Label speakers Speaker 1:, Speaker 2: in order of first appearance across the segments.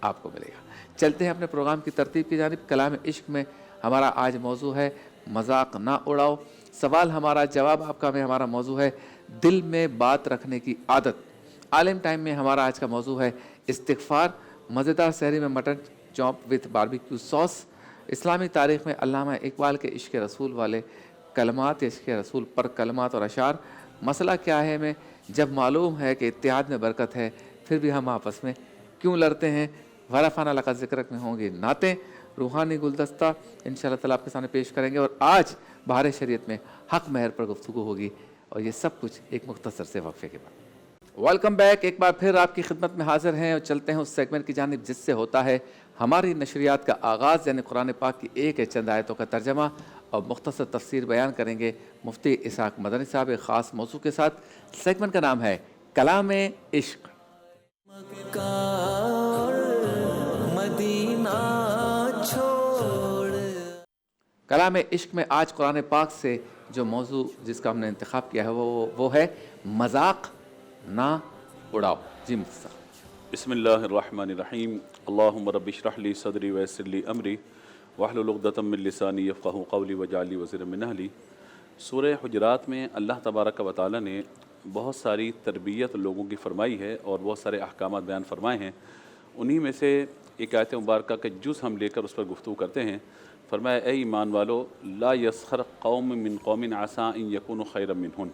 Speaker 1: آپ کو ملے گا۔ چلتے ہیں اپنے پروگرام کی ترتیب کی جانب۔ کلام عشق میں ہمارا آج موضوع ہے مذاق نہ اڑاؤ۔ سوال ہمارا، جواب آپ کا میں، ہمارا موضوع ہے دل میں بات رکھنے کی عادت۔ عالم ٹائم میں ہمارا آج کا موضوع ہے استغفار۔ مزیدار سحری میں mutton chop with barbecue sauce. اسلامی تاریخ میں علامہ اقبال کے عشق رسول والے کلمات، عشق رسول پر کلمات اور اشعار۔ مسئلہ کیا ہے میں، جب معلوم ہے کہ اتحاد میں برکت ہے پھر بھی ہم آپس میں کیوں لڑتے ہیں؟ ورفانہ لقد ذکرک میں ہوں گی نعتیں، روحانی گلدستہ انشاءاللہ تعالیٰ آپ کے سامنے پیش کریں گے، اور آج بہار شریعت میں حق مہر پر گفتگو ہوگی، اور یہ سب کچھ ایک مختصر سے وقفے کے بعد۔ ویلکم بیک، ایک بار پھر آپ کی خدمت میں حاضر ہیں، اور چلتے ہیں اس سیگمنٹ کی جانب جس سے ہوتا ہے ہماری نشریات کا آغاز، یعنی قرآن پاک کی ایک چند آیتوں کا ترجمہ اور مختصر تفسیر بیان کریں گے مفتی اسحاق مدنی صاحب ایک خاص موضوع کے ساتھ۔ سیگمنٹ کا نام ہے کلام عشق۔ کلام عشق میں آج قرآن پاک سے جو موضوع جس کا ہم نے انتخاب کیا ہے وہ ہے مذاق نہ اڑاؤ۔ جی مفتی صاحب۔
Speaker 2: بسم اللہ الرحمن الرحیم۔ اللہم رب اشرح لی صدری ویسر لی امری واحلل عقدۃ من لسانی یفقہوا قولی واجعل لی وزیرا من اہلی۔ سورہ حجرات میں اللہ تبارک و تعالیٰ نے بہت ساری تربیت لوگوں کی فرمائی ہے اور بہت سارے احکامات بیان فرمائے ہیں۔ انہی میں سے ایک آیت مبارکہ کا جز ہم لے کر اس پر گفتگو کرتے ہیں۔ فرمایا اے ایمان والو، لا یسخر قوم من قوم عسیٰ ان یکونوا خیرا منہم،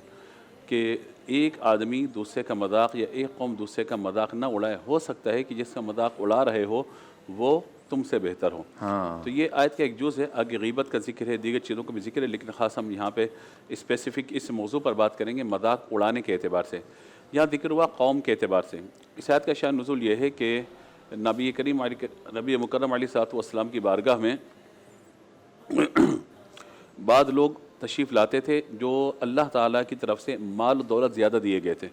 Speaker 2: کہ ایک آدمی دوسرے کا مذاق یا ایک قوم دوسرے کا مذاق نہ اڑائے۔ ہو سکتا ہے کہ جس کا مذاق اڑا رہے ہو وہ تم سے بہتر ہو۔ تو یہ آیت کا ایک جز ہے۔ آگے غیبت کا ذکر ہے، دیگر چیزوں کا بھی ذکر ہے، لیکن خاص ہم یہاں پہ اسپیسیفک اس موضوع پر بات کریں گے مذاق اڑانے کے اعتبار سے۔ یہاں ذکر ہوا قوم کے اعتبار سے۔ اس آیت کا شان نزول یہ ہے کہ نبی مکرم علیہ الصلوۃ والسلام کی بارگاہ میں بعض لوگ تشریف لاتے تھے جو اللہ تعالیٰ کی طرف سے مال و دولت زیادہ دیے گئے تھے،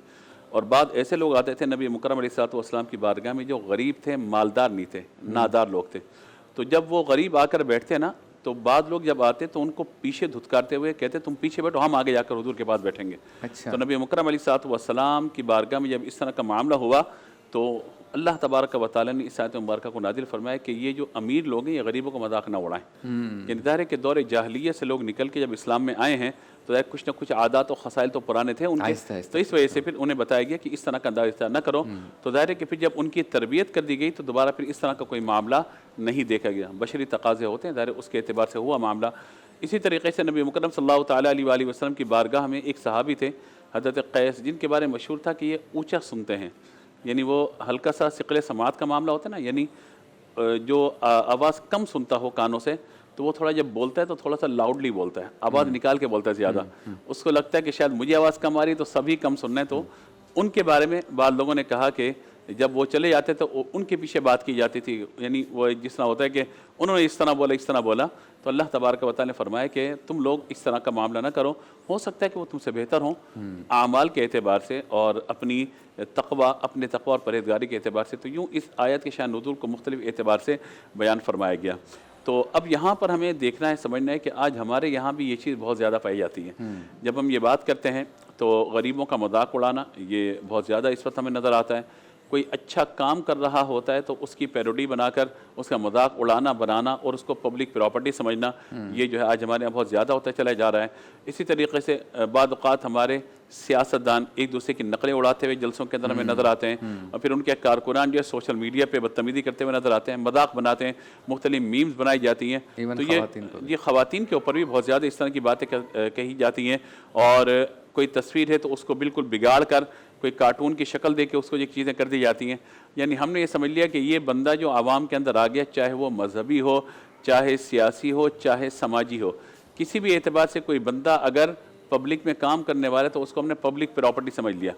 Speaker 2: اور بعض ایسے لوگ آتے تھے نبی مکرم علیہ الصلوۃ والسلام کی بارگاہ میں جو غریب تھے، مالدار نہیں تھے، نادار لوگ تھے۔ تو جب وہ غریب آ کر بیٹھتے نا تو بعض لوگ جب آتے تو ان کو پیچھے دھتکارتے ہوئے کہتے تم پیچھے بیٹھو، ہم آگے جا کر حضور کے پاس بیٹھیں گے۔ تو نبی مکرم علیہ الصلوۃ والسلام کی بارگاہ میں جب اس طرح کا معاملہ ہوا تو اللہ تبارک و تعالیٰ نے اس آیت مبارکہ کو نازل فرمایا کہ یہ جو امیر لوگ ہیں یہ غریبوں کو مذاق نہ اڑائیں۔ یعنی ظاہر ہے کہ دور جاہلیت سے لوگ نکل کے جب اسلام میں آئے ہیں تو کچھ نہ کچھ عادات و خصائل تو پرانے تھے ان کے، تو اس وجہ سے پھر انہیں بتایا گیا کہ اس طرح کا انداز اختیار نہ کرو۔ تو ظاہر ہے کہ پھر جب ان کی تربیت کر دی گئی تو دوبارہ پھر اس طرح کا کوئی معاملہ نہیں دیکھا گیا۔ بشری تقاضے ہوتے ہیں، ظاہر اس کے اعتبار سے ہوا معاملہ۔ اسی طریقے سے نبی مکرم صلی اللہ تعالیٰ علیہ وآلہ وسلم کی بارگاہ میں ایک صحابی تھے حضرت قیس، جن کے بارے میں مشہور تھا کہ یہ اونچا سنتے ہیں، یعنی وہ ہلکا سا ثقل سماعت کا معاملہ ہوتا ہے نا، یعنی جو آواز کم سنتا ہو کانوں سے تو وہ تھوڑا جب بولتا ہے تو تھوڑا سا لاؤڈلی بولتا ہے، آواز نکال کے بولتا ہے زیادہ۔ اس کو لگتا ہے کہ شاید مجھے آواز کم آ رہی تو سبھی کم سننا ہے۔ تو ان کے بارے میں بعض لوگوں نے کہا کہ جب وہ چلے جاتے تو ان کے پیچھے بات کی جاتی تھی، یعنی وہ جس طرح ہوتا ہے کہ انہوں نے اس طرح بولا تو اللہ تبارک و تعالیٰ نے فرمایا کہ تم لوگ اس طرح کا معاملہ نہ کرو، ہو سکتا ہے کہ وہ تم سے بہتر ہوں اعمال کے اعتبار سے اور اپنے تقوی اور پرہیزگاری کے اعتبار سے۔ تو یوں اس آیت کے شان نزول کو مختلف اعتبار سے بیان فرمایا گیا۔ تو اب یہاں پر ہمیں دیکھنا ہے، سمجھنا ہے کہ آج ہمارے یہاں بھی یہ چیز بہت زیادہ پائی جاتی ہے۔ جب ہم یہ بات کرتے ہیں تو غریبوں کا مذاق اڑانا یہ بہت زیادہ اس وقت ہمیں نظر آتا ہے۔ کوئی اچھا کام کر رہا ہوتا ہے تو اس کی پیروڈی بنا کر اس کا مذاق اڑانا، بنانا اور اس کو پبلک پراپرٹی سمجھنا، یہ جو ہے آج ہمارے یہاں بہت زیادہ ہوتا چلا جا رہا ہے۔ اسی طریقے سے بعض اوقات ہمارے سیاستدان ایک دوسرے کی نقلیں اڑاتے ہوئے جلسوں کے اندر ہمیں نظر آتے ہیں، اور پھر ان کے کارکنان جو ہے سوشل میڈیا پہ بدتمیزی کرتے ہوئے نظر آتے ہیں، مذاق بناتے ہیں، مختلف میمز بنائی جاتی ہیں۔ تو یہ خواتین کے اوپر بھی بہت زیادہ اس طرح کی باتیں کہی جاتی ہیں، اور کوئی تصویر ہے تو اس کو بالکل بگاڑ کر کوئی کارٹون کی شکل دے کے اس کو یہ چیزیں کر دی جاتی ہیں۔ یعنی ہم نے یہ سمجھ لیا کہ یہ بندہ جو عوام کے اندر آ گیا، چاہے وہ مذہبی ہو، چاہے سیاسی ہو، چاہے سماجی ہو، کسی بھی اعتبار سے کوئی بندہ اگر پبلک میں کام کرنے والا تو اس کو ہم نے پبلک پراپرٹی سمجھ لیا۔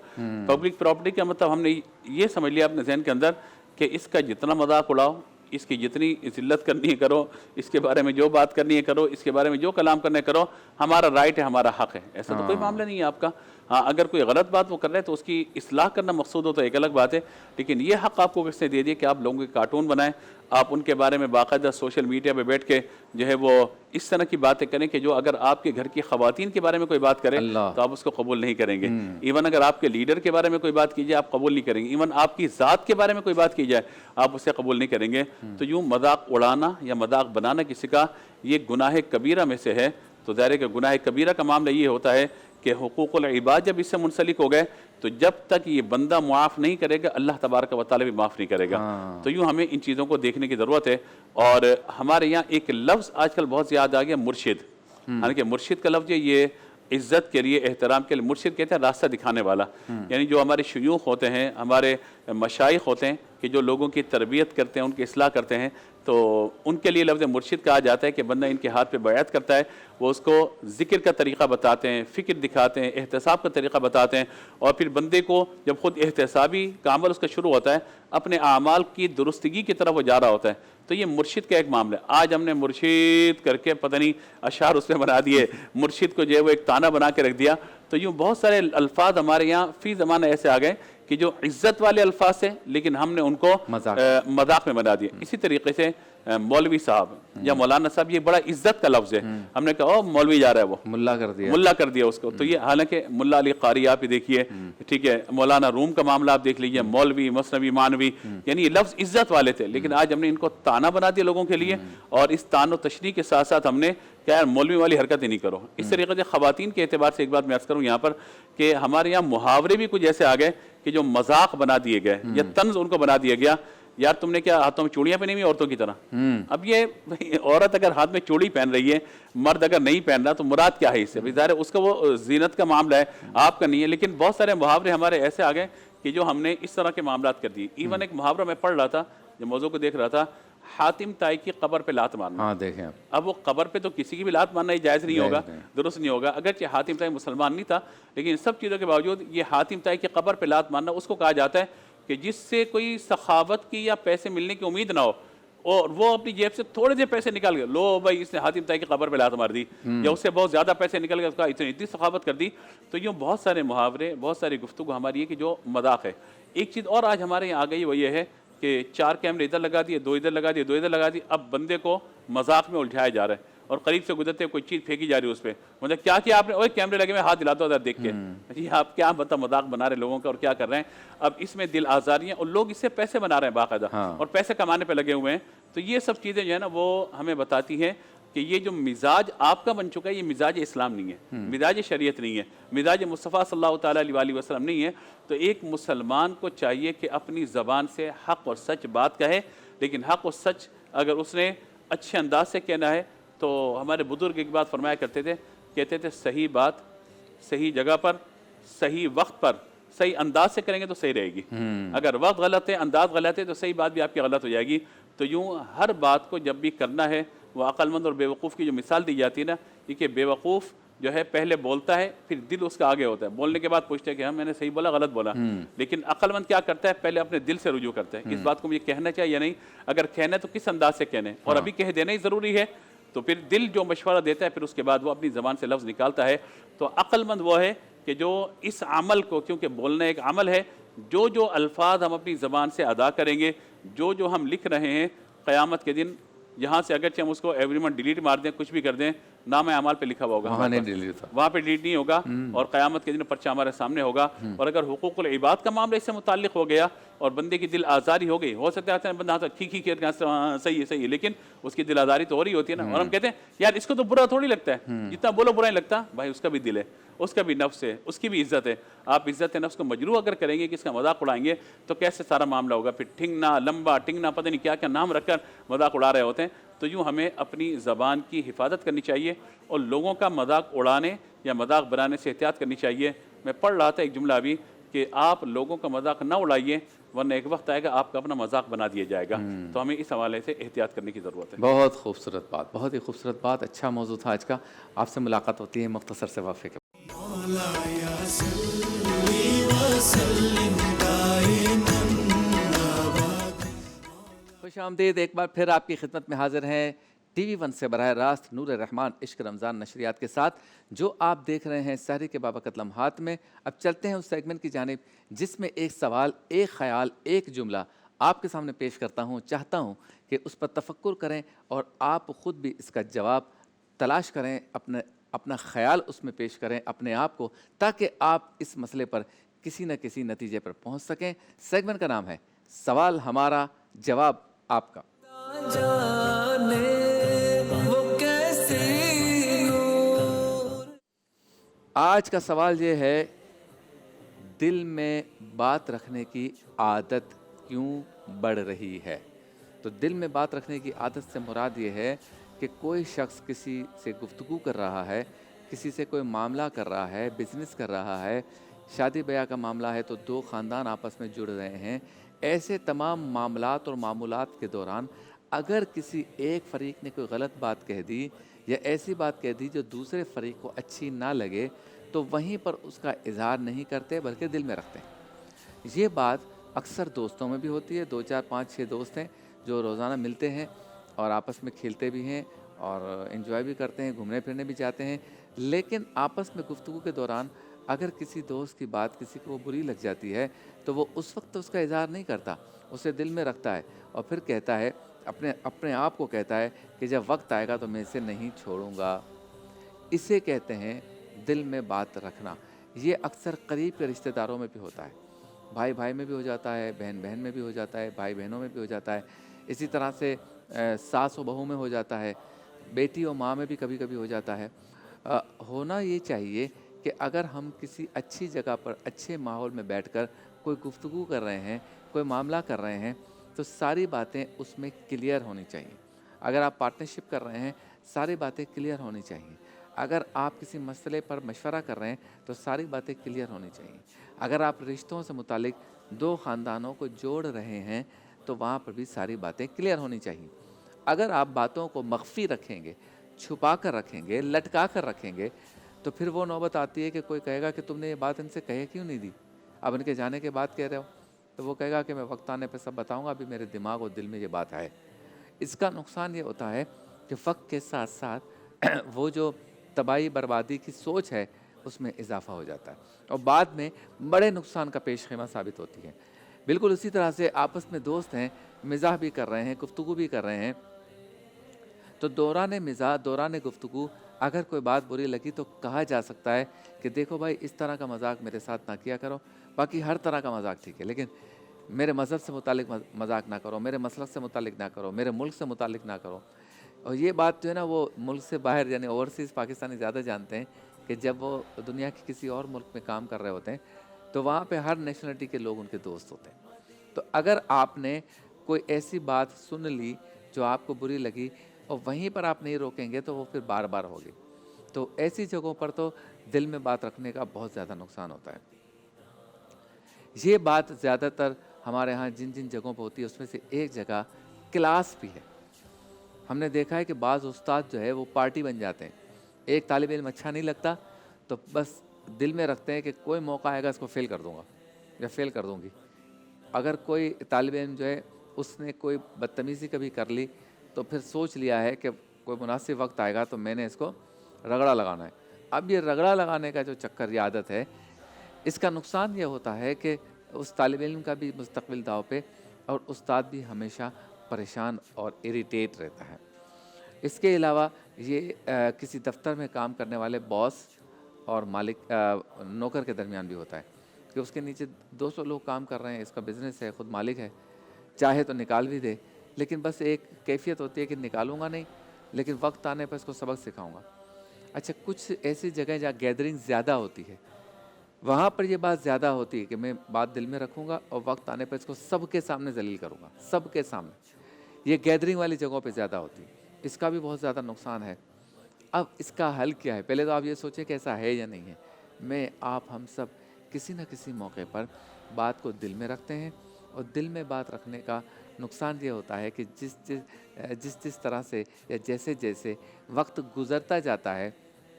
Speaker 2: پبلک پراپرٹی کا مطلب ہم نے یہ سمجھ لیا اپنے ذہن کے اندر کہ اس کا جتنا مذاق اڑاؤ، اس کی جتنی ذلت کرنی ہے کرو، اس کے بارے میں جو بات کرنی ہے کرو، اس کے بارے میں جو کلام کرنا ہے کرو، ہمارا رائٹ ہے، ہمارا حق ہے۔ ایسا تو کوئی معاملہ نہیں ہے آپ کا۔ ہاں اگر کوئی غلط بات وہ کر رہے ہیں تو اس کی اصلاح کرنا مقصود ہو تو ایک الگ بات ہے، لیکن یہ حق آپ کو کس نے دے دیا کہ آپ لوگوں کے کارٹون بنائیں، آپ ان کے بارے میں باقاعدہ سوشل میڈیا پہ بیٹھ کے جو ہے وہ اس طرح کی باتیں کریں کہ جو اگر آپ کے گھر کی خواتین کے بارے میں کوئی بات کرے
Speaker 1: اللہ
Speaker 2: تو آپ اس کو قبول نہیں کریں گے، ایون اگر آپ کے لیڈر کے بارے میں کوئی بات کی جائے آپ قبول نہیں کریں گے، ایون آپ کی ذات کے بارے میں کوئی بات کی جائے آپ اسے قبول نہیں کریں گے۔ تو یوں مذاق اڑانا یا مذاق بنانا کسی کا یہ گناہ کبیرہ میں سے ہے۔ تو ظاہر ہے کہ گناہ کبیرہ کا معاملہ یہ ہوتا ہے کہ حقوق العباد جب اس سے منسلک ہو گئے تو جب تک یہ بندہ معاف نہیں کرے گا اللہ تبارک و تعالی بھی معاف نہیں کرے گا۔ تو یوں ہمیں ان چیزوں کو دیکھنے کی ضرورت ہے۔ اور ہمارے یہاں ایک لفظ آج کل بہت زیادہ آ گیا مرشد، حالانکہ مرشد کا لفظ یہ عزت کے لیے احترام کے لیے، مرشد کہتے ہیں راستہ دکھانے والا، یعنی جو ہمارے شیوخ ہوتے ہیں، ہمارے مشائخ ہوتے ہیں کہ جو لوگوں کی تربیت کرتے ہیں، ان کی اصلاح کرتے ہیں، تو ان کے لیے لفظ مرشد کہا جاتا ہے کہ بندہ ان کے ہاتھ پہ بیعت کرتا ہے، وہ اس کو ذکر کا طریقہ بتاتے ہیں، فکر دکھاتے ہیں، احتساب کا طریقہ بتاتے ہیں، اور پھر بندے کو جب خود احتسابی کا عمل اس کا شروع ہوتا ہے اپنے اعمال کی درستگی کی طرف وہ جا رہا ہوتا ہے۔ تو یہ مرشد کا ایک معاملہ ہے۔ آج ہم نے مرشد کر کے پتہ نہیں اشعار اس میں بنا دیے، مرشد کو جو ہے وہ ایک تانا بنا کے رکھ دیا۔ تو یوں بہت سارے الفاظ ہمارے یہاں فی زمانہ ایسے آ گئے کہ جو عزت والے الفاظ ہیں لیکن ہم نے ان کو مذاق میں بنا دیا۔ اسی طریقے سے مولوی صاحب یا مولانا صاحب یہ بڑا عزت کا لفظ ہے، ہم نے کہا مولوی جا رہا ہے، وہ ملا کر دیا اس کو۔ تو یہ حالانکہ ملا علی قاری آپ ہی دیکھیے، ٹھیک ہے، مولانا روم کا معاملہ آپ دیکھ لیجئے، مولوی، مثنوی، مانوی، یعنی یہ لفظ عزت والے تھے، لیکن آج ہم نے ان کو تانا بنا دیا لوگوں کے لیے، اور اس تان و تشریح کے ساتھ ساتھ ہم نے کیا مولوی والی حرکتیں نہیں کرو۔ اس طریقے سے خواتین کے اعتبار سے ایک بات میں عرض کروں یہاں پر کہ ہمارے یہاں محاورے بھی کچھ ایسے آ گئے کہ جو مذاق بنا دیے گئے یا طنز ان کو بنا دیا گیا۔ یار تم نے کیا ہاتھوں میں چوڑیاں پہنی ہوئی عورتوں کی طرح؟ اب یہ عورت اگر ہاتھ میں چوڑی پہن رہی ہے، مرد اگر نہیں پہن رہا تو مراد کیا ہے اس سے؟ ظاہر ہے اس کا وہ زینت کا معاملہ ہے، آپ کا نہیں ہے۔ لیکن بہت سارے محاورے ہمارے ایسے آ گئے کہ جو ہم نے اس طرح کے معاملات کر دیے۔ ایون ایک محاورہ میں پڑھ رہا تھا، جو موضوع کو دیکھ رہا تھا، حاتم طائی کی قبر پہ لات مارنا۔
Speaker 1: ہاں دیکھیں
Speaker 2: اب وہ قبر پہ تو کسی کی بھی لات مارنا ہی جائز نہیں ہوگا، درست نہیں ہوگا، اگرچہ حاتم طائی مسلمان نہیں تھا، لیکن ان سب چیزوں کے باوجود یہ حاتم طائی کی قبر پہ لات مارنا اس کو کہا جاتا ہے کہ جس سے کوئی سخاوت کی یا پیسے ملنے کی امید نہ ہو، اور وہ اپنی جیب سے تھوڑے سے پیسے نکال گئے، لو بھائی اس نے حاتم طائی کی قبر پہ لات مار دی، یا اس سے بہت زیادہ پیسے نکل گئے، اس کا اتنی سخاوت کر دی۔ تو یوں بہت سارے محاورے، بہت ساری گفتگو ہماری ہے کہ جو مذاق ہے۔ ایک چیز اور آج ہمارے یہاں آ گئی وہ یہ ہے کہ 4 کیمرے ادھر لگا دیے، 2 ادھر لگا دیے، 2 ادھر لگا دیے، اب بندے کو مذاق میں الجھایا جا رہا ہے، اور قریب سے گزرتے کوئی چیز پھینکی جا رہی ہے اس پہ، مطلب کیا آپ نے، اوے کیمرے لگے میں ہاتھ دلاتا ہوں ادھر دیکھ کے، جی آپ کیا مذاق بنا رہے لوگوں کا اور کیا کر رہے ہیں۔ اب اس میں دل آزاریاں، اور لوگ اس سے پیسے بنا رہے ہیں باقاعدہ، اور پیسے کمانے پہ لگے ہوئے ہیں۔ تو یہ سب چیزیں جو ہے نا وہ ہمیں بتاتی ہیں کہ یہ جو مزاج آپ کا بن چکا ہے یہ مزاج اسلام نہیں ہے، مزاج شریعت نہیں ہے، مزاج مصطفیٰ صلی اللہ تعالیٰ علیہ وسلم نہیں ہے۔ تو ایک مسلمان کو چاہیے کہ اپنی زبان سے حق اور سچ بات کہے، لیکن حق اور سچ اگر اس نے اچھے انداز سے کہنا ہے تو ہمارے بزرگ ایک بات فرمایا کرتے تھے، کہتے تھے صحیح بات صحیح جگہ پر صحیح وقت پر صحیح انداز سے کریں گے تو صحیح رہے گی، اگر وقت غلط ہے انداز غلط ہے تو صحیح بات بھی آپ کی غلط ہو جائے گی۔ تو یوں ہر بات کو جب بھی کرنا ہے، وہ عقل مند اور بے وقوف کی جو مثال دی جاتی ہے نا، یہ کہ بے وقوف جو ہے پہلے بولتا ہے پھر دل اس کا آگے ہوتا ہے، بولنے کے بعد پوچھتے ہیں کہ ہاں میں نے صحیح بولا غلط بولا، لیکن عقل مند کیا کرتا ہے پہلے اپنے دل سے رجوع کرتا ہے، اس بات کو مجھے کہنا چاہیے یا نہیں، اگر کہنا ہے تو کس انداز سے کہنا ہے، اور ابھی کہہ دینا ہی ضروری ہے، تو پھر دل جو مشورہ دیتا ہے پھر اس کے بعد وہ اپنی زبان سے لفظ نکالتا ہے۔ تو عقل مند وہ ہے کہ جو اس عمل کو، کیونکہ بولنا ایک عمل ہے، جو الفاظ ہم اپنی زبان سے ادا کریں گے، جو ہم لکھ رہے ہیں، قیامت کے دن یہاں سے اگرچہ ہم اس کو ایوری منٹ ڈیلیٹ مار دیں، کچھ بھی کر دیں، نام اعمال پہ لکھا ہوا ہوگا، وہاں پہ ڈیلیٹ نہیں ہوگا، اور قیامت کے دن پرچہ ہمارے سامنے ہوگا۔ اور اگر حقوق العباد کا معاملہ اس سے متعلق ہو گیا اور بندے کی دل آزاری ہو گئی، ہو سکتا ہے بندہ کھی صحیح ہے، لیکن اس کی دل آزاری تو ہو رہی ہوتی ہے نا، اور ہم کہتے ہیں یار اس کو تو برا تھوڑی لگتا ہے، جتنا بولو برا نہیں لگتا، بھائی اس کا بھی دل ہے، اس کا بھی نفس ہے، اس کی بھی عزت ہے۔ آپ عزت نفس کو مجروح اگر کریں گے کہ اس کا مذاق اڑائیں گے تو کیسے سارا معاملہ ہوگا؟ پھر ٹھنگنا، لمبا ٹھنگنا، پتہ نہیں کیا کیا نام رکھ کر مذاق اڑا رہے ہوتے ہیں۔ تو یوں ہمیں اپنی زبان کی حفاظت کرنی چاہیے اور لوگوں کا مذاق اڑانے یا مذاق بنانے سے احتیاط کرنی چاہیے۔ میں پڑھ رہا تھا ایک جملہ ابھی کہ آپ لوگوں کا مذاق نہ اڑائیے ورنہ ایک وقت آئے گا آپ کا اپنا مذاق بنا دیا جائے گا۔ تو ہمیں اس حوالے سے احتیاط کرنے کی ضرورت ہے۔
Speaker 1: بہت خوبصورت بات، بہت ہی خوبصورت بات، اچھا موضوع تھا آج کا۔ آپ سے ملاقات ہوتی ہے مختصر سے وقفے کے خوش آمدید، ایک بار پھر آپ کی خدمت میں حاضر ہیں ٹی وی 1 سے براہ راست نور رحمان عشق رمضان نشریات کے ساتھ جو آپ دیکھ رہے ہیں سحری کے بابرکت لمحات میں. اب چلتے ہیں اس سیگمنٹ کی جانب جس میں ایک سوال، ایک خیال، ایک جملہ آپ کے سامنے پیش کرتا ہوں. چاہتا ہوں کہ اس پر تفکر کریں اور آپ خود بھی اس کا جواب تلاش کریں، اپنا خیال اس میں پیش کریں اپنے آپ کو، تاکہ آپ اس مسئلے پر کسی نہ کسی نتیجے پر پہنچ سکیں. سیگمنٹ کا نام ہے سوال ہمارا، جواب آپ کا. آج کا سوال یہ ہے، دل میں بات رکھنے کی عادت کیوں بڑھ رہی ہے؟ تو دل میں بات رکھنے کی عادت سے مراد یہ ہے کہ کوئی شخص کسی سے گفتگو کر رہا ہے، کسی سے کوئی معاملہ کر رہا ہے، بزنس کر رہا ہے، شادی بیاہ کا معاملہ ہے تو دو خاندان آپس میں جڑ رہے ہیں. ایسے تمام معاملات اور معمولات کے دوران اگر کسی ایک فریق نے کوئی غلط بات کہہ دی یا ایسی بات کہہ دی جو دوسرے فریق کو اچھی نہ لگے، تو وہیں پر اس کا اظہار نہیں کرتے بلکہ دل میں رکھتے ہیں. یہ بات اکثر دوستوں میں بھی ہوتی ہے. 2 4 5 6 دوست ہیں جو روزانہ ملتے ہیں اور آپس میں کھیلتے بھی ہیں اور انجوائے بھی کرتے ہیں، گھومنے پھرنے بھی جاتے ہیں. لیکن آپس میں گفتگو کے دوران اگر کسی دوست کی بات کسی کو بری لگ جاتی ہے تو وہ اس وقت اس کا اظہار نہیں کرتا، اسے دل میں رکھتا ہے اور پھر کہتا ہے، اپنے آپ کو کہتا ہے کہ جب وقت آئے گا تو میں اسے نہیں چھوڑوں گا. اسے کہتے ہیں دل میں بات رکھنا. یہ اکثر قریب کے رشتہ داروں میں بھی ہوتا ہے، بھائی بھائی میں بھی ہو جاتا ہے، بہن بہن میں بھی ہو جاتا ہے، بھائی بہنوں میں بھی ہو جاتا ہے. اسی طرح سے ساس و بہو میں ہو جاتا ہے، بیٹی و ماں میں بھی کبھی کبھی ہو جاتا ہے. ہونا یہ چاہیے کہ اگر ہم کسی اچھی جگہ پر اچھے ماحول میں بیٹھ کر کوئی گفتگو کر رہے ہیں، کوئی معاملہ کر رہے ہیں، تو ساری باتیں اس میں کلیئر ہونی چاہیے. اگر آپ پارٹنرشپ کر رہے ہیں، ساری باتیں کلیئر ہونی چاہیے. اگر آپ کسی مسئلے پر مشورہ کر رہے ہیں تو ساری باتیں کلیئر ہونی چاہیے. اگر آپ رشتوں سے متعلق دو خاندانوں کو جوڑ رہے ہیں تو وہاں پر بھی ساری باتیں کلیئر ہونی چاہیے. اگر آپ باتوں کو مخفی رکھیں گے، چھپا کر رکھیں گے، لٹکا کر رکھیں گے، تو پھر وہ نوبت آتی ہے کہ کوئی کہے گا کہ تم نے یہ بات ان سے کہے کیوں نہیں دی، اب ان کے جانے کے بعد کہہ رہے ہو. تو وہ کہے گا کہ میں وقت آنے پہ سب بتاؤں گا، ابھی میرے دماغ اور دل میں یہ بات ہے. اس کا نقصان یہ ہوتا ہے کہ وقت کے ساتھ ساتھ وہ جو تباہی بربادی کی سوچ ہے اس میں اضافہ ہو جاتا ہے اور بعد میں بڑے نقصان کا پیش خیمہ ثابت ہوتی ہے. بالکل اسی طرح سے آپس میں دوست ہیں، مزاح بھی کر رہے ہیں، گفتگو بھی کر رہے ہیں، تو دوران مزاح، دوران گفتگو اگر کوئی بات بری لگی تو کہا جا سکتا ہے کہ دیکھو بھائی، اس طرح کا مذاق میرے ساتھ نہ کیا کرو. باقی ہر طرح کا مذاق ٹھیک ہے، لیکن میرے مذہب سے متعلق مذاق نہ کرو، میرے مسلک سے متعلق نہ کرو، میرے ملک سے متعلق نہ کرو. اور یہ بات جو ہے نا، وہ ملک سے باہر یعنی اوورسیز پاکستانی زیادہ جانتے ہیں کہ جب وہ دنیا کے کسی اور ملک میں کام کر رہے ہوتے ہیں تو وہاں پہ ہر نیشنلٹی کے لوگ ان کے دوست ہوتے ہیں. تو اگر آپ نے کوئی ایسی بات سن لی جو آپ کو بری لگی اور وہیں پر آپ نہیں روکیں گے تو وہ پھر بار بار ہوگی. تو ایسی جگہوں پر تو دل میں بات رکھنے کا بہت زیادہ نقصان ہوتا ہے. یہ بات زیادہ تر ہمارے ہاں جن جن جگہوں پہ ہوتی ہے اس میں سے ایک جگہ کلاس بھی ہے. ہم نے دیکھا ہے کہ بعض استاد جو ہے وہ پارٹی بن جاتے ہیں. ایک طالب علم اچھا نہیں لگتا تو بس دل میں رکھتے ہیں کہ کوئی موقع آئے گا اس کو فیل کر دوں گا یا فیل کر دوں گی. اگر کوئی طالب علم جو ہے اس نے کوئی بدتمیزی کبھی کر لی تو پھر سوچ لیا ہے کہ کوئی مناسب وقت آئے گا تو میں نے اس کو رگڑا لگانا ہے. اب یہ رگڑا لگانے کا جو چکر، یہ عادت ہے، اس کا نقصان یہ ہوتا ہے کہ اس طالب علم کا بھی مستقبل داؤ پہ اور استاد بھی ہمیشہ پریشان اور اریٹیٹ رہتا ہے. اس کے علاوہ یہ کسی دفتر میں کام کرنے والے باس اور مالک نوکر کے درمیان بھی ہوتا ہے کہ اس کے نیچے 200 لوگ کام کر رہے ہیں، اس کا بزنس ہے، خود مالک ہے، چاہے تو نکال بھی دے، لیکن بس ایک کیفیت ہوتی ہے کہ نکالوں گا نہیں، لیکن وقت آنے پر اس کو سبق سکھاؤں گا. اچھا، کچھ ایسی جگہیں جہاں گیدرنگ زیادہ ہوتی ہے وہاں پر یہ بات زیادہ ہوتی ہے کہ میں بات دل میں رکھوں گا اور وقت آنے پر اس کو سب کے سامنے ذلیل کروں گا، سب کے سامنے. یہ گیدرنگ والی جگہوں پہ زیادہ ہوتی ہے. اس کا بھی بہت زیادہ نقصان ہے. اب اس کا حل کیا ہے؟ پہلے تو آپ یہ سوچیں کہ ایسا ہے یا نہیں ہے. میں، آپ، ہم سب کسی نہ کسی موقع پر بات کو دل میں رکھتے ہیں اور دل میں بات رکھنے کا نقصان یہ ہوتا ہے کہ جس طرح سے یا جیسے جیسے وقت گزرتا جاتا ہے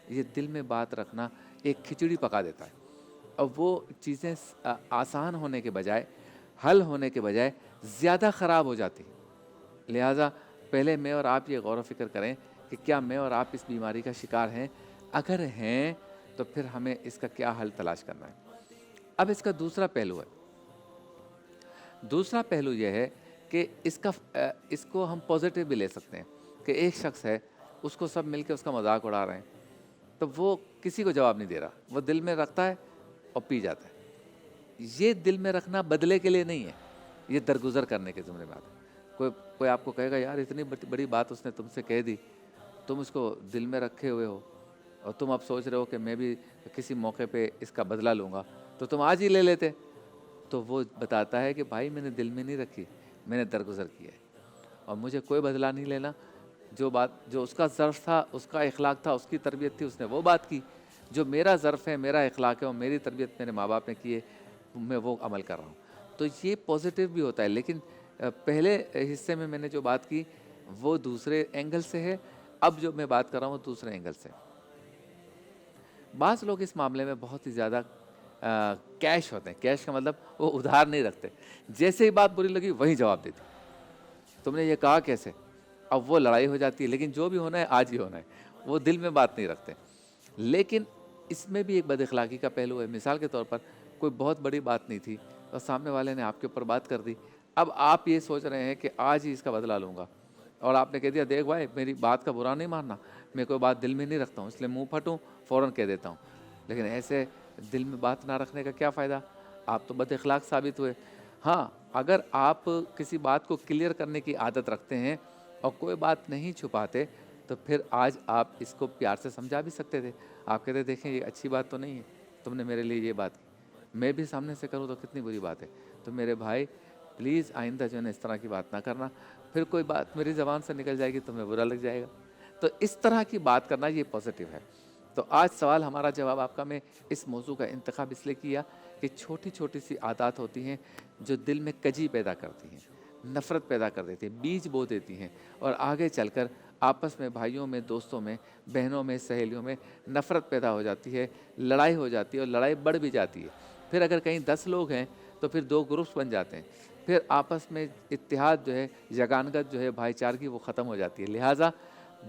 Speaker 1: یہ دل میں بات رکھنا ایک کھچڑی پکا دیتا ہے اور وہ چیزیں آسان ہونے کے بجائے، حل ہونے کے بجائے زیادہ خراب ہو جاتی ہیں. لہٰذا پہلے میں اور آپ یہ غور و فکر کریں کہ کیا میں اور آپ اس بیماری کا شکار ہیں؟ اگر ہیں تو پھر ہمیں اس کا کیا حل تلاش کرنا ہے۔ اب اس کا دوسرا پہلو ہے، دوسرا پہلو یہ ہے کہ اس کو ہم پازیٹیو بھی لے سکتے ہیں کہ ایک شخص ہے، اس کو سب مل کے اس کا مذاق اڑا رہے ہیں، تو وہ کسی کو جواب نہیں دے رہا، وہ دل میں رکھتا ہے اور پی جاتا ہے۔ یہ دل میں رکھنا بدلے کے لیے نہیں ہے، یہ درگزر کرنے کے ذمہ بات ہے۔ کوئی آپ کو کہے گا یار اتنی بڑی بات اس نے تم سے کہہ دی، تم اس کو دل میں رکھے ہوئے ہو اور تم اب سوچ رہے ہو کہ میں بھی کسی موقع پہ اس کا بدلہ لوں گا، تو تم آج ہی لے لیتے۔ تو وہ بتاتا ہے کہ بھائی میں نے دل میں نہیں رکھی، میں نے درگزر کیا ہے اور مجھے کوئی بدلہ نہیں لینا۔ جو اس کا ظرف تھا، اس کا اخلاق تھا، اس کی تربیت تھی، اس نے وہ بات کی۔ جو میرا ظرف ہے، میرا اخلاق ہے اور میری تربیت میرے ماں باپ نے کی ہے، میں وہ عمل کر رہا ہوں۔ تو یہ پازیٹیو بھی ہوتا ہے، لیکن پہلے حصے میں میں نے جو بات کی وہ دوسرے اینگل سے ہے، اب جو میں بات کر رہا ہوں وہ دوسرے اینگل سے۔ بعض لوگ اس معاملے میں بہت ہی زیادہ کیش ہوتے ہیں۔ کیش کا مطلب وہ ادھار نہیں رکھتے، جیسے ہی بات بری لگی وہی جواب دیتے، تم نے یہ کہا کیسے؟ اب وہ لڑائی ہو جاتی ہے، لیکن جو بھی ہونا ہے آج ہی ہونا ہے، وہ دل میں بات نہیں رکھتے۔ لیکن اس میں بھی ایک بد اخلاقی کا پہلو ہے۔ مثال کے طور پر کوئی بہت بڑی بات نہیں تھی اور سامنے والے نے آپ کے اوپر بات کر دی، اب آپ یہ سوچ رہے ہیں کہ آج ہی اس کا بدلہ لوں گا، اور آپ نے کہہ دیا دیکھ بھائی میری بات کا برا نہیں ماننا، میں کوئی بات دل میں نہیں رکھتا ہوں، اس لیے منہ پھٹوں فوراً کہہ دیتا ہوں۔ لیکن ایسے دل میں بات نہ رکھنے کا کیا فائدہ؟ آپ تو بد اخلاق ثابت ہوئے۔ ہاں، اگر آپ کسی بات کو کلیئر کرنے کی عادت رکھتے ہیں اور کوئی بات نہیں چھپاتے، تو پھر آج آپ اس کو پیار سے سمجھا بھی سکتے تھے۔ آپ کہتے دیکھیں یہ اچھی بات تو نہیں ہے، تم نے میرے لیے یہ بات کی، میں بھی سامنے سے کروں تو کتنی بری بات ہے، تو میرے بھائی پلیز آئندہ جو ہے نا اس طرح کی بات نہ کرنا، پھر کوئی بات میری زبان سے نکل جائے گی تمہیں برا لگ جائے گا۔ تو اس طرح کی بات کرنا یہ پازیٹیو ہے۔ تو آج سوال ہمارا جواب آپ کا میں اس موضوع کا انتخاب اس لیے کیا کہ چھوٹی چھوٹی سی عادات ہوتی ہیں جو دل میں کجی پیدا کرتی ہیں، نفرت پیدا کر دیتی ہیں، بیج بو دیتی ہیں، اور آگے چل کر آپس میں بھائیوں میں، دوستوں میں، بہنوں میں، سہیلیوں میں نفرت پیدا ہو جاتی ہے، لڑائی ہو جاتی ہے اور لڑائی بڑھ بھی جاتی ہے۔ پھر اگر کہیں 10 لوگ ہیں تو پھر 2 گروپس بن جاتے ہیں، پھر آپس میں اتحاد جو ہے، یگانگت جو ہے، بھائی چارگی وہ ختم ہو جاتی ہے۔ لہٰذا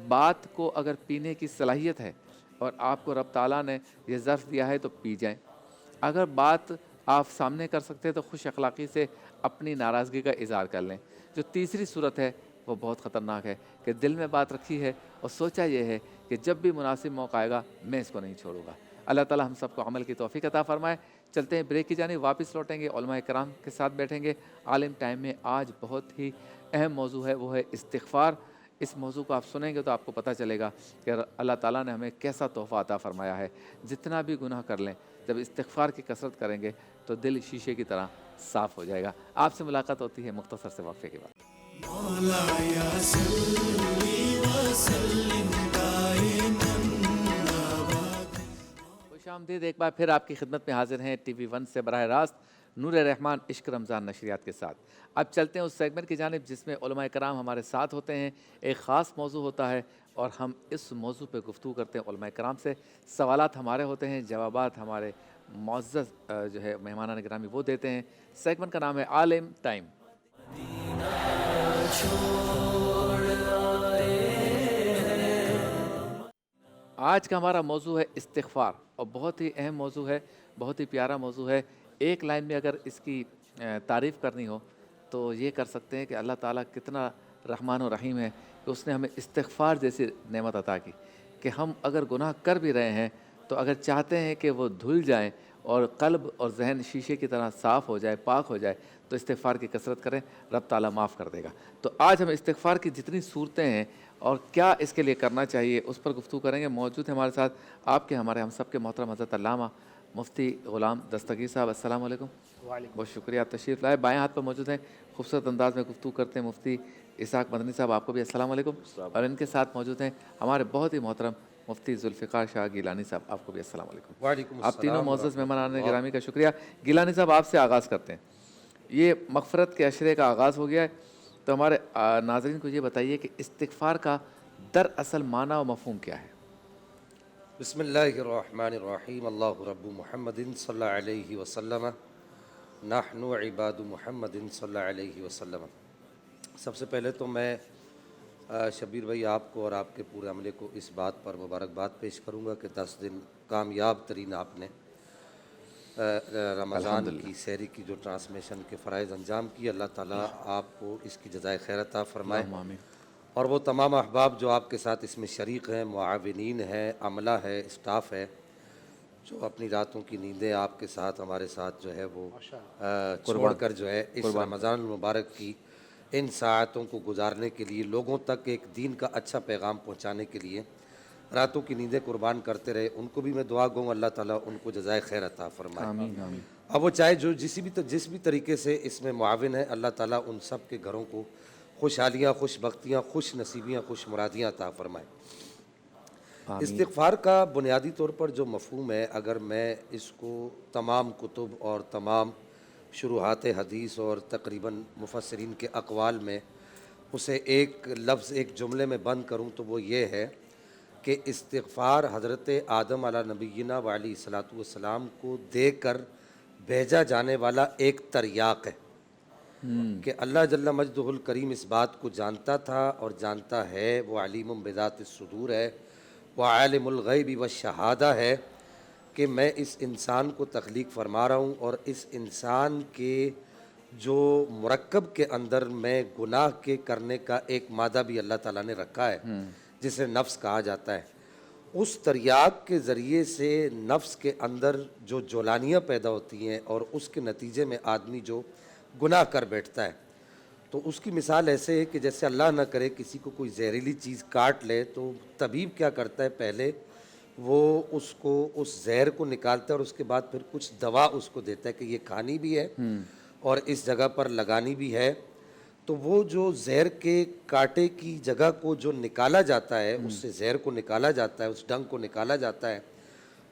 Speaker 1: بات کو اگر پینے کی صلاحیت ہے اور آپ کو رب تعالیٰ نے یہ ظرف دیا ہے تو پی جائیں۔ اگر بات آپ سامنے کر سکتے ہیں تو خوش اخلاقی سے اپنی ناراضگی کا اظہار کر لیں۔ جو تیسری صورت ہے وہ بہت خطرناک ہے کہ دل میں بات رکھی ہے اور سوچا یہ ہے کہ جب بھی مناسب موقع آئے گا میں اس کو نہیں چھوڑوں گا۔ اللہ تعالیٰ ہم سب کو عمل کی توفیق عطا فرمائے۔ چلتے ہیں بریک کی جانب، واپس لوٹیں گے، علماء کرام کے ساتھ بیٹھیں گے۔ عالم ٹائم میں آج بہت ہی اہم موضوع ہے، وہ ہے استغفار۔ اس موضوع کو آپ سنیں گے تو آپ کو پتہ چلے گا کہ اللہ تعالیٰ نے ہمیں کیسا تحفہ عطا فرمایا ہے۔ جتنا بھی گناہ کر لیں، جب استغفار کی کثرت کریں گے تو دل شیشے کی طرح صاف ہو جائے گا۔ آپ سے ملاقات ہوتی ہے مختصر سے وقفے کے بعد۔ خوش آمدید، ایک بار پھر آپ کی خدمت میں حاضر ہیں ٹی وی 1 سے براہ راست نور رحمان عشق رمضان نشریات کے ساتھ۔ اب چلتے ہیں اس سیگمنٹ کی جانب جس میں علماء کرام ہمارے ساتھ ہوتے ہیں، ایک خاص موضوع ہوتا ہے اور ہم اس موضوع پہ گفتگو کرتے ہیں علماء کرام سے۔ سوالات ہمارے ہوتے ہیں، جوابات ہمارے معزز جو ہے مہمانان گرامی وہ دیتے ہیں۔ سیگمنٹ کا نام ہے عالم ٹائم۔ آج کا ہمارا موضوع ہے استغفار، اور بہت ہی اہم موضوع ہے، بہت ہی پیارا موضوع ہے۔ ایک لائن میں اگر اس کی تعریف کرنی ہو تو یہ کر سکتے ہیں کہ اللہ تعالیٰ کتنا رحمان و رحیم ہے کہ اس نے ہمیں استغفار جیسی نعمت عطا کی کہ ہم اگر گناہ کر بھی رہے ہیں تو اگر چاہتے ہیں کہ وہ دھل جائیں اور قلب اور ذہن شیشے کی طرح صاف ہو جائے، پاک ہو جائے، تو استغفار کی کثرت کریں، رب تعالیٰ معاف کر دے گا۔ تو آج ہم استغفار کی جتنی صورتیں ہیں اور کیا اس کے لیے کرنا چاہیے اس پر گفتگو کریں گے۔ موجود ہیں ہمارے ساتھ آپ کے، ہمارے ہم سب کے محترم حضرت علامہ مفتی غلام دستگیر صاحب۔ السلام علیکم۔ بہت شکریہ آپ تشریف لائے۔ بائیں ہاتھ پر موجود ہیں، خوبصورت انداز میں گفتگو کرتے ہیں مفتی اسحاق مدنی صاحب، آپ کو بھی السلام علیکم۔ اور ان کے ساتھ موجود ہیں ہمارے بہت ہی محترم مفتی ذوالفقار شاہ گیلانی صاحب، آپ کو بھی السلام علیکم۔
Speaker 3: وعلیکم
Speaker 1: آپ تینوں
Speaker 3: السلام
Speaker 1: معزز مہمان گرامی کا شکریہ۔ گیلانی صاحب آپ سے آغاز کرتے ہیں، یہ مغفرت کے عشرے کا آغاز ہو گیا ہے، تو ہمارے ناظرین کو یہ بتائیے کہ استغفار کا دراصل معنی و مفہوم کیا ہے؟
Speaker 3: بسم اللہ الرحمن الرحیم، اللہ رب محمد صلی اللہ علیہ وسلم، نحن عباد محمد صلی اللہ علیہ وسلم۔ سب سے پہلے تو میں شبیر بھائی آپ کو اور آپ کے پورے عملے کو اس بات پر مبارکباد پیش کروں گا کہ 10 دن کامیاب ترین آپ نے رمضان کی سحری کی جو ٹرانسمیشن کے فرائض انجام کی. اللہ تعالیٰ آپ کو اس کی جزائے خیر عطا فرمائے, اور وہ تمام احباب جو آپ کے ساتھ اس میں شریک ہیں, معاونین ہیں, عملہ ہے, اسٹاف ہے, جو اپنی راتوں کی نیندیں آپ کے ساتھ ہمارے ساتھ جو ہے وہ چھوڑ کر جو ہے اس رمضان المبارک کی ان ساعتوں کو گزارنے کے لیے, لوگوں تک ایک دین کا اچھا پیغام پہنچانے کے لیے راتوں کی نیندیں قربان کرتے رہے, ان کو بھی میں دعا گوں اللہ تعالیٰ ان کو جزائے خیر عطا فرمائے.
Speaker 1: آمین آمین.
Speaker 3: اب وہ چاہے جو جس بھی طریقے سے اس میں معاون ہے, اللہ تعالیٰ ان سب کے گھروں کو خوشحالیاں, خوش بختیاں, خوش نصیبیاں, خوش مرادیاں عطا فرمائے. استغفار کا بنیادی طور پر جو مفہوم ہے, اگر میں اس کو تمام کتب اور تمام شروحات حدیث اور تقریباً مفسرین کے اقوال میں اسے ایک لفظ, ایک جملے میں بند کروں تو وہ یہ ہے کہ استغفار حضرت آدم علیہ نبینا و علیہ الصلاۃ والسلام کو دے کر بھیجا جانے والا ایک تریاق ہے, کہ اللہ جل مجدہ الکریم اس بات کو جانتا تھا اور جانتا ہے, وہ علیم بذات الصدور ہے, وہ عالم الغیب والشہادہ ہے, کہ میں اس انسان کو تخلیق فرما رہا ہوں, اور اس انسان کے جو مرکب کے اندر میں گناہ کے کرنے کا ایک مادہ بھی اللہ تعالیٰ نے رکھا ہے جسے نفس کہا جاتا ہے. اس تریاق کے ذریعے سے نفس کے اندر جو جولانیاں پیدا ہوتی ہیں اور اس کے نتیجے میں آدمی جو گناہ کر بیٹھتا ہے, تو اس کی مثال ایسے ہے کہ جیسے اللہ نہ کرے کسی کو کوئی زہریلی چیز کاٹ لے, تو طبیب کیا کرتا ہے, پہلے وہ اس کو اس زہر کو نکالتا ہے اور اس کے بعد پھر کچھ دوا اس کو دیتا ہے کہ یہ کھانی بھی ہے اور اس جگہ پر لگانی بھی ہے. تو وہ جو زہر کے کاٹے کی جگہ کو جو نکالا جاتا ہے, اس سے زہر کو نکالا جاتا ہے, اس ڈنگ کو نکالا جاتا ہے,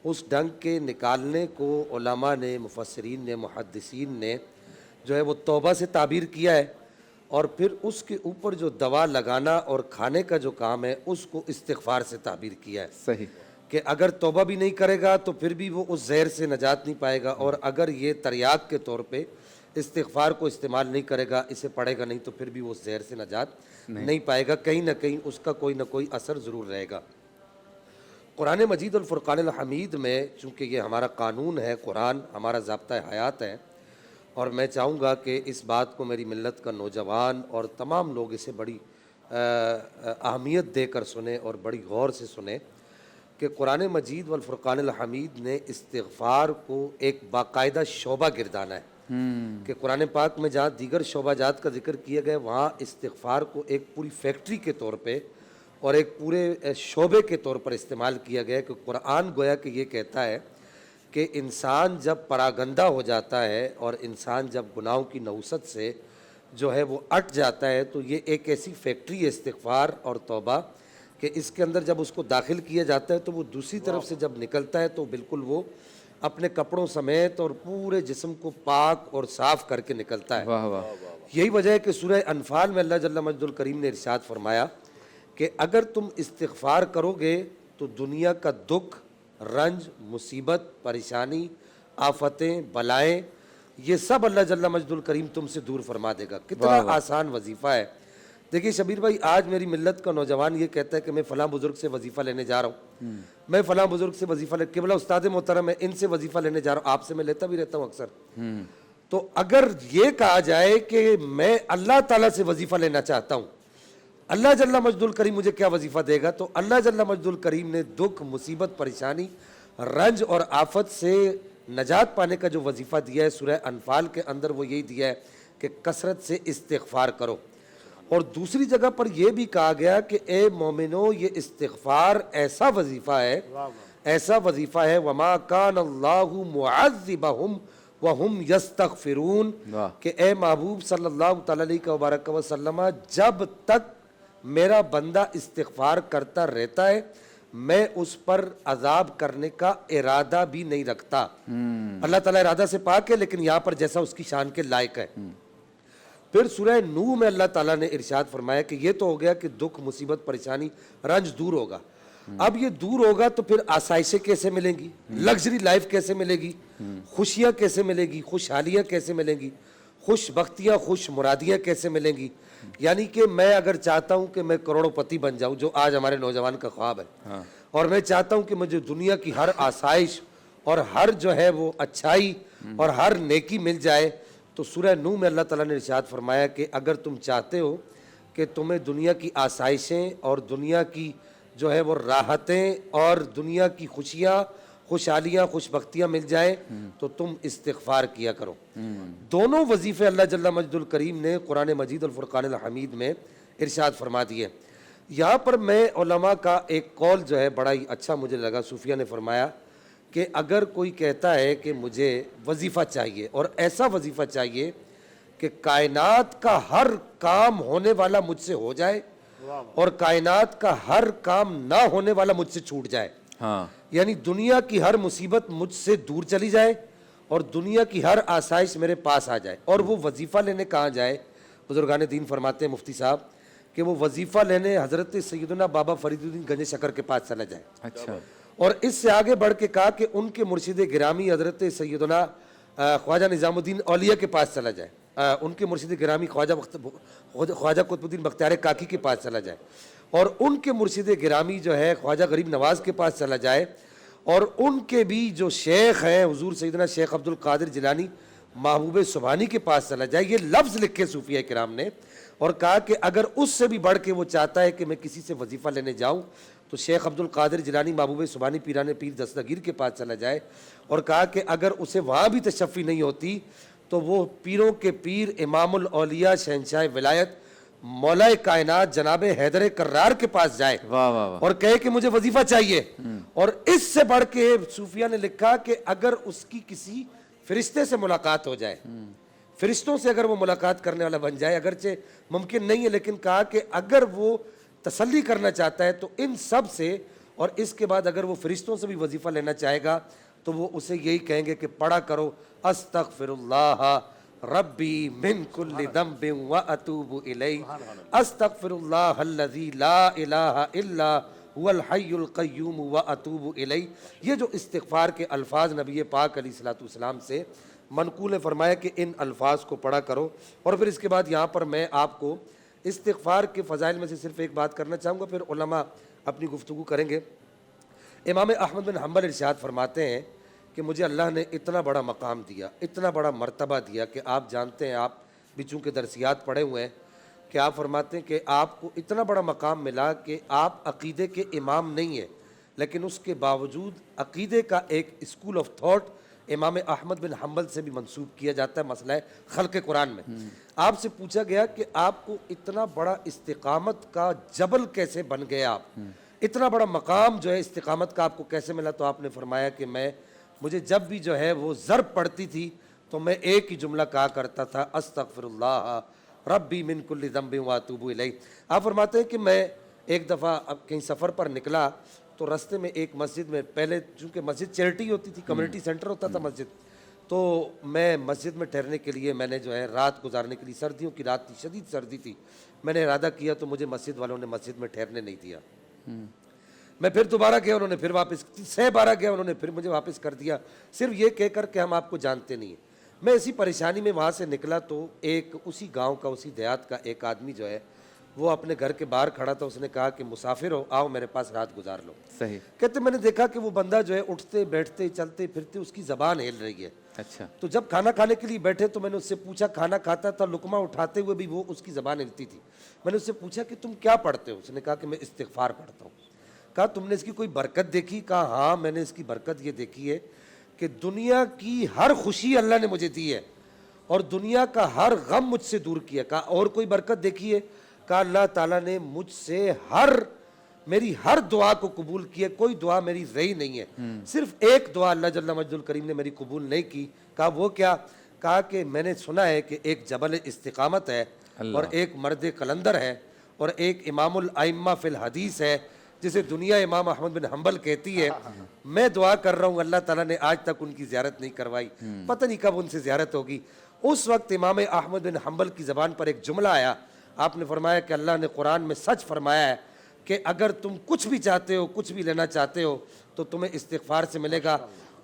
Speaker 3: اس ڈنگ کے نکالنے کو علماء نے, مفسرین نے, محدثین نے جو ہے وہ توبہ سے تعبیر کیا ہے, اور پھر اس کے اوپر جو دوا لگانا اور کھانے کا جو کام ہے اس کو استغفار سے تعبیر کیا ہے.
Speaker 1: صحیح,
Speaker 3: کہ اگر توبہ بھی نہیں کرے گا تو پھر بھی وہ اس زہر سے نجات نہیں پائے گا, اور اگر یہ تریاق کے طور پہ استغفار کو استعمال نہیں کرے گا, اسے پڑھے گا نہیں, تو پھر بھی وہ زہر سے نجات نہیں پائے گا, کہیں نہ کہیں اس کا کوئی نہ کوئی اثر ضرور رہے گا. قرآن مجید الفرقان الحمید میں چونکہ یہ ہمارا قانون ہے, قرآن ہمارا ضابطہ حیات ہے, اور میں چاہوں گا کہ اس بات کو میری ملت کا نوجوان اور تمام لوگ اسے بڑی اہمیت دے کر سنیں اور بڑی غور سے سنیں, کہ قرآن مجید والفرقان الحمید نے استغفار کو ایک باقاعدہ شعبہ گردانا ہے, کہ قرآن پاک میں جہاں دیگر شعبہ جات کا ذکر کیا گیا, وہاں استغفار کو ایک پوری فیکٹری کے طور پہ اور ایک پورے شعبے کے طور پر استعمال کیا گیا, کہ قرآن گویا کہ یہ کہتا ہے کہ انسان جب پراگندہ ہو جاتا ہے اور انسان جب گناہوں کی نوست سے جو ہے وہ اٹ جاتا ہے, تو یہ ایک ایسی فیکٹری ہے استغفار اور توبہ, کہ اس کے اندر جب اس کو داخل کیا جاتا ہے تو وہ دوسری طرف سے جب نکلتا ہے تو بالکل وہ اپنے کپڑوں سمیت اور پورے جسم کو پاک اور صاف کر کے نکلتا ہے.
Speaker 1: واہ واہ.
Speaker 3: یہی وجہ ہے کہ سورہ انفال میں اللہ جل مجدہ الکریم نے ارشاد فرمایا کہ اگر تم استغفار کرو گے تو دنیا کا دکھ, رنج, مصیبت, پریشانی, آفتیں, بلائیں, یہ سب اللہ جل مجدہ الکریم تم سے دور فرما دے گا. کتنا آسان وظیفہ ہے. دیکھیے شبیر بھائی, آج میری ملت کا نوجوان یہ کہتا ہے کہ میں فلاں بزرگ سے وظیفہ لینے جا رہا ہوں, میں فلاں بزرگ سے وظیفہ قبلہ استاد محترم ہے, ان سے وظیفہ لینے جا رہا ہوں, آپ سے میں لیتا بھی رہتا ہوں اکثر. تو اگر یہ کہا جائے کہ میں اللہ تعالیٰ سے وظیفہ لینا چاہتا ہوں, اللہ جل مجدہ الکریم مجھے کیا وظیفہ دے گا, تو اللہ جل مجدہ الکریم نے دکھ, مصیبت, پریشانی, رنج اور آفت سے نجات پانے کا جو وظیفہ دیا ہے سورہ انفال کے اندر, وہ یہی دیا ہے کہ کثرت سے استغفار کرو. اور دوسری جگہ پر یہ بھی کہا گیا کہ اے مومنو, یہ استغفار ایسا وظیفہ ہے, ایسا وظیفہ ہے, وما کان اللہ معذبہم وہم یستغفرون, کہ اے محبوب صلی اللہ تعالی علیہ وبارک وسلم, جب تک میرا بندہ استغفار کرتا رہتا ہے میں اس پر عذاب کرنے کا ارادہ بھی نہیں رکھتا. اللہ تعالیٰ ارادہ سے پاک ہے, لیکن یہاں پر جیسا اس کی شان کے لائق ہے. پھر سورہ نوح میں اللہ تعالیٰ نے ارشاد فرمایا کہ یہ تو ہو گیا کہ دکھ, مصیبت, پریشانی, رنج دور ہوگا. اب یہ دور ہوگا تو پھر آسائشیں کیسے ملیں گی, لگژری لائف کیسے ملے گی, خوشیاں کیسے ملے گی, خوشحالیاں کیسے ملیں گی, خوش بختیاں خوش مرادیاں کیسے ملیں گی. یعنی کہ میں اگر چاہتا ہوں کہ میں کروڑوں پتی بن جاؤں جو آج ہمارے نوجوان کا خواب ہے, اور میں چاہتا ہوں کہ مجھے دنیا کی ہر آسائش اور ہر جو ہے وہ اچھائی اور ہر نیکی مل جائے, تو سورہ نوح میں اللہ تعالیٰ نے ارشاد فرمایا کہ اگر تم چاہتے ہو کہ تمہیں دنیا کی آسائشیں اور دنیا کی جو ہے وہ راحتیں اور دنیا کی خوشیاں خوشحالیاں خوش بختیاں مل جائیں تو تم استغفار کیا کرو. دونوں وظیفے اللہ جل مجد الکریم نے قرآن مجید الفرقان الحمید میں ارشاد فرما دیے. یہاں پر میں علماء کا ایک قول جو ہے بڑا ہی اچھا مجھے لگا. صوفیہ نے فرمایا کہ اگر کوئی کہتا ہے کہ مجھے وظیفہ چاہیے اور ایسا وظیفہ چاہیے کہ کائنات کا ہر کام ہونے والا مجھ سے ہو جائے اور کائنات کا ہر کام نہ ہونے والا مجھ سے چھوٹ جائے, یعنی دنیا کی ہر مصیبت مجھ سے دور چلی جائے اور دنیا کی ہر آسائش میرے پاس آ جائے, اور وہ وظیفہ لینے کہاں جائے. بزرگان دین فرماتے ہیں مفتی صاحب کہ وہ وظیفہ لینے حضرت سیدنا بابا فرید الدین گنج شکر کے پاس چلا جائے.
Speaker 1: اچھا.
Speaker 3: اور اس سے آگے بڑھ کے کہا کہ ان کے مرشد گرامی حضرت سیدنا خواجہ نظام الدین اولیاء کے پاس چلا جائے, ان کے مرشد گرامی خواجہ قطب الدین بختیار کاکی کے پاس چلا جائے, اور ان کے مرشد گرامی جو ہے خواجہ غریب نواز کے پاس چلا جائے, اور ان کے بھی جو شیخ ہیں حضور سیدنا شیخ عبد القادر جیلانی محبوب سبحانی کے پاس چلا جائے. یہ لفظ لکھے صوفیہ کرام نے اور کہا کہ اگر اس سے بھی بڑھ کے وہ چاہتا ہے کہ میں کسی سے وظیفہ لینے جاؤں تو شیخ عبد القادر جیلانی محبوب سبحانی پیران پیر دستگیر کے پاس چلا جائے, اور کہا کہ اگر اسے وہاں بھی تشفی نہیں ہوتی تو وہ پیروں کے پیر امام الاولیاء شہنشاہ ولایت مولا کائنات جناب حیدر کرار کے پاس جائے اور کہے کہ مجھے وظیفہ چاہیے. اور اس سے بڑھ کے صوفیہ نے لکھا کہ اگر اس کی کسی فرشتے سے ملاقات ہو جائے, فرشتوں سے اگر وہ ملاقات کرنے والا بن جائے, اگرچہ ممکن نہیں ہے لیکن کہا کہ اگر وہ تسلی کرنا چاہتا ہے تو ان سب سے, اور اس کے بعد اگر وہ فرشتوں سے بھی وظیفہ لینا چاہے گا تو وہ اسے یہی کہیں گے کہ پڑھا کرو استغفر اللہ ربی من کل ذنب واتوب الیہ, استغفر اللہ الذی لا الہ الا هو الحی القیوم واتوب الیہ. یہ جو استغفار کے الفاظ نبی پاک علیہ الصلوۃ والسلام سے منقول ہے, فرمایا کہ ان الفاظ کو پڑھا کرو. اور پھر اس کے بعد یہاں پر میں آپ کو استغفار کے فضائل میں سے صرف ایک بات کرنا چاہوں گا, پھر علماء اپنی گفتگو کریں گے. امام احمد بن حنبل ارشاد فرماتے ہیں کہ مجھے اللہ نے اتنا بڑا مقام دیا, اتنا بڑا مرتبہ دیا کہ آپ جانتے ہیں, آپ بھی چونکہ درسیات پڑھے ہوئے ہیں, کہ آپ فرماتے ہیں کہ آپ کو اتنا بڑا مقام ملا کہ آپ عقیدے کے امام نہیں ہیں, لیکن اس کے باوجود عقیدے کا ایک اسکول آف تھاٹ امام احمد بن حنبل سے بھی منسوب کیا جاتا ہے مسئلہ خلق قرآن میں. آپ سے پوچھا گیا کہ آپ کو اتنا بڑا استقامت کا جبل کیسے بن گیا, آپ اتنا بڑا مقام جو ہے استقامت کا آپ کو کیسے ملا, تو آپ نے فرمایا کہ مجھے جب بھی جو ہے وہ ضرب پڑتی تھی تو میں ایک ہی جملہ کہا کرتا تھا استغفر اللہ ربی من کل ذنب واتوب الیہ. آپ فرماتے ہیں کہ میں ایک دفعہ اب کہیں سفر پر نکلا تو رستے میں ایک مسجد میں, پہلے چونکہ مسجد چیریٹی ہوتی تھی, کمیونٹی سینٹر ہوتا تھا مسجد, تو میں مسجد میں ٹھہرنے کے لیے میں نے جو ہے رات گزارنے کے لیے, سردیوں کی رات تھی, شدید سردی تھی, میں نے ارادہ کیا تو مجھے مسجد والوں نے مسجد میں ٹھہرنے نہیں دیا. میں پھر دوبارہ گیا, انہوں نے پھر واپس, 6 بار گیا, انہوں نے پھر مجھے واپس کر دیا, صرف یہ کہہ کر کہ ہم آپ کو جانتے نہیں ہیں. میں اسی پریشانی میں وہاں سے نکلا تو ایک اسی گاؤں کا, اسی دیہات کا ایک آدمی جو ہے وہ اپنے گھر کے باہر کھڑا تھا, اس نے کہا کہ مسافر ہو, آؤ میرے پاس رات گزار لو.
Speaker 1: صحیح.
Speaker 3: کہتے میں نے دیکھا کہ وہ بندہ جو ہے اٹھتے بیٹھتے چلتے پھرتے اس کی زبان ہل رہی ہے.
Speaker 1: اچھا.
Speaker 3: تو جب کھانا کھانے کے لیے بیٹھے تو میں نے اس سے پوچھا, کھانا کھاتا تھا, لقمہ اٹھاتے ہوئے بھی وہ اس کی زبان ہلتی تھی. میں نے اس سے پوچھا کہ تم کیا پڑھتے ہو, اس نے کہا کہ میں استغفار پڑھتا ہوں. کہا تم نے اس کی کوئی برکت دیکھی؟ کہا ہاں میں نے اس کی برکت یہ دیکھی ہے کہ دنیا کی ہر خوشی اللہ نے مجھے دی ہے اور دنیا کا ہر غم مجھ سے دور کیا. کہا اور کوئی برکت دیکھی ہے؟ کہا اللہ تعالیٰ نے مجھ سے میری ہر دعا کو قبول کیا, کوئی دعا میری رہی نہیں ہے. صرف ایک دعا اللہ جل مجد الکریم نے میری قبول نہیں کی. کہا وہ کیا؟ کہا کہ میں نے سنا ہے کہ ایک جبل استقامت ہے اور ایک مرد قلندر ہے اور ایک امام الائمہ فی الحدیث ہے جسے دنیا امام احمد بن حنبل کہتی ہے. میں دعا کر رہا ہوں, اللہ تعالیٰ نے آج تک ان کی زیارت نہیں کروائی, پتہ نہیں کب ان سے زیارت ہوگی. اس وقت امام احمد بن حنبل کی زبان پر ایک جملہ آیا, آپ نے فرمایا کہ اللہ نے قرآن میں سچ فرمایا ہے کہ اگر تم کچھ بھی چاہتے ہو, کچھ بھی لینا چاہتے ہو تو تمہیں استغفار سے ملے گا.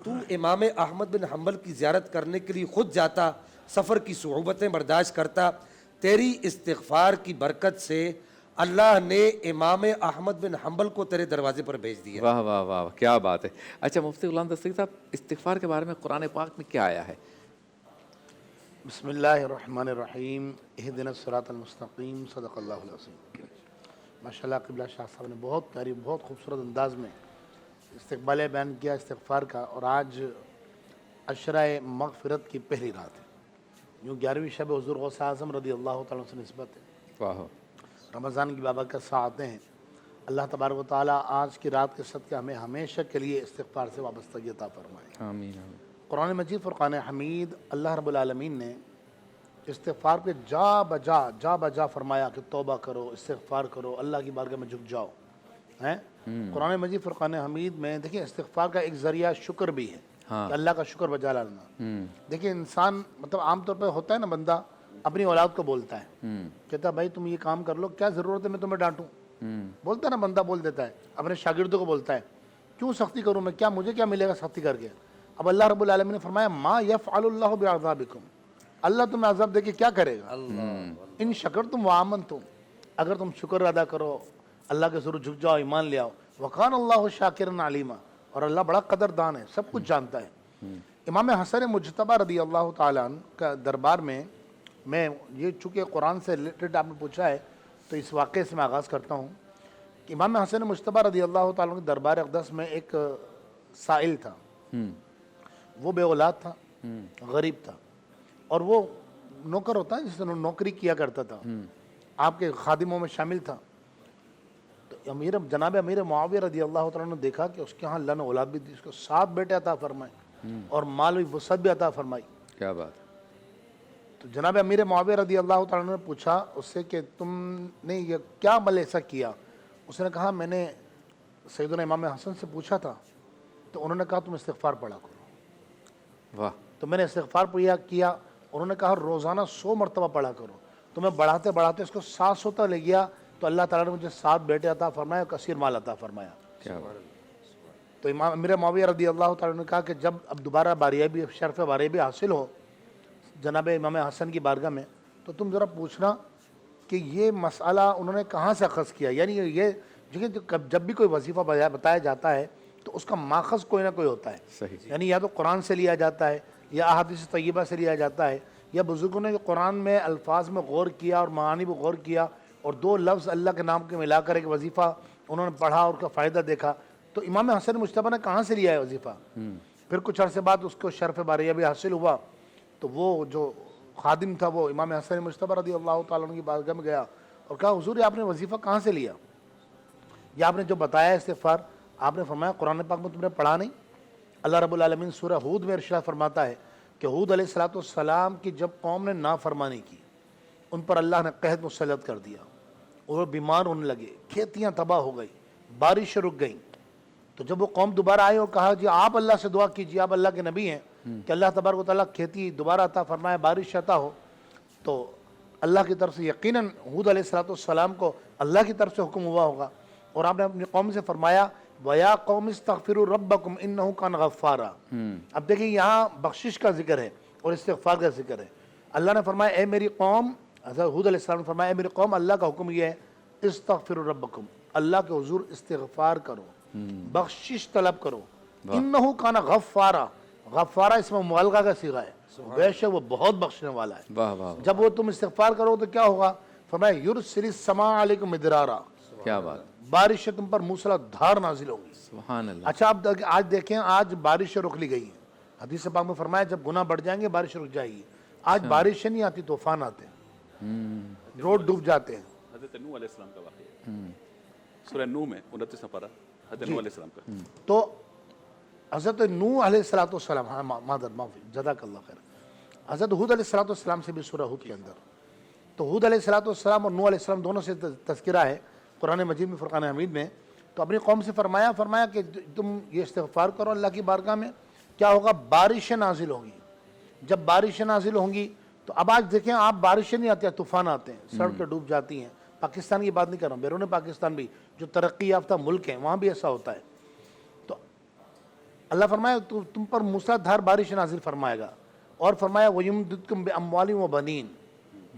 Speaker 3: تو امام احمد بن حنبل کی زیارت کرنے کے لیے خود جاتا, سفر کی صعوبتیں برداشت کرتا. تیری استغفار کی برکت سے اللہ نے امام احمد بن حنبل کو تیرے دروازے پر بھیج دیا.
Speaker 1: واہ واہ واہ، کیا بات ہے. اچھا مفتی غلام دستگیر صاحب، استغفار کے بارے میں قرآن پاک میں کیا آیا ہے؟
Speaker 4: بسم اللہ الرحمن الرحیم، اہدنا الصراط المستقیم، صدق اللہ العظیم. ماشاءاللہ قبلہ شاہ صاحب نے بہت پیاری، بہت خوبصورت انداز میں استقبال بیان کیا استغفار کا. اور آج عشرہ مغفرت کی پہلی رات ہے، یوں 11ویں شب حضور غوث اعظم رضی اللہ تعالیٰ سے نسبت ہے.
Speaker 1: واہ،
Speaker 4: رمضان کی بابرکت ساعتیں ہیں. اللہ تبارک و تعالیٰ آج کی رات کے صدقے ہمیں ہمیشہ کے لیے استغفار سے وابستگی عطا فرمائے.
Speaker 1: آمین آمین.
Speaker 4: قرآن مجید فرقان حمید اللہ رب العالمین نے استغفار پہ جا بجا فرمایا کہ توبہ کرو، استغفار کرو، اللہ کی بارگاہ میں جھک جاؤ. ہیں قرآن مجید فرقان حمید میں دیکھیں استغفار کا ایک ذریعہ شکر بھی ہے کہ اللہ کا شکر بجا لانا. دیکھیں انسان مطلب عام طور پہ ہوتا ہے نا، بندہ اپنی اولاد کو بولتا ہے، کہتا ہے بھائی تم یہ کام کر لو، کیا ضرورت ہے میں تمہیں ڈانٹوں. بولتا ہے نا، بندہ بول دیتا ہے، اپنے شاگردوں کو بولتا ہے کیوں سختی کروں میں، کیا مجھے کیا ملے گا سختی کر کے. اب اللہ رب العالمین نے فرمایا ما یفعل اللہ بعذابکم، اللہ تمہیں عذاب دے کے کیا کرے گا. ان شکرتم وآمنتم، اگر تم شکر ادا کرو، اللہ کے ضرور جھک جاؤ، ایمان لے آؤ. وکان اللہ شاکرا علیما، اور اللہ بڑا قدردان ہے، سب کچھ جانتا ہے. امام حسن مجتبی رضی اللہ تعالیٰ عنہ کا دربار میں یہ چونکہ قرآن سے ریلیٹڈ آپ نے پوچھا ہے تو اس واقعے سے میں آغاز کرتا ہوں کہ امام حسن مجتبی رضی اللہ تعالیٰ عنہ کے دربار اقدس میں ایک سائل تھا. وہ بے اولاد تھا، غریب تھا، اور وہ نوکر ہوتا ہے جس نے نوکری کیا کرتا تھا، آپ کے خادموں میں شامل تھا. تو جناب امیر معاویہ رضی اللہ تعالیٰ نے دیکھا کہ اس کے ہاں اللہ نے اولاد بھی دی، اس کو 7 بیٹے عطا فرمائے اور مال بھی وسعت بھی عطا فرمائی.
Speaker 1: کیا بات.
Speaker 4: تو جناب امیر معاویہ رضی اللہ تعالیٰ نے پوچھا اس سے کہ تم نے یہ کیا عمل ایسا کیا. اس نے کہا میں نے سیدنا امام حسن سے پوچھا تھا تو انہوں نے کہا تم استغفار پڑھا کرو.
Speaker 1: واہ.
Speaker 4: تو میں نے استغفار کیا، انہوں نے کہا روزانہ 100 مرتبہ پڑھا کرو. تو میں بڑھاتے بڑھاتے اس کو 700 تک لے گیا تو اللہ تعالیٰ نے مجھے 7 بیٹے عطا فرمایا اور کثیر مال عطا فرمایا.
Speaker 1: کیا بات.
Speaker 4: تو امام امیر معاویہ رضی اللہ تعالیٰ نے کہا کہ جب اب دوبارہ باریابی شرف باریابی حاصل ہو جناب امام حسن کی بارگاہ میں تو تم ذرا پوچھنا کہ یہ مسئلہ انہوں نے کہاں سے اخذ کیا. یعنی یہ جب بھی کوئی وظیفہ بتایا جاتا ہے تو اس کا ماخذ کوئی نہ کوئی ہوتا ہے.
Speaker 1: صحیح.
Speaker 4: یعنی یا تو قرآن سے لیا جاتا ہے یا احادیث طیبہ سے لیا جاتا ہے یا بزرگوں نے جو قرآن میں الفاظ میں غور کیا اور معانی میں غور کیا اور 2 لفظ اللہ کے نام کے ملا کر ایک وظیفہ انہوں نے پڑھا اور اس کا فائدہ دیکھا. تو امام حسن مجتبی نے کہاں سے لیا ہے وظیفہ. پھر کچھ عرصے بعد اس کو شرف باریابی حاصل ہوا تو وہ جو خادم تھا وہ امام حسن مجتبی رضی اللہ تعالیٰ عنہ کی بارگاہ میں گیا اور کہا حضور یہ آپ نے وظیفہ کہاں سے لیا، یہ آپ نے جو بتایا استغفار آپ نے فرمایا قرآن پاک میں تم نے پڑھا نہیں. اللہ رب العالمین سورہ ہود میں ارشاد فرماتا ہے کہ ہود علیہ السلام کی جب قوم نے نافرمانی کی ان پر اللہ نے قحط مسلط کر دیا اور وہ بیمار ہونے لگے، کھیتیاں تباہ ہو گئی، بارشیں رک گئیں. تو جب وہ قوم دوبارہ آئے اور کہا جی آپ اللہ سے دعا کیجیے، آپ اللہ کے نبی ہیں کہ اللہ تبارک و تعالیٰ کھیتی دوبارہ عطا فرمائے، بارش عطا ہو، تو اللہ کی طرف سے یقیناً ہود علیہ السلام کو اللہ کی طرف سے حکم ہوا ہوگا. اور آپ نے اپنی قوم سے فرمایا وَيَا قَوْمِ اسْتَغْفِرُوا رَبَّكُمْ إِنَّهُ كَانَ غَفَّارًا. اب دیکھیں یہاں بخشش کا ذکر ہے اور استغفار کا ذکر ہے. اللہ نے فرمایا اے میری قوم، حضرت ہود علیہ السلام نے فرمایا اے میری قوم اللہ کا حکم یہ ہے استغفروا ربکم، اللہ کے حضور استغفار کرو، بخشش طلب کرو. انہو کان غفارا، غفارا اس میں مبالغہ کا صیغہ ہے، بے شک وہ بہت بخشنے والا ہے.
Speaker 1: واہ واہ.
Speaker 4: جب وہ تم استغفار کرو تو کیا ہوگا؟ فرمایا یرسل السماء علیکم مدرارا،
Speaker 1: کیا بات.
Speaker 4: بارشیں تم پر موسلا دھار نازل ہوگی.
Speaker 1: سبحان اللہ.
Speaker 4: اچھا اب آج دیکھیں، آج بارشیں رک لی گئی ہیں. حدیث پاک میں فرمایا جب گناہ بڑھ جائیں گے بارش رک جائے گی. آج بارشیں نہیں آتی، طوفان آتے ہیں، روڈ ڈوب جاتے ہیں.
Speaker 2: حضرت نوح علیہ السلام کا واقعہ سورہ نوح میں 29 پارہ حضرت نوح علیہ السلام کا.
Speaker 4: تو حضرت نوح علیہ السلام، ہاں معافی، جزاک اللہ خیر. حضرت ہود علیہ السلام سے بھی سورہ ہود کے اندر، تو ہود علیہ السلام اور نوح علیہ السلام دونوں سے تذکرہ ہے قرآن مجید میں فرقان حمید میں. تو اپنی قوم سے فرمایا کہ تم یہ استغفار کرو اللہ کی بارگاہ میں، کیا ہوگا؟ بارشیں نازل ہوں گی. جب بارشیں نازل ہوں گی تو اب آج دیکھیں آپ بارشیں نہیں آتی ہیں، طوفان آتے ہیں، سڑکیں ڈوب جاتی ہیں. پاکستان کی بات نہیں کر رہا ہوں، بیرون پاکستان بھی جو ترقی یافتہ ملک ہیں وہاں بھی ایسا ہوتا ہے. تو اللہ فرمائے تم پر موسلادھار بارش نازل فرمائے گا. اور فرمایا وَيُمْدِدْكُمْ بِأَمْوَالٍ وَبَنِينَ،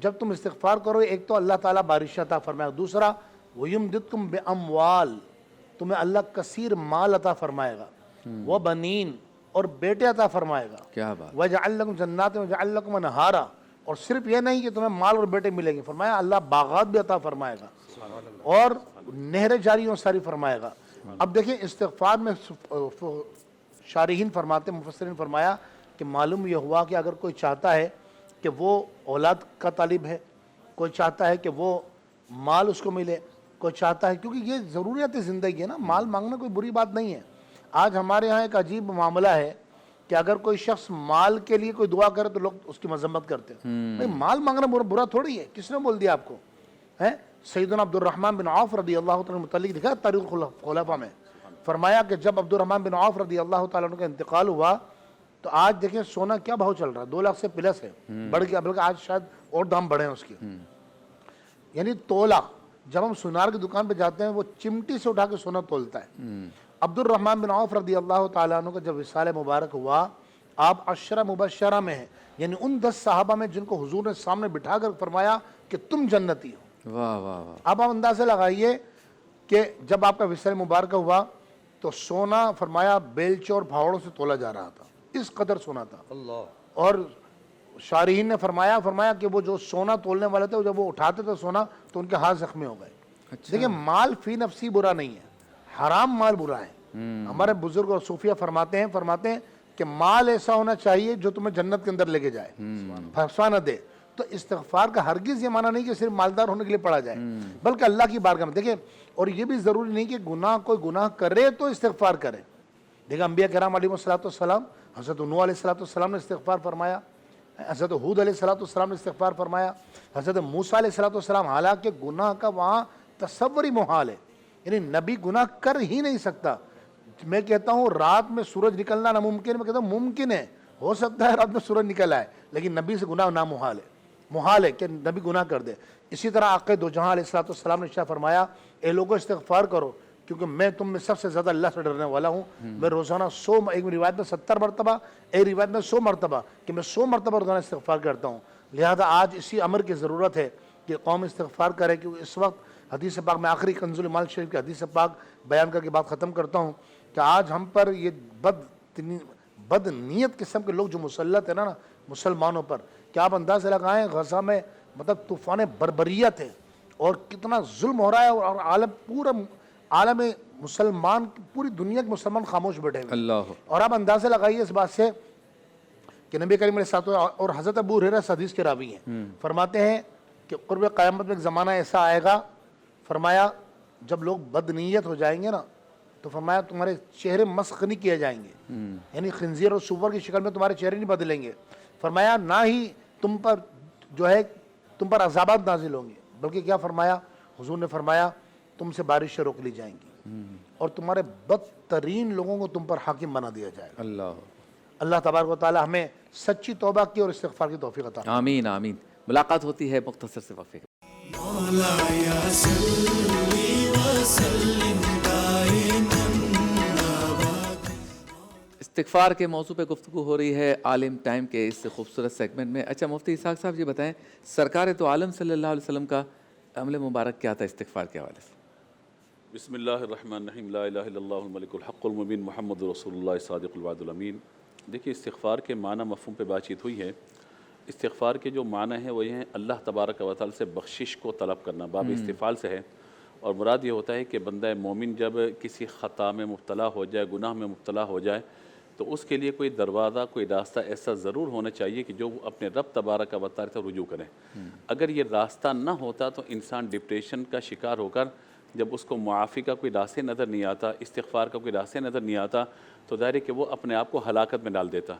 Speaker 4: جب تم استغفار کرو ایک تو اللہ تعالیٰ بارش عطا فرمائے، دوسرا وَيُمْدِدْكُمْ بِأَمْوَال، تمہیں اللہ کثیر مال عطا فرمائے گا، وَبَنِينَ، اور بیٹے عطا فرمائے گا،
Speaker 1: کیا بات،
Speaker 4: وَيَجْعَلْ لَكُمْ جَنَّاتٍ وَيَجْعَلْ لَكُمْ أَنْهَارًا، اور صرف یہ نہیں کہ تمہیں مال اور بیٹے ملیں گے، فرمایا اللہ باغات بھی عطا فرمائے گا اور نہریں جاری اور ساری فرمائے گا۔ اب دیکھیں استغفار میں شارحین فرماتے ہیں، مفسرین فرمایا کہ معلوم یہ ہوا کہ اگر کوئی چاہتا ہے کہ وہ اولاد کا طالب ہے، کوئی چاہتا ہے کہ وہ مال اس کو ملے، کوئی چاہتا ہے، کیونکہ یہ ضروریات زندگی ہے نا، مال مانگنا کوئی بری بات نہیں ہے۔ آج ہمارے ہاں ایک عجیب معاملہ ہے کہ اگر کوئی شخص مال کے لیے کوئی دعا کرے تو لوگ اس کی مذمت کرتے ہیں، بھئی مال مانگنا برا تھوڑی ہے، کس نے بول دیا آپ کو؟ سیدنا عبد الرحمن بن عوف رضی اللہ تعالیٰ متعلق لکھا ہے تاریخ الخلفاء میں، فرمایا کہ جب عبد الرحمن بن عوف رضی اللہ تعالیٰ عنہ کا انتقال ہوا تو آج دیکھیں سونا کیا بھاؤ چل رہا ہے، 2 لاکھ سے پلس ہے، بڑھ گیا، بلکہ آج شاید اور دام بڑھے ہیں اس کے، یعنی تولا، جب ہم سونار کی دکان پہ جاتے ہیں وہ چمٹی سے اٹھا کے سونا تولتا ہے۔ عبد الرحمن بن عوف رضی اللہ تعالیٰ عنہ کا جب وصال مبارک ہوا، آپ 10 مبشرہ میں ہیں، یعنی ان 10 صحابہ میں جن کو حضور نے سامنے بٹھا کر فرمایا کہ تم جنتی ہو۔
Speaker 1: واہ واہ واہ،
Speaker 4: اب آپ اندازہ لگائیے کہ جب آپ کا وصال مبارک ہوا تو سونا فرمایا بیلچوں اور پھاوڑوں سے تولا جا رہا تھا، اس قدر سونا تھا۔
Speaker 3: اللہ،
Speaker 4: اور شارحین نے فرمایا کہ وہ جو سونا تولنے والے تھے جب وہ اٹھاتے تھے سونا تو ان کے ہاتھ زخمی ہو گئے۔ دیکھیں مال فی نفسی برا نہیں ہے، حرام مال برا ہے۔ ہمارے بزرگ اور صوفیہ فرماتے ہیں کہ مال ایسا ہونا چاہیے جو تمہیں جنت کے اندر لے کے جائے، پھنسا نہ دے۔ تو استغفار کا ہرگز یہ معنی نہیں کہ صرف مالدار ہونے کے لیے پڑھا جائے، بلکہ اللہ کی بارگاہ میں دیکھیں، اور یہ بھی ضروری نہیں کہ کوئی گناہ کرے تو استغفار کرے۔ دیکھیں انبیاء کرام علیہ السلام، حضرت نوح علیہ السلام نے استغفار فرمایا، حضرت ہود علیہ السلام نے استغفار فرمایا، حضرت موسیٰ علیہ السلام، حالانکہ گناہ کا وہاں تصور ہی محال ہے، یعنی نبی گناہ کر ہی نہیں سکتا۔ میں کہتا ہوں رات میں سورج نکلنا ناممکن، میں کہتا ہوں ممکن ہے، ہو سکتا ہے رات میں سورج نکل آئے، لیکن نبی سے گناہ نامحال ہے، محال ہے کہ نبی گناہ کر دے۔ اسی طرح آقا دو جہاں علیہ السلام نے ارشاد فرمایا، اے لوگوں استغفار کرو کیونکہ میں تم میں سب سے زیادہ اللہ سے ڈرنے والا ہوں۔ میں روزانہ ایک روایت میں 70 مرتبہ، ایک روایت میں 100 مرتبہ، کہ میں 100 مرتبہ روزانہ استغفار کرتا ہوں۔ لہذا آج اسی امر کی ضرورت ہے کہ قوم استغفار کرے، کیونکہ اس وقت حدیث پاک میں آخری کنز المال شریف کی حدیث پاک بیان کر کے بات ختم کرتا ہوں کہ آج ہم پر یہ بد نیت قسم کے لوگ جو مسلط ہیں نا مسلمانوں پر، کہ آپ اندازہ لگائیں غزہ میں مطلب طوفان بربریت ہے اور کتنا ظلم ہو رہا ہے، اور پورا عالم مسلمان، پوری دنیا کے مسلمان خاموش بیٹھے ہوئے،
Speaker 1: اللہ،
Speaker 4: اور آپ اندازہ لگائیے اس بات سے کہ نبی کریم علیہ الصلوۃ والسلام اور حضرت ابو ہریرہ اس حدیث کے راوی ہیں، فرماتے ہیں کہ قرب قیامت میں ایک زمانہ ایسا آئے گا، فرمایا جب لوگ بد نیت ہو جائیں گے نا تو فرمایا تمہارے چہرے مسخ نہیں کیے جائیں گے، یعنی خنزیر اور سور کی شکل میں تمہارے چہرے نہیں بدلیں گے، فرمایا نہ ہی تم پر عذابات نازل ہوں گے، بلکہ کیا فرمایا حضور نے فرمایا تم سے بارشیں روک لی جائیں گی اور تمہارے بدترین لوگوں کو تم پر حاکم بنا دیا جائے گا۔
Speaker 1: اللہ،
Speaker 4: اللہ تبارک و تعالی ہمیں سچی توبہ کی اور استغفار کی توفیق عطا فرمائے۔
Speaker 1: آمین آمین۔ ملاقات ہوتی ہے مختصر سے وقفے کے استغفار کے موضوع پہ گفتگو ہو رہی ہے عالم ٹائم کے اس خوبصورت سیگمنٹ میں۔ اچھا مفتی اسحاق صاحب یہ بتائیں، سرکار تو عالم صلی اللہ علیہ وسلم کا عمل مبارک کیا تھا استغفار کے حوالے سے؟
Speaker 2: بسم اللہ الرحمن الرحیم، لا الہ الا اللہ الملک الحق المبین محمد رسول اللہ صادق الوعد الامین۔ دیکھیے استغفار کے معنی مفہوم پہ بات چیت ہوئی ہے۔ استغفار کے جو معنی ہیں وہ یہ ہیں اللہ تبارک و تعالی سے بخشش کو طلب کرنا، باب استفعال سے ہے، اور مراد یہ ہوتا ہے کہ بندہ مومن جب کسی خطا میں مبتلا ہو جائے، گناہ میں مبتلا ہو جائے، تو اس کے لیے کوئی دروازہ، کوئی راستہ ایسا ضرور ہونا چاہیے کہ جو اپنے رب تبارک و تعالی سے رجوع کرے۔ اگر یہ راستہ نہ ہوتا تو انسان ڈپریشن کا شکار ہو کر جب اس کو معافی کا کوئی راستے نظر نہیں آتا، استغفار کا کوئی راستے نظر نہیں آتا، تو ظاہر ہے کہ وہ اپنے آپ کو ہلاکت میں ڈال دیتا۔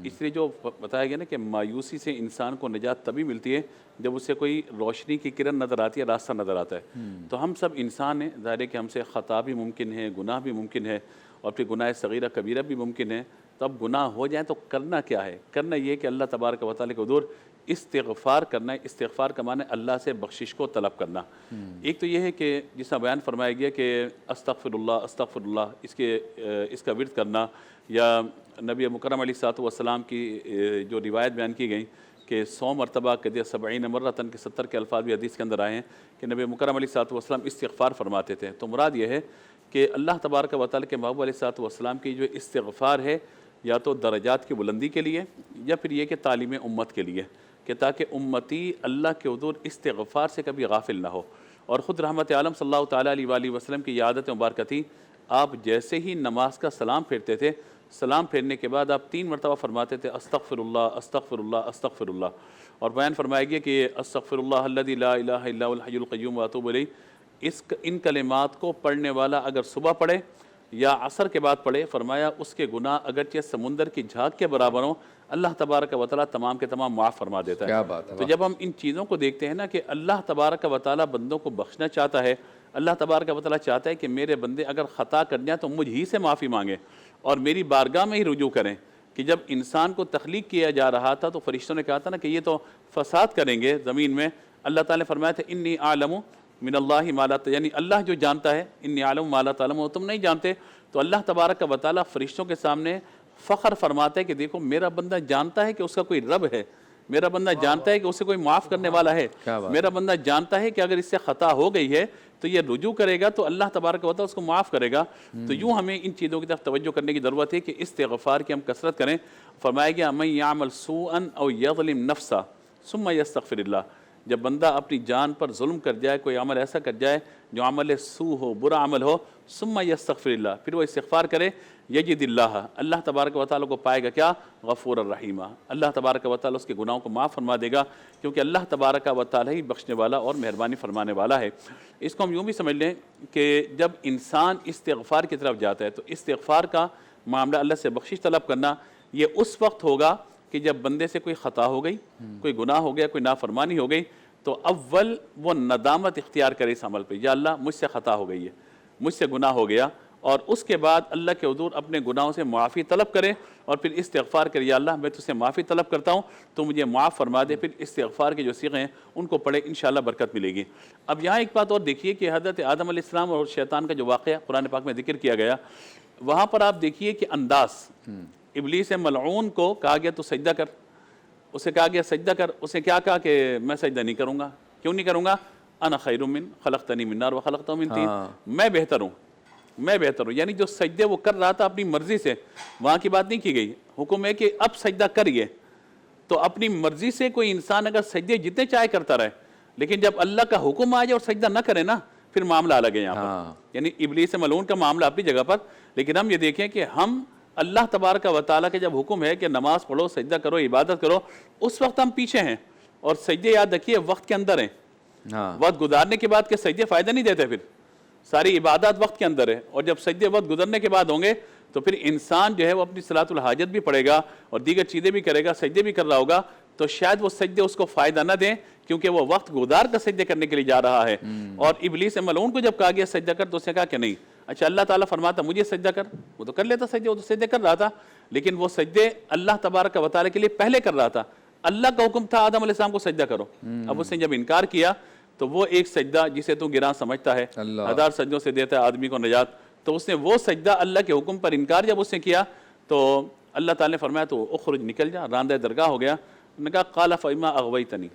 Speaker 2: اس لیے جو بتایا گیا نا کہ مایوسی سے انسان کو نجات تبھی ملتی ہے جب اسے کوئی روشنی کی کرن نظر آتی ہے، راستہ نظر آتا ہے۔ تو ہم سب انسان ہیں، ظاہر ہے کہ ہم سے خطا بھی ممکن ہے، گناہ بھی ممکن ہے، اور پھر گناہ صغیرہ کبیرہ بھی ممکن ہے۔ تو اب گناہ ہو جائیں تو کرنا کیا ہے؟ کرنا یہ کہ اللہ تبارک و تعالی کے حضور استغفار کرنا ہے۔ استغفار کا معنی اللہ سے بخشش کو طلب کرنا۔ ایک تو یہ ہے کہ جس طرح بیان فرمایا گیا کہ استغفر اللہ، اس کا ورد کرنا، یا نبی مکرم علیہ السلام کی جو روایت بیان کی گئی کہ 100 مرتبہ کہ 70 مرتن کے 70 کے الفاظ بھی حدیث کے اندر آئے ہیں کہ نبی مکرم علیہ السلام استغفار فرماتے تھے. تو مراد یہ ہے کہ اللہ تبارک و تعالیٰ کے محبوب علیہ السلام کی جو استغفار ہے یا تو درجات کی بلندی کے لیے یا پھر یہ کہ تعلیم امت کے لیے، کہ تاکہ امتی اللہ کے حضور استغفار سے کبھی غافل نہ ہو. اور خود رحمت عالم صلی اللہ تعالیٰ علیہ وآلہ وسلم کی یہ عادت مبارکہ تھی، آپ جیسے ہی نماز کا سلام پھیرتے تھے، سلام پھیرنے کے بعد آپ 3 مرتبہ فرماتے تھے استغفر اللہ استغفر اللہ استغفر اللہ. اور بیان فرمایا گیا کہ استغفر اللہ الذی لا الہ الا هو الحی القیوم واتوب الیہ، ان کلمات کو پڑھنے والا اگر صبح پڑھے یا عصر کے بعد پڑھے، فرمایا اس کے گناہ اگرچہ سمندر کی جھاگ کے برابر ہوں، اللہ تبارک و تعالیٰ تمام کے تمام معاف فرما دیتا ہے.
Speaker 1: کیا بات ہے.
Speaker 2: تو جب ہم ان چیزوں کو دیکھتے ہیں نا کہ اللہ تبارک و تعالیٰ بندوں کو بخشنا چاہتا ہے، اللہ تبارک و تعالیٰ چاہتا ہے کہ میرے بندے اگر خطا کر جائیں تو مجھ ہی سے معافی مانگیں اور میری بارگاہ میں ہی رجوع کریں. کہ جب انسان کو تخلیق کیا جا رہا تھا تو فرشتوں نے کہا تھا نا کہ یہ تو فساد کریں گے زمین میں، اللہ تعالیٰ نے فرمایا تھا انی اعلم من اللہ ما لا، یعنی اللہ جو جانتا ہے، انی اعلم ما لا تعلمون، تم نہیں جانتے. تو اللہ تبارک و تعالیٰ فرشتوں کے سامنے فخر فرماتا ہے کہ دیکھو میرا بندہ جانتا ہے کہ اس کا کوئی رب ہے، میرا بندہ جانتا ہے کہ اسے کوئی معاف کرنے والا ہے، میرا بندہ جانتا ہے کہ اگر اس سے خطا ہو گئی ہے تو یہ رجوع کرے گا تو اللہ تبارک و تعالیٰ اس کو معاف کرے گا. تو یوں ہمیں ان چیزوں کی طرف توجہ کرنے کی ضرورت ہے کہ استغفار کی ہم کثرت کریں. فرمایا گیا من یعمل سوءا او یظلم نفسا ثم یستغفر اللہ، جب بندہ اپنی جان پر ظلم کر جائے، کوئی عمل ایسا کر جائے جو عمل سوء ہو، برا عمل ہو، ثم یستغفر اللہ، پھر وہ استغفار کرے، یجد اللہ، اللہ تبارک و تعالیٰ کو پائے گا کیا؟ غفور الرحیمہ، اللہ تبارک و تعالیٰ اس کے گناہوں کو معاف فرما دے گا، کیونکہ اللہ تبارک و تعالیٰ ہی بخشنے والا اور مہربانی فرمانے والا ہے. اس کو ہم یوں بھی سمجھ لیں کہ جب انسان استغفار کی طرف جاتا ہے تو استغفار کا معاملہ، اللہ سے بخشش طلب کرنا، یہ اس وقت ہوگا کہ جب بندے سے کوئی خطا ہو گئی، کوئی گناہ ہو گیا، کوئی نافرمانی ہو گئی، تو اول وہ ندامت اختیار کرے اس عمل پہ، یا اللہ مجھ سے خطا ہو گئی ہے، مجھ سے گناہ ہو گیا، اور اس کے بعد اللہ کے حضور اپنے گناہوں سے معافی طلب کرے اور پھر استغفار کرے، یا اللہ میں تجھ سے معافی طلب کرتا ہوں تو مجھے معاف فرما دے. پھر استغفار کے جو صیغے ہیں ان کو پڑھے، انشاءاللہ برکت ملے گی. اب یہاں ایک بات اور دیکھیے کہ حضرت آدم علیہ السلام اور شیطان کا جو واقعہ قرآن پاک میں ذکر کیا گیا، وہاں پر آپ دیکھیے کہ انداز، ابلیس ملعون کو کہا گیا تو سجدہ کر، اسے کہا گیا سجدہ کر، اسے کیا کہا کہ میں سجدہ نہیں کروں گا. کیوں نہیں کروں گا؟ انا خیر من خلقتنی من نار وخلقتہ من طین، میں بہتر ہوں، میں بہتر ہوں. یعنی جو سجدے وہ کر رہا تھا اپنی مرضی سے، وہاں کی بات نہیں کی گئی، حکم ہے کہ اب سجدہ کریے. تو اپنی مرضی سے کوئی انسان اگر سجدے جتنے چاہے کرتا رہے، لیکن جب اللہ کا حکم آ جائے اور سجدہ نہ کرے نا، پھر معاملہ الگ ہے یہاں پر. یعنی ابلیس ملعون کا معاملہ اپنی جگہ پر، لیکن ہم یہ دیکھیں کہ ہم اللہ تبارک و تعالیٰ کے جب حکم ہے کہ نماز پڑھو، سجدہ کرو، عبادت کرو، اس وقت ہم پیچھے ہیں. اور سجدے یاد رکھیے وقت کے اندر ہیں، وقت گزارنے کے بعد کہ سجدے فائدہ نہیں دیتے، پھر ساری عبادات وقت کے اندر ہے. اور جب سجدے وقت گزرنے کے بعد ہوں گے تو پھر انسان جو ہے وہ اپنی صلاۃ الحاجت بھی پڑھے گا اور دیگر چیزیں بھی کرے گا، سجدے بھی کر رہا ہوگا، تو شاید وہ سجدے اس کو فائدہ نہ دیں کیونکہ وہ وقت گزار کر سجدے کرنے کے لیے جا رہا ہے. اور ابلیس ملعون کو جب کہا گیا سجدہ کر تو اس نے کہا کہ نہیں. اچھا اللہ تعالیٰ فرماتا مجھے سجدہ کر، وہ تو کر لیتا سجدے، وہ تو سجدے کر رہا تھا، لیکن وہ سجدے اللہ تبارک و تعالیٰ کے لیے پہلے کر رہا تھا. اللہ کا حکم تھا آدم علیہ السلام کو سجدہ کرو، اب اس نے جب انکار کیا تو وہ ایک سجدہ جسے تو گراں سمجھتا ہے، 1000 سجدوں سے دیتا ہے آدمی کو نجات، تو اس نے وہ سجدہ اللہ کے حکم پر انکار جب اس نے کیا تو اللہ تعالیٰ نے فرمایا تو اخرج، نکل جا، راندہ درگاہ ہو گیا. نے کہا قال فإما أغويتني،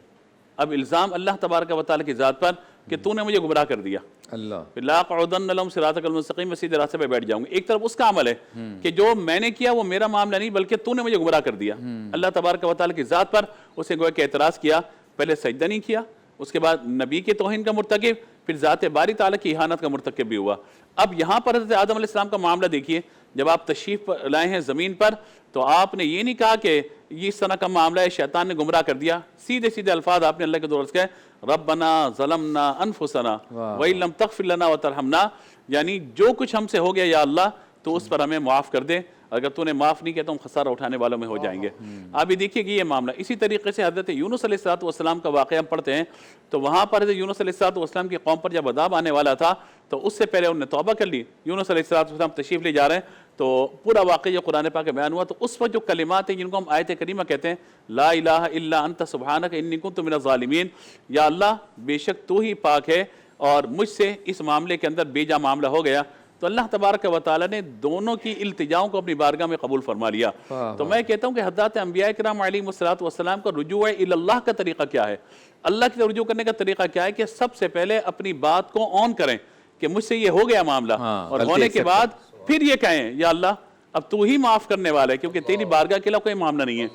Speaker 2: اب الزام اللہ تبارک و تعالیٰ کی ذات پر کہ تو نے مجھے گمراہ کر دیا. اللہ لأقعدن لهم صراطك المستقيم، سیدھے راستے پہ بیٹھ جاؤں گا. ایک طرف اس کا عمل ہے کہ جو میں نے کیا وہ میرا معاملہ نہیں بلکہ تو نے مجھے گمراہ کر دیا. اللہ تبارک و تعالیٰ کی ذات پر اسے گویا کہ اعتراض کیا، پہلے سجدہ نہیں کیا، اس کے بعد نبی کے توہین کا مرتکب، پھر ذات باری تعالیٰ کی اہانت کا مرتکب بھی ہوا. اب یہاں پر حضرت آدم علیہ السلام کا معاملہ دیکھیے، جب آپ تشریف لائے ہیں زمین پر تو آپ نے یہ نہیں کہا کہ یہ اس طرح کا معاملہ ہے، شیطان نے گمراہ کر دیا. سیدھے سیدھے الفاظ آپ نے اللہ کے دور سے کہے ربنا ظلمنا انفسنا وَإِن لَمْ تَغْفِرْ لَنَا وَتَرْحَمْنَا، یعنی جو کچھ ہم سے ہو گیا یا اللہ تو اس پر ہمیں معاف کر دے، اگر تو نے معاف نہیں کیا تو ہم خسارہ اٹھانے والوں میں ہو جائیں گے. آپ یہ دیکھیے کہ یہ معاملہ اسی طریقے سے حضرت یونس علیہ السلام کا واقعہ ہم پڑھتے ہیں تو وہاں پر حضرت یونس علیہ السلام کی قوم پر جب عذاب آنے والا تھا تو اس سے پہلے انہوں نے توبہ کر لی. یونس علیہ السلام تشریف لے جا رہے ہیں تو پورا واقعہ جو قرآن پاک میں بیان ہوا تو اس وقت جو کلمات ہیں جن کو ہم آیت کریمہ کہتے ہیں، لا الہ الا انت سبحانک انی کنت من الظالمین، یا اللہ بے شک تو ہی پاک ہے اور مجھ سے اس معاملے کے اندر بے جا معاملہ ہو گیا. تو اللہ تبارک و تعالیٰ نے دونوں کی التجاؤں کو اپنی بارگاہ میں قبول فرما لیا. تو میں کہتا ہوں کہ حضرات انبیاء کرام علیہ الصلوۃ والسلام کا رجوع اللہ کا طریقہ کیا ہے, اللہ کی طرف رجوع کرنے کا طریقہ کیا ہے کہ سب سے پہلے اپنی بات کو آن کریں کہ مجھ سے یہ ہو گیا معاملہ, اور ہونے کے بعد پھر یہ کہیں یا اللہ اب تو ہی معاف کرنے والا ہے, کیونکہ تیری بارگاہ کے علاوہ کوئی معاملہ نہیں ہے.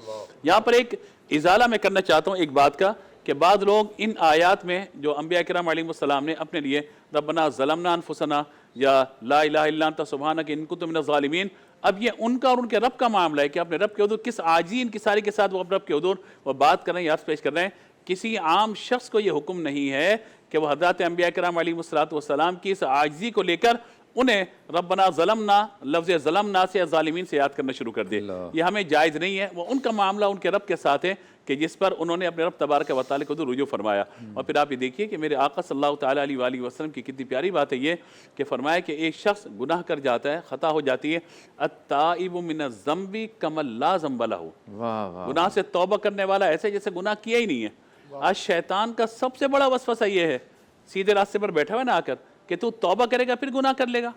Speaker 2: یہاں پر ایک ازالہ میں کرنا چاہتا ہوں ایک بات کا, کہ بعض لوگ ان آیات میں جو انبیاء کرام علیہ السلام نے اپنے لیے ربنا ظلمنا انفسنا یا لا الہ الا انت سبحانک ان کنت من الظالمین, اب یہ ان کا اور ان کے رب کا معاملہ ہے کہ اپنے رب کے حضور کس عاجزی انکساری کے ساتھ وہ اپنے رب کے حضور وہ بات کر رہے ہیں, یاد پیش کر رہے ہیں. کسی عام شخص کو یہ حکم نہیں ہے کہ وہ حضرات انبیاء کرام علیہ السلام کی اس عاجزی کو لے کر انہیں ربنا ظلمنا, لفظ ظلمنا سے یا ظالمین سے یاد کرنا شروع کر دے. یہ ہمیں جائز نہیں ہے. وہ ان کا معاملہ ان کے رب کے ساتھ ہے کہ جس پر انہوں نے اپنے رب تبارک و تعالی کو رجوع فرمایا. اور پھر آپ یہ دیکھیے کہ میرے آقا صلی اللہ تعالیٰ علیہ وآلہ وسلم کی کتنی پیاری بات ہے یہ کہ فرمایا کہ ایک شخص گناہ کر جاتا ہے, خطا ہو جاتی ہے, التائب من الذنب کمن لا ذنب لہ, گناہ سے توبہ کرنے والا ایسے جیسے گناہ کیا ہی نہیں ہے. آج شیطان کا سب سے بڑا وسوسہ یہ ہے, سیدھے راستے پر بیٹھا ہوا ہے نا آ کر, کہ تو توبہ کرے گا پھر گناہ کر لے گا.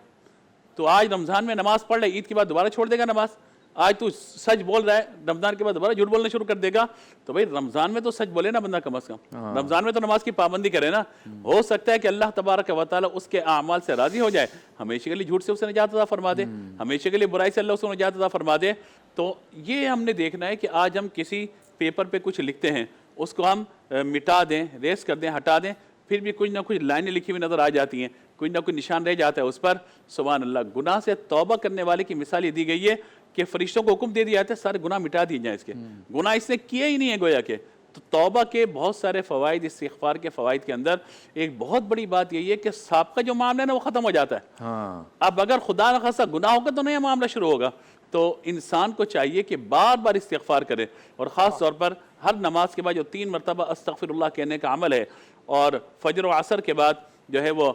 Speaker 2: تو آج رمضان میں نماز پڑھ لے, عید کے بعد دوبارہ چھوڑ دے گا نماز. آج تو سچ بول رہا ہے, رمضان کے بعد دوبارہ جھوٹ بولنا شروع کر دے گا. تو بھئی رمضان میں تو سچ بولے نا بندہ, کم از کم رمضان میں تو نماز کی پابندی کرے نا. ہو سکتا ہے کہ اللہ تبارک و تعالیٰ اس کے اعمال سے راضی ہو جائے, ہمیشہ کے لیے جھوٹ سے اسے نجات عطا فرما دے, ہمیشہ کے لیے برائی سے اللہ اسے نجات عطا فرما دے. تو یہ ہم نے دیکھنا ہے کہ آج ہم کسی پیپر پہ کچھ لکھتے ہیں, اس کو ہم مٹا دیں, ریس کر دیں, ہٹا دیں, پھر بھی کچھ نہ کچھ لائنیں لکھی ہوئی نظر آ جاتی ہیں, کچھ نہ کچھ نشان رہ جاتا ہے اس پر. سبحان اللہ. گناہ سے توبہ کرنے والے کی مثال یہ دی گئی ہے کہ فرشتوں کو حکم دے دیا جاتا ہے سارے گناہ مٹا دیے جائیں, اس کے گناہ اس نے کیے ہی نہیں ہے گویا کہ. تو توبہ کے بہت سارے فوائد, استغفار کے فوائد کے اندر ایک بہت بڑی بات یہی ہے کہ سابقہ جو معاملہ ہے نا وہ ختم ہو جاتا ہے. اب اگر خدا نخواستہ گناہ ہوگا تو نیا معاملہ شروع ہوگا. تو انسان کو چاہیے کہ بار بار استغفار کرے, اور خاص طور پر ہر نماز کے بعد جو 3 مرتبہ استغفر اللہ کہنے کا عمل ہے, اور فجر و عصر کے بعد جو ہے وہ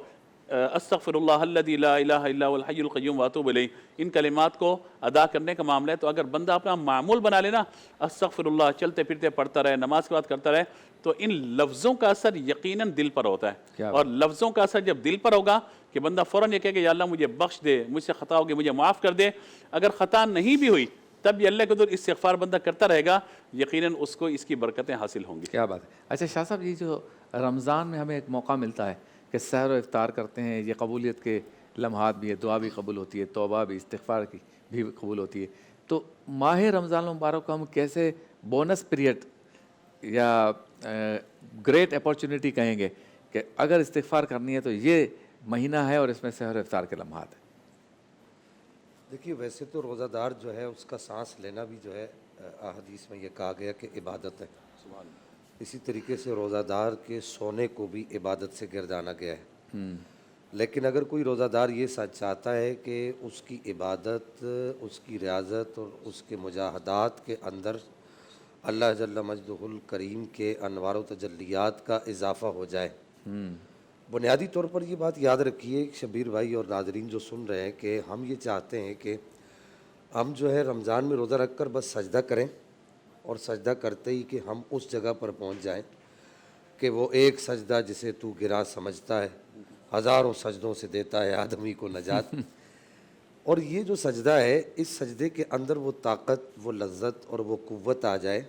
Speaker 2: استغفر اللہ الذی لا الہ الا هو الحی القیوم واتوب الیہ, ان کلمات کو ادا کرنے کا معاملہ ہے. تو اگر بندہ اپنا معمول بنا لینا, استغفر اللہ چلتے پھرتے پڑھتا رہے, نماز کے بعد کرتا رہے, تو ان لفظوں کا اثر یقیناً دل پر ہوتا ہے. اور لفظوں کا اثر جب دل پر ہوگا کہ بندہ فوراً یہ کہے کہ یا اللہ مجھے بخش دے, مجھ سے خطا ہوگی مجھے معاف کر دے. اگر خطا نہیں بھی ہوئی تب یہ اللہ کے حضور استغفار بندہ کرتا رہے گا, یقیناً اس کو اس کی برکتیں حاصل ہوں گی.
Speaker 1: کیا بات ہے. اچھا شاہ صاحب, یہ جو رمضان میں ہمیں ایک موقع ملتا ہے کہ سحر و افطار کرتے ہیں, یہ قبولیت کے لمحات بھی ہے, دعا بھی قبول ہوتی ہے, توبہ بھی, استغفار کی بھی قبول ہوتی ہے. تو ماہ رمضان المبارک کو ہم کیسے بونس پیریڈ یا گریٹ اپارچونیٹی کہیں گے کہ اگر استغفار کرنی ہے تو یہ مہینہ ہے اور اس میں سحر و افطار کے لمحات ہیں؟
Speaker 3: دیکھیے ویسے تو روزہ دار جو ہے اس کا سانس لینا بھی جو ہے احادیث میں یہ کہا گیا کہ عبادت ہے. اسی طریقے سے روزہ دار کے سونے کو بھی عبادت سے گردانا گیا ہے. لیکن اگر کوئی روزہ دار یہ سچ چاہتا ہے کہ اس کی عبادت, اس کی ریاضت اور اس کے مجاہدات کے اندر اللہ جل مجدہ الکریم کے انوار و تجلیات کا اضافہ ہو جائے, بنیادی طور پر یہ بات یاد رکھیے شبیر بھائی اور ناظرین جو سن رہے ہیں, کہ ہم یہ چاہتے ہیں کہ ہم جو ہے رمضان میں روزہ رکھ کر بس سجدہ کریں, اور سجدہ کرتے ہی کہ ہم اس جگہ پر پہنچ جائیں کہ وہ ایک سجدہ جسے تو گرا سمجھتا ہے ہزاروں سجدوں سے دیتا ہے آدمی کو نجات. اور یہ جو سجدہ ہے, اس سجدے کے اندر وہ طاقت, وہ لذت اور وہ قوت آ جائے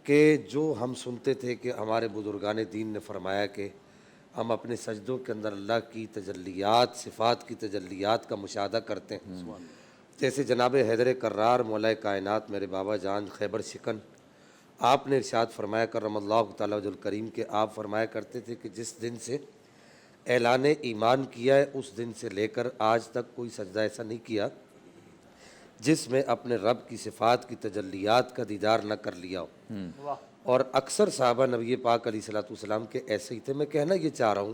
Speaker 3: کہ جو ہم سنتے تھے کہ ہمارے بزرگان دین نے فرمایا کہ ہم اپنے سجدوں کے اندر اللہ کی تجلیات, صفات کی تجلیات کا مشاہدہ کرتے ہیں. جیسے جناب حیدر کرار مولا کائنات میرے بابا جان خیبر شکن, آپ نے ارشاد فرمایا کرم اللہ تعالیٰ وجہ الکریم کہ آپ فرمایا کرتے تھے کہ جس دن سے اعلان ایمان کیا ہے اس دن سے لے کر آج تک کوئی سجدہ ایسا نہیں کیا جس میں اپنے رب کی صفات کی تجلیات کا دیدار نہ کر لیا ہو. اور اکثر صحابہ نبی پاک علیہ الصلوۃ والسلام کے ایسے ہی تھے. میں کہنا یہ چاہ رہا ہوں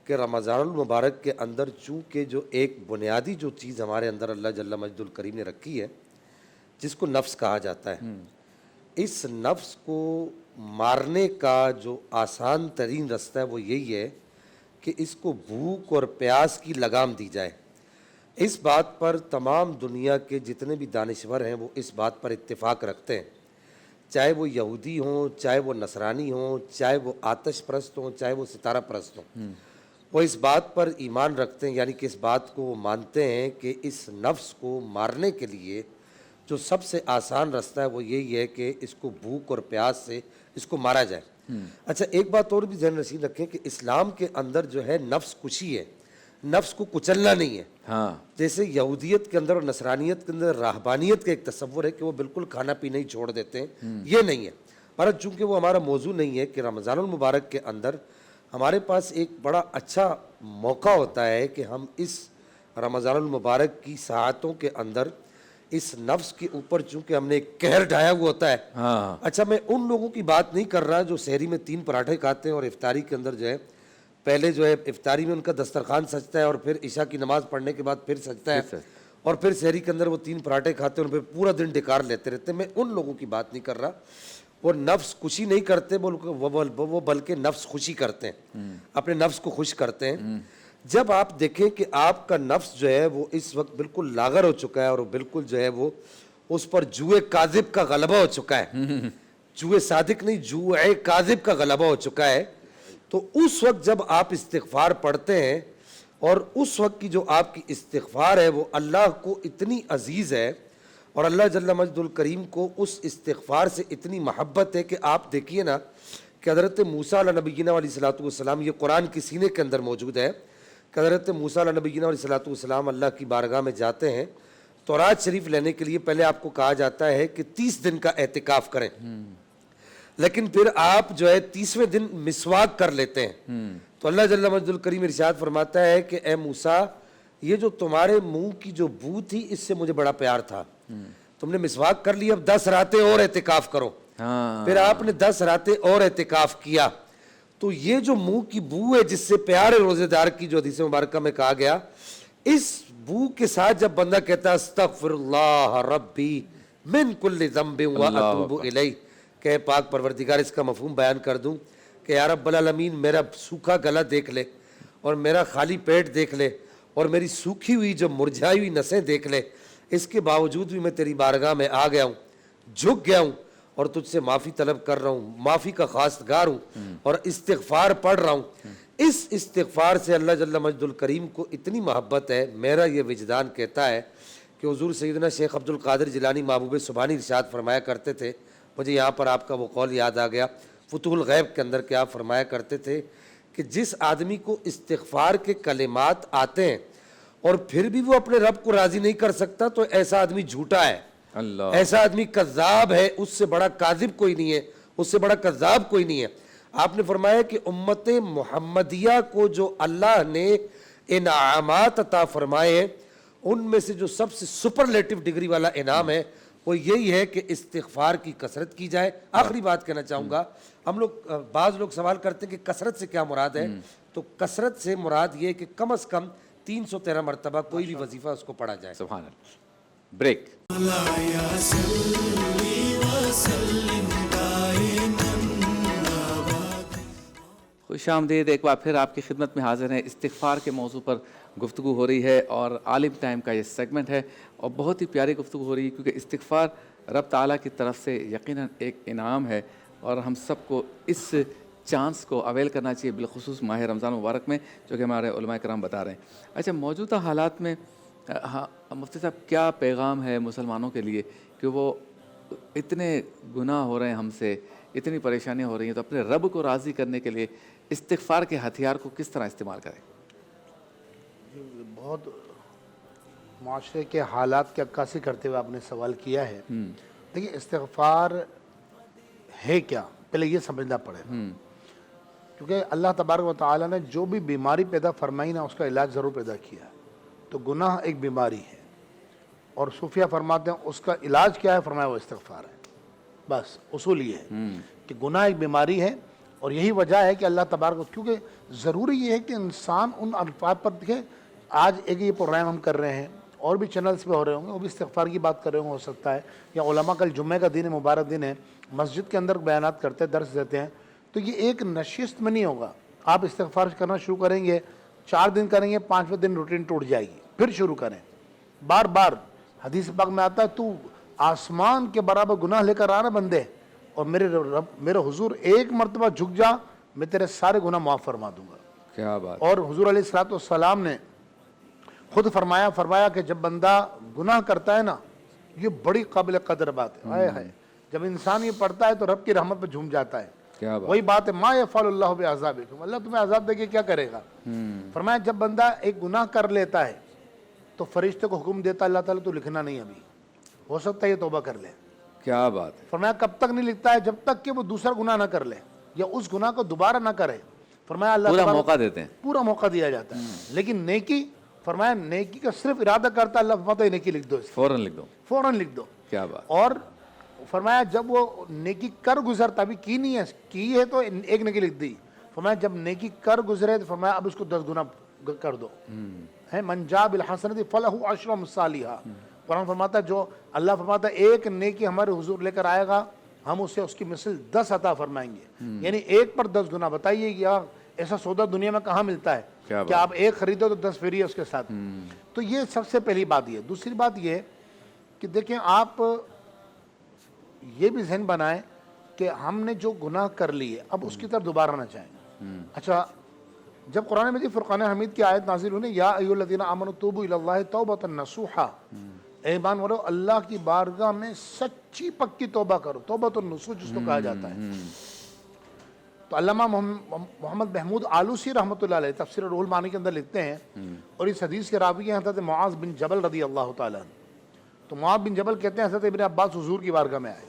Speaker 3: کہ رمضان المبارک کے اندر چونکہ جو ایک بنیادی جو چیز ہمارے اندر اللہ جل مجد الکریم نے رکھی ہے جس کو نفس کہا جاتا ہے, اس نفس کو مارنے کا جو آسان ترین رستہ ہے وہ یہی ہے کہ اس کو بھوک اور پیاس کی لگام دی جائے. اس بات پر تمام دنیا کے جتنے بھی دانشور ہیں وہ اس بات پر اتفاق رکھتے ہیں, چاہے وہ یہودی ہوں, چاہے وہ نصرانی ہوں, چاہے وہ آتش پرست ہوں, چاہے وہ ستارہ پرست ہوں. وہ اس بات پر ایمان رکھتے ہیں، یعنی کہ اس بات کو وہ مانتے ہیں کہ اس نفس کو مارنے کے لیے جو سب سے آسان راستہ ہے وہ یہی ہے کہ اس کو بھوک اور پیاس سے اس کو مارا جائے۔ اچھا ایک بات اور بھی ذہن نشین رکھیں کہ اسلام کے اندر جو ہے نفس کشی ہے، نفس کو کچلنا نہیں ہے۔
Speaker 1: ہاں
Speaker 3: جیسے یہودیت کے اندر اور نصرانیت کے اندر راہبانیت کا ایک تصور ہے کہ وہ بالکل کھانا پینا ہی چھوڑ دیتے ہیں، یہ نہیں ہے۔ پر چونکہ وہ ہمارا موضوع نہیں ہے کہ رمضان المبارک کے اندر ہمارے پاس ایک بڑا اچھا موقع ہوتا ہے کہ ہم اس رمضان المبارک کی ساعتوں کے اندر اس نفس کے اوپر چونکہ ہم نے ایک قہر ڈھایا ہوا ہوتا ہے۔
Speaker 1: ہاں
Speaker 3: اچھا میں ان لوگوں کی بات نہیں کر رہا جو سحری میں 3 پراٹھے کھاتے ہیں اور افطاری کے اندر جو ہے پہلے جو ہے افطاری میں ان کا دسترخوان سجتا ہے اور پھر عشاء کی نماز پڑھنے کے بعد پھر سجتا ہے اور پھر سحری کے اندر وہ 3 پراٹھے کھاتے ہیں اور پھر پورا دن ڈکار لیتے رہتے ہیں۔ میں ان لوگوں کی بات نہیں کر رہا، وہ نفس خوشی نہیں کرتے وہ بلکہ نفس خوشی کرتے ہیں، اپنے نفس کو خوش کرتے ہیں۔ جب آپ دیکھیں کہ آپ کا نفس جو ہے وہ اس وقت بالکل لاغر ہو چکا ہے اور بالکل جو ہے وہ اس پر جوئے کاذب کا غلبہ ہو چکا ہے، جوئے صادق نہیں جوئے کاذب کا غلبہ ہو چکا ہے، تو اس وقت جب آپ استغفار پڑھتے ہیں اور اس وقت کی جو آپ کی استغفار ہے وہ اللہ کو اتنی عزیز ہے اور اللہ جل مجد الکریم کو اس استغفار سے اتنی محبت ہے کہ آپ دیکھیے نا کہ حضرت موسیٰ علیہ نبینا علیہ الصلوۃ والسلام، یہ قرآن کی سینے کے اندر موجود ہے کہ حضرت موسیٰ علیہ نبینا علیہ الصلوۃ والسلام اللہ کی بارگاہ میں جاتے ہیں تورات شریف لینے کے لیے۔ پہلے آپ کو کہا جاتا ہے کہ 30 دن کا اعتکاف کریں، لیکن پھر آپ جو ہے 30ویں دن مسواک کر لیتے ہیں۔ تو اللہ جل مجد الکریم ارشاد فرماتا ہے کہ اے موسیٰ، یہ جو تمہارے منہ کی جو بو تھی اس سے مجھے بڑا پیار تھا، تم نے مسواک کر لی، اب 10 راتیں اور اعتکاف کرو۔ پھر آپ نے 10 راتیں اور اعتکاف کیا، تو یہ جو منہ کی بو ہے جس سے پیار ہے روزے دار کی، جو حدیث مبارکہ میں کہا گیا، اس بو کے ساتھ جب بندہ کہتا ہے استغفر اللہ ربی من کل ذنب واتوب الیہ، کہ پاک پروردگار، اس کا مفہوم بیان کر دوں کہ یا رب العالمین میرا سوکھا گلا دیکھ لے اور میرا خالی پیٹ دیکھ لے اور میری سوکھی ہوئی جو مرجھائی ہوئی نسیں دیکھ لے، اس کے باوجود بھی میں تیری بارگاہ میں آ گیا ہوں، جھک گیا ہوں اور تجھ سے معافی طلب کر رہا ہوں، معافی کا خواستگار ہوں اور استغفار پڑھ رہا ہوں۔ اس استغفار سے اللہ جل مجد الکریم کو اتنی محبت ہے، میرا یہ وجدان کہتا ہے کہ حضور سیدنا شیخ عبد القادر جیلانی محبوب سبحانی ارشاد فرمایا کرتے تھے، مجھے یہاں پر آپ کا وہ قول یاد آ گیا فتوح الغیب کے اندر کہ آپ فرمایا کرتے تھے کہ جس آدمی کو استغفار کے کلمات آتے ہیں اور پھر بھی وہ اپنے رب کو راضی نہیں کر سکتا تو ایسا آدمی جھوٹا ہے،
Speaker 1: اللہ،
Speaker 3: ایسا آدمی کذاب ہے، اس سے بڑا کاذب کوئی نہیں ہے، اس سے بڑا کذاب کوئی نہیں ہے۔ آپ نے فرمایا کہ امت محمدیہ کو جو اللہ نے انعامات عطا فرمائے ہیں ان میں سے جو سب سے سپرلیٹو ڈگری والا انعام ہے وہ یہی ہے کہ استغفار کی کثرت کی جائے۔ آخری بات کہنا چاہوں گا، ہم لوگ بعض لوگ سوال کرتے ہیں کہ کثرت سے کیا مراد ہے، تو کثرت سے مراد یہ کہ کم از کم 313 مرتبہ کوئی بھی وظیفہ اس کو پڑھا جائے۔
Speaker 1: سبحان اللہ۔ بریک۔ خوش آمدید، ایک بار پھر آپ کی خدمت میں حاضر ہیں۔ استغفار کے موضوع پر گفتگو ہو رہی ہے اور عالم ٹائم کا یہ سیگمنٹ ہے اور بہت ہی پیاری گفتگو ہو رہی ہے کیونکہ استغفار رب تعالیٰ کی طرف سے یقیناً ایک انعام ہے اور ہم سب کو اس چانس کو اویل کرنا چاہیے، بالخصوص ماہ رمضان مبارک میں، جو کہ ہمارے علماء کرام بتا رہے ہیں۔ اچھا، موجودہ حالات میں مفتی صاحب کیا پیغام ہے مسلمانوں کے لیے کہ وہ اتنے گناہ ہو رہے ہیں ہم سے، اتنی پریشانیاں ہو رہی ہیں، تو اپنے رب کو راضی کرنے کے لیے استغفار کے ہتھیار کو کس طرح استعمال کریں؟
Speaker 4: بہت معاشرے کے حالات کی عکاسی کرتے ہوئے آپ نے سوال کیا ہے۔ دیکھیے، استغفار ہے کیا، پہلے یہ سمجھنا پڑے، کیونکہ اللہ تبارک و تعالیٰ نے جو بھی بیماری پیدا فرمائی نا، اس کا علاج ضرور پیدا کیا ہے۔ تو گناہ ایک بیماری ہے اور صوفیہ فرماتے ہیں اس کا علاج کیا ہے، فرمایا وہ استغفار ہے۔ بس اصول یہ ہے کہ گناہ ایک بیماری ہے اور یہی وجہ ہے کہ اللہ تبارک، کیونکہ ضروری یہ ہے کہ انسان ان الفاظ پر دیکھے۔ آج ایک یہ پروگرام ہم کر رہے ہیں اور بھی چینلز پہ ہو رہے ہوں گے، وہ بھی استغفار کی بات کر رہے ہوں، ہو سکتا ہے، یا علماء کل جمعہ کا دن ہے، مبارک دن ہے، مسجد کے اندر بیانات کرتے ہیں، درس دیتے ہیں، تو یہ ایک نشست میں نہیں ہوگا۔ آپ استغفار کرنا شروع کریں گے، 4 دن کریں گے، 5ویں دن روٹین ٹوٹ جائے گی، پھر شروع کریں بار بار۔ حدیث پاک میں آتا ہے تو آسمان کے برابر گناہ لے کر آنا بندے، اور میرے حضور ایک مرتبہ جھک جا، میں تیرے سارے گناہ معاف فرما دوں گا۔
Speaker 1: کیا بات.
Speaker 4: اور حضور علیہ الصلوۃ والسلام نے خود فرمایا کہ جب بندہ گناہ کرتا ہے نا یہ بڑی قابل قدر بات ہے. ہائے ہائے جب انسان یہ پڑھتا ہے تو رب کی رحمت پہ جھوم جاتا ہے.
Speaker 1: کیا بات.
Speaker 4: وہی بات ہے ما یفعل اللہ بعذابکم، اللہ تمہیں عذاب دے کے کیا کرے گا. فرمایا جب بندہ ایک گناہ کر لیتا ہے تو فرشتے کو حکم دیتا اللہ تعالیٰ تو لکھنا نہیں، ابھی ہو سکتا ہے یہ توبہ کر لے.
Speaker 1: کیا بات ہے.
Speaker 4: فرمایا کب تک نہیں لکھتا ہے؟ جب تک کہ وہ دوسرا گناہ نہ کر لے یا اس گناہ کو دوبارہ نہ کرے. فرمایا اللہ
Speaker 1: پورا
Speaker 4: تبارک
Speaker 1: موقع دیتے ہیں.
Speaker 4: پورا موقع دیا جاتا ہے. لیکن نیکی، فرمایا نیکی کا صرف ارادہ کرتا ہے اللہ فرماتا ہے نیکی لکھ دو،
Speaker 1: فوراً لکھ دو.
Speaker 4: فوراً لکھ دو.
Speaker 1: کیا بات.
Speaker 4: اور فرمایا جب وہ نیکی کر گزرتا، ابھی کی نہیں ہے، کی ہے تو ایک نیکی لکھ دی. فرمایا جب نیکی کر گزرے تو فرمایا اب اس کو 10 گنا کر دو. ہے من جاء بالحسنۃ فلہ عشر امثالھا. قرآن فرماتا ہے جو اللہ فرماتا ہے ایک نیکی ہمارے حضور لے کر آئے گا ہم اسے اس کی مثل 10 عطا فرمائیں گے. یعنی ایک پر 10 گنا. بتائیے کہ ایسا سودا دنیا میں کہاں ملتا ہے کہ آپ ایک خریدو تو 10 فری ہے اس کے ساتھ. تو یہ سب سے پہلی بات یہ. دوسری بات یہ کہ دیکھیں آپ یہ بھی ذہن بنائیں کہ ہم نے جو گناہ کر لیے اب اس کی طرف دوبارہ نہ جائیں. اچھا جب قرآن مجید فرقان حمید کی آیت نازل ہوئی یا ایھا الذین آمنوا توبوا الی اللہ توبۃ نصوحا، اے ایمان والو اللہ کی بارگاہ میں سچی پکی توبہ کرو. توبۃ النصوح جس کو کہا جاتا ہے. تو علامہ محمد محمود آلوسی رحمۃ اللہ علیہ تفسیر روح المعانی کے اندر لکھتے ہیں اور اس حدیث کے راوی ہیں حضرت معاذ بن جبل رضی اللہ تعالیٰ عنہ. تو معاذ بن جبل کہتے ہیں حضرت ابن عباس حضور کی بارگاہ میں آئے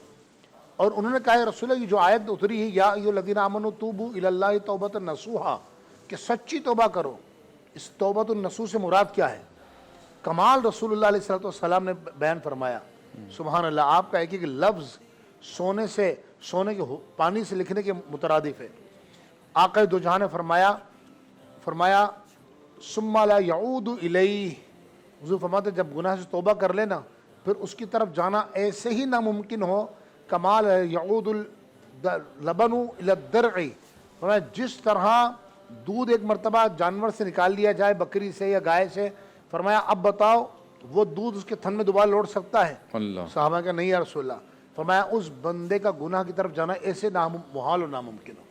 Speaker 4: اور انہوں نے کہا یا رسول اللہ، یہ جو آیت اتری ہے یا ایھا الذین آمنوا توبوا الی اللہ توبۃ نصوحا کہ سچی توبہ کرو، اس توبۃ النصوح سے مراد کیا ہے؟ کمال رسول اللہ علیہ السلام نے بیان فرمایا. سبحان اللہ. آپ کا ایک ایک لفظ سونے کے پانی سے لکھنے کے مترادف ہے. آقا دو جہاں نے فرمایا ثم لا یعود الیہ. حضور فرماتے جب گناہ سے توبہ کر لینا پھر اس کی طرف جانا ایسے ہی ناممکن ہو. کمال ہے یعود اللبن الی الدرع. فرمایا جس طرح دودھ ایک مرتبہ جانور سے نکال لیا جائے، بکری سے یا گائے سے، فرمایا اب بتاؤ وہ دودھ اس کے تھن میں دوبارہ لوٹ سکتا ہے؟
Speaker 1: اللہ.
Speaker 4: صحابہ کہ نہیں یا رسول اللہ. فرمایا اس بندے کا گناہ کی طرف جانا ایسے محال و ناممکن ہو.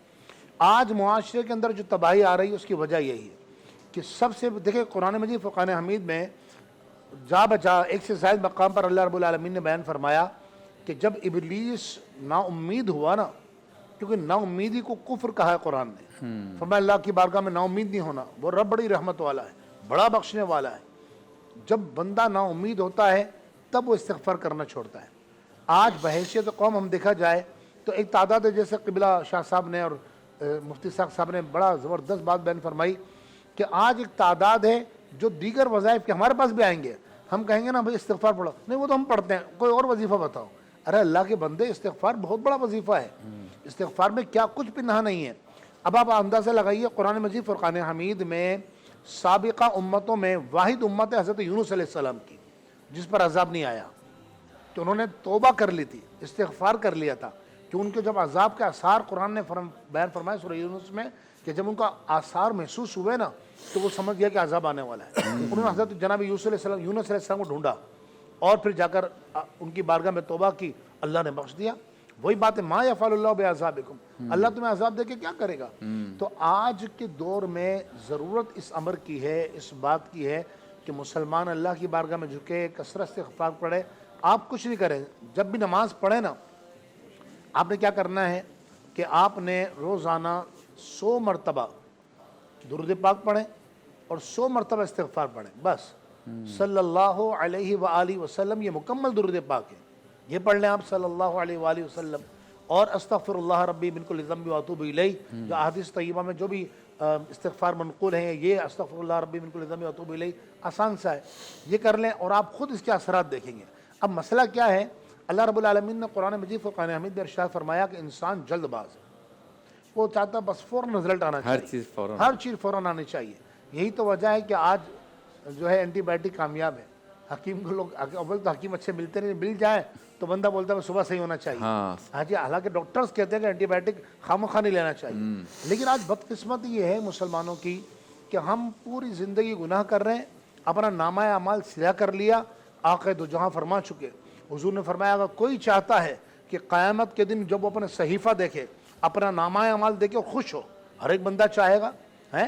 Speaker 4: آج معاشرے کے اندر جو تباہی آ رہی ہے اس کی وجہ یہی ہے کہ سب سے دیکھیں قرآن مجید فرقان حمید میں جا بجا ایک سے زائد مقام پر اللہ رب العالمین نے بیان فرمایا کہ جب ابلیس نا امید ہوا نا، کیونکہ نا امیدی کو کفر کہا ہے قرآن نے. فرمایا اللہ کی بارگاہ میں نا امید نہیں ہونا، وہ رب بڑی رحمت والا ہے، بڑا بخشنے والا ہے. جب بندہ نا امید ہوتا ہے تب وہ استغفار کرنا چھوڑتا ہے. آج بحیثیت قوم ہم دیکھا جائے تو ایک تعداد ہے، جیسے قبلہ شاہ صاحب نے اور مفتی صاحب نے بڑا زبردست بات بیان فرمائی کہ آج ایک تعداد ہے جو دیگر وظائف کے ہمارے پاس بھی آئیں گے. ہم کہیں گے نا بھائی استغفار پڑھو، نہیں وہ تو ہم پڑھتے ہیں، کوئی اور وظیفہ بتاؤ. ارے اللہ کے بندے استغفار بہت بڑا وظیفہ ہے. استغفار میں کیا کچھ پنہا نہیں ہے. اب آپ اندازہ لگائیے قرآن مجید فرقان حمید میں سابقہ امتوں میں واحد امت ہے حضرت یونس علیہ السلام کی جس پر عذاب نہیں آیا. تو انہوں نے توبہ کر لی تھی، استغفار کر لیا تھا کہ ان کے جب عذاب کے آثار قرآن نے بیان فرمایا سورہ یونس میں کہ جب ان کا آثار محسوس ہوئے نا تو وہ سمجھ گیا کہ عذاب آنے والا ہے. انہوں نے حضرت جناب یونس علیہ السلام کو ڈھونڈا اور پھر جا کر ان کی بارگاہ میں توبہ کی، اللہ نے بخش دیا. وہی بات ہے ما یفعل اللہ بعذابکم، اللہ تمہیں عذاب دے کے کیا کرے گا. تو آج کے دور میں ضرورت اس امر کی ہے، اس بات کی ہے کہ مسلمان اللہ کی بارگاہ میں جھکے، کثرت سے استغفار پڑھے. آپ کچھ نہیں کریں، جب بھی نماز پڑھیں نا آپ نے کیا کرنا ہے کہ آپ نے روزانہ 100 مرتبہ درود پاک پڑھیں اور 100 مرتبہ استغفار پڑھیں. بس صلی اللہ علیہ وآلہ وسلم، یہ مکمل درود پاک ہے. یہ پڑھ لیں آپ صلی اللہ علیہ وآلہ وسلم. اور استغفر اللہ ربی من کل ذنب واتوب الیہ، جو احادیث طیبہ میں جو بھی استغفار منقول ہیں یہ استغفر اللہ ربی من کل ذنب واتوب الیہ آسان سا ہے، یہ کر لیں اور آپ خود اس کے اثرات دیکھیں گے. اب مسئلہ کیا ہے؟ اللہ رب العالمین نے قرآن مجید فرقان حمید میں ارشاد فرمایا کہ انسان جلد باز ہے، وہ چاہتا بس فوراً رزلٹ آنا چاہیے، ہر چیز فوراً آنی چاہیے. یہی تو وجہ ہے کہ آج جو ہے اینٹی بائیوٹک کامیاب ہے. حکیم کو لوگ اول تو حکیم اچھے ملتے نہیں، مل جائیں تو بندہ بولتا ہے صبح صحیح ہونا چاہیے. ہاں جی، حالانکہ ڈاکٹرز کہتے ہیں کہ اینٹی بائیوٹک خامخواہ نہیں لینا چاہیے. لیکن آج بدقسمت یہ ہے مسلمانوں کی کہ ہم پوری زندگی گناہ کر رہے ہیں، اپنا نامہ اعمال سیاہ کر لیا. آقا دو جہاں فرما چکے، حضور نے فرمایا اگر کوئی چاہتا ہے کہ قیامت کے دن جب وہ اپنے صحیفہ دیکھے، اپنا نامہ اعمال دیکھے خوش ہو، ہر ایک بندہ چاہے گا ہیں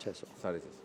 Speaker 5: 600
Speaker 1: 650।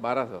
Speaker 1: 1200,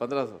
Speaker 1: 1500,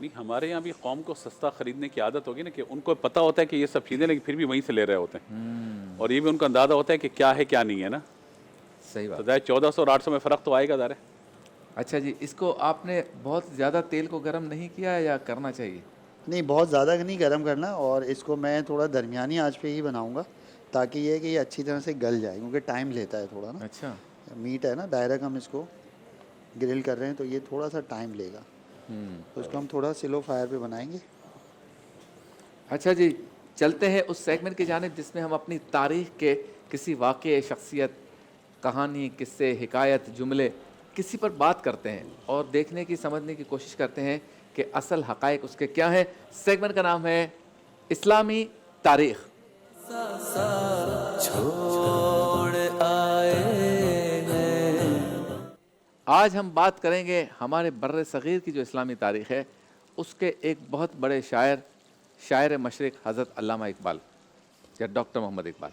Speaker 2: نہیں ہمارے یہاں بھی قوم کو سستا خریدنے کی عادت ہوگی نا، کہ ان کو پتہ ہوتا ہے کہ یہ سب چیزیں، لیکن پھر بھی وہیں سے لے رہے ہوتے ہیں، اور یہ بھی ان کا اندازہ ہوتا ہے کہ کیا ہے کیا نہیں ہے نا.
Speaker 1: صحیح
Speaker 2: تو
Speaker 1: بات.
Speaker 2: ظاہر 1400 اور 800 میں فرق تو آئے گا ظاہر ہے.
Speaker 1: اچھا جی، اس کو آپ نے بہت زیادہ تیل کو گرم نہیں کیا ہے یا کرنا چاہیے؟
Speaker 5: نہیں، بہت زیادہ نہیں گرم کرنا، اور اس کو میں تھوڑا درمیانی آنچ پہ ہی بناؤں گا تاکہ یہ کہ یہ اچھی طرح سے گل جائے، کیونکہ ٹائم لیتا ہے تھوڑا نا.
Speaker 1: اچھا.
Speaker 5: میٹ ہے نا، ڈائریکٹ ہم اس کو گرل کر رہے ہیں تو یہ تھوڑا سا ٹائم لے گا، تو اس کو ہم تھوڑا سلو فائر پہ بنائیں گے.
Speaker 1: اچھا جی، چلتے ہیں اس سیگمنٹ کی جانب جس میں ہم اپنی تاریخ کے کسی واقعے، شخصیت، کہانی، قصے، حکایت، جملے کسی پر بات کرتے ہیں اور دیکھنے کی، سمجھنے کی کوشش کرتے ہیں کہ اصل حقائق اس کے کیا ہیں. سیگمنٹ کا نام ہے اسلامی تاریخ. آج ہم بات کریں گے ہمارے بر صغیر کی جو اسلامی تاریخ ہے اس کے ایک بہت بڑے شاعر مشرق حضرت علامہ اقبال یا ڈاکٹر محمد اقبال.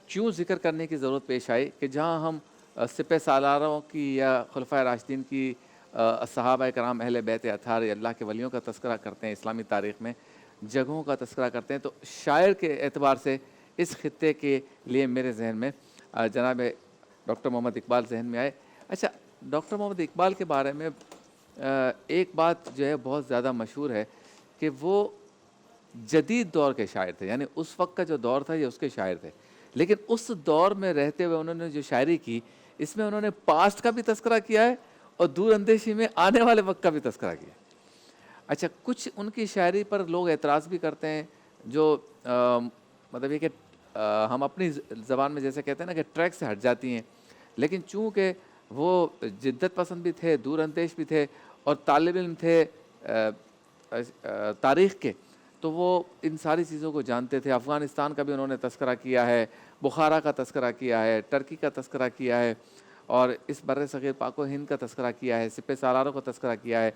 Speaker 1: کیوں ذکر کرنے کی ضرورت پیش آئی کہ جہاں ہم سپہ سالاروں کی یا خلفائے راشدین کی، صحابہ کرام، اہل بیت اطہار، اللہ کے ولیوں کا تذکرہ کرتے ہیں اسلامی تاریخ میں، جگہوں کا تذکرہ کرتے ہیں، تو شاعر کے اعتبار سے اس خطے کے لیے میرے ذہن میں جناب ڈاکٹر محمد اقبال ذہن میں آئے. اچھا، ڈاکٹر محمد اقبال کے بارے میں ایک بات جو ہے بہت زیادہ مشہور ہے کہ وہ جدید دور کے شاعر تھے، یعنی اس وقت کا جو دور تھا یہ اس کے شاعر تھے، لیکن اس دور میں رہتے ہوئے انہوں نے جو شاعری کی اس میں انہوں نے پاسٹ کا بھی تذکرہ کیا ہے اور دور اندیشی میں آنے والے وقت کا بھی تذکرہ کیا. اچھا، کچھ ان کی شاعری پر لوگ اعتراض بھی کرتے ہیں، جو مطلب یہ کہ ہم اپنی زبان میں جیسے کہتے ہیں نا کہ ٹریک سے ہٹ جاتی ہیں، لیکن چونکہ وہ جدت پسند بھی تھے، دور اندیش بھی تھے اور طالب علم تھے تاریخ کے، تو وہ ان ساری چیزوں کو جانتے تھے. افغانستان کا بھی انہوں نے تذکرہ کیا ہے، بخارا کا تذکرہ کیا ہے، ٹرکی کا تذکرہ کیا ہے، اور اس بر صغیر پاک و ہند کا تذکرہ کیا ہے، سپہ سالاروں کا تذکرہ کیا ہے،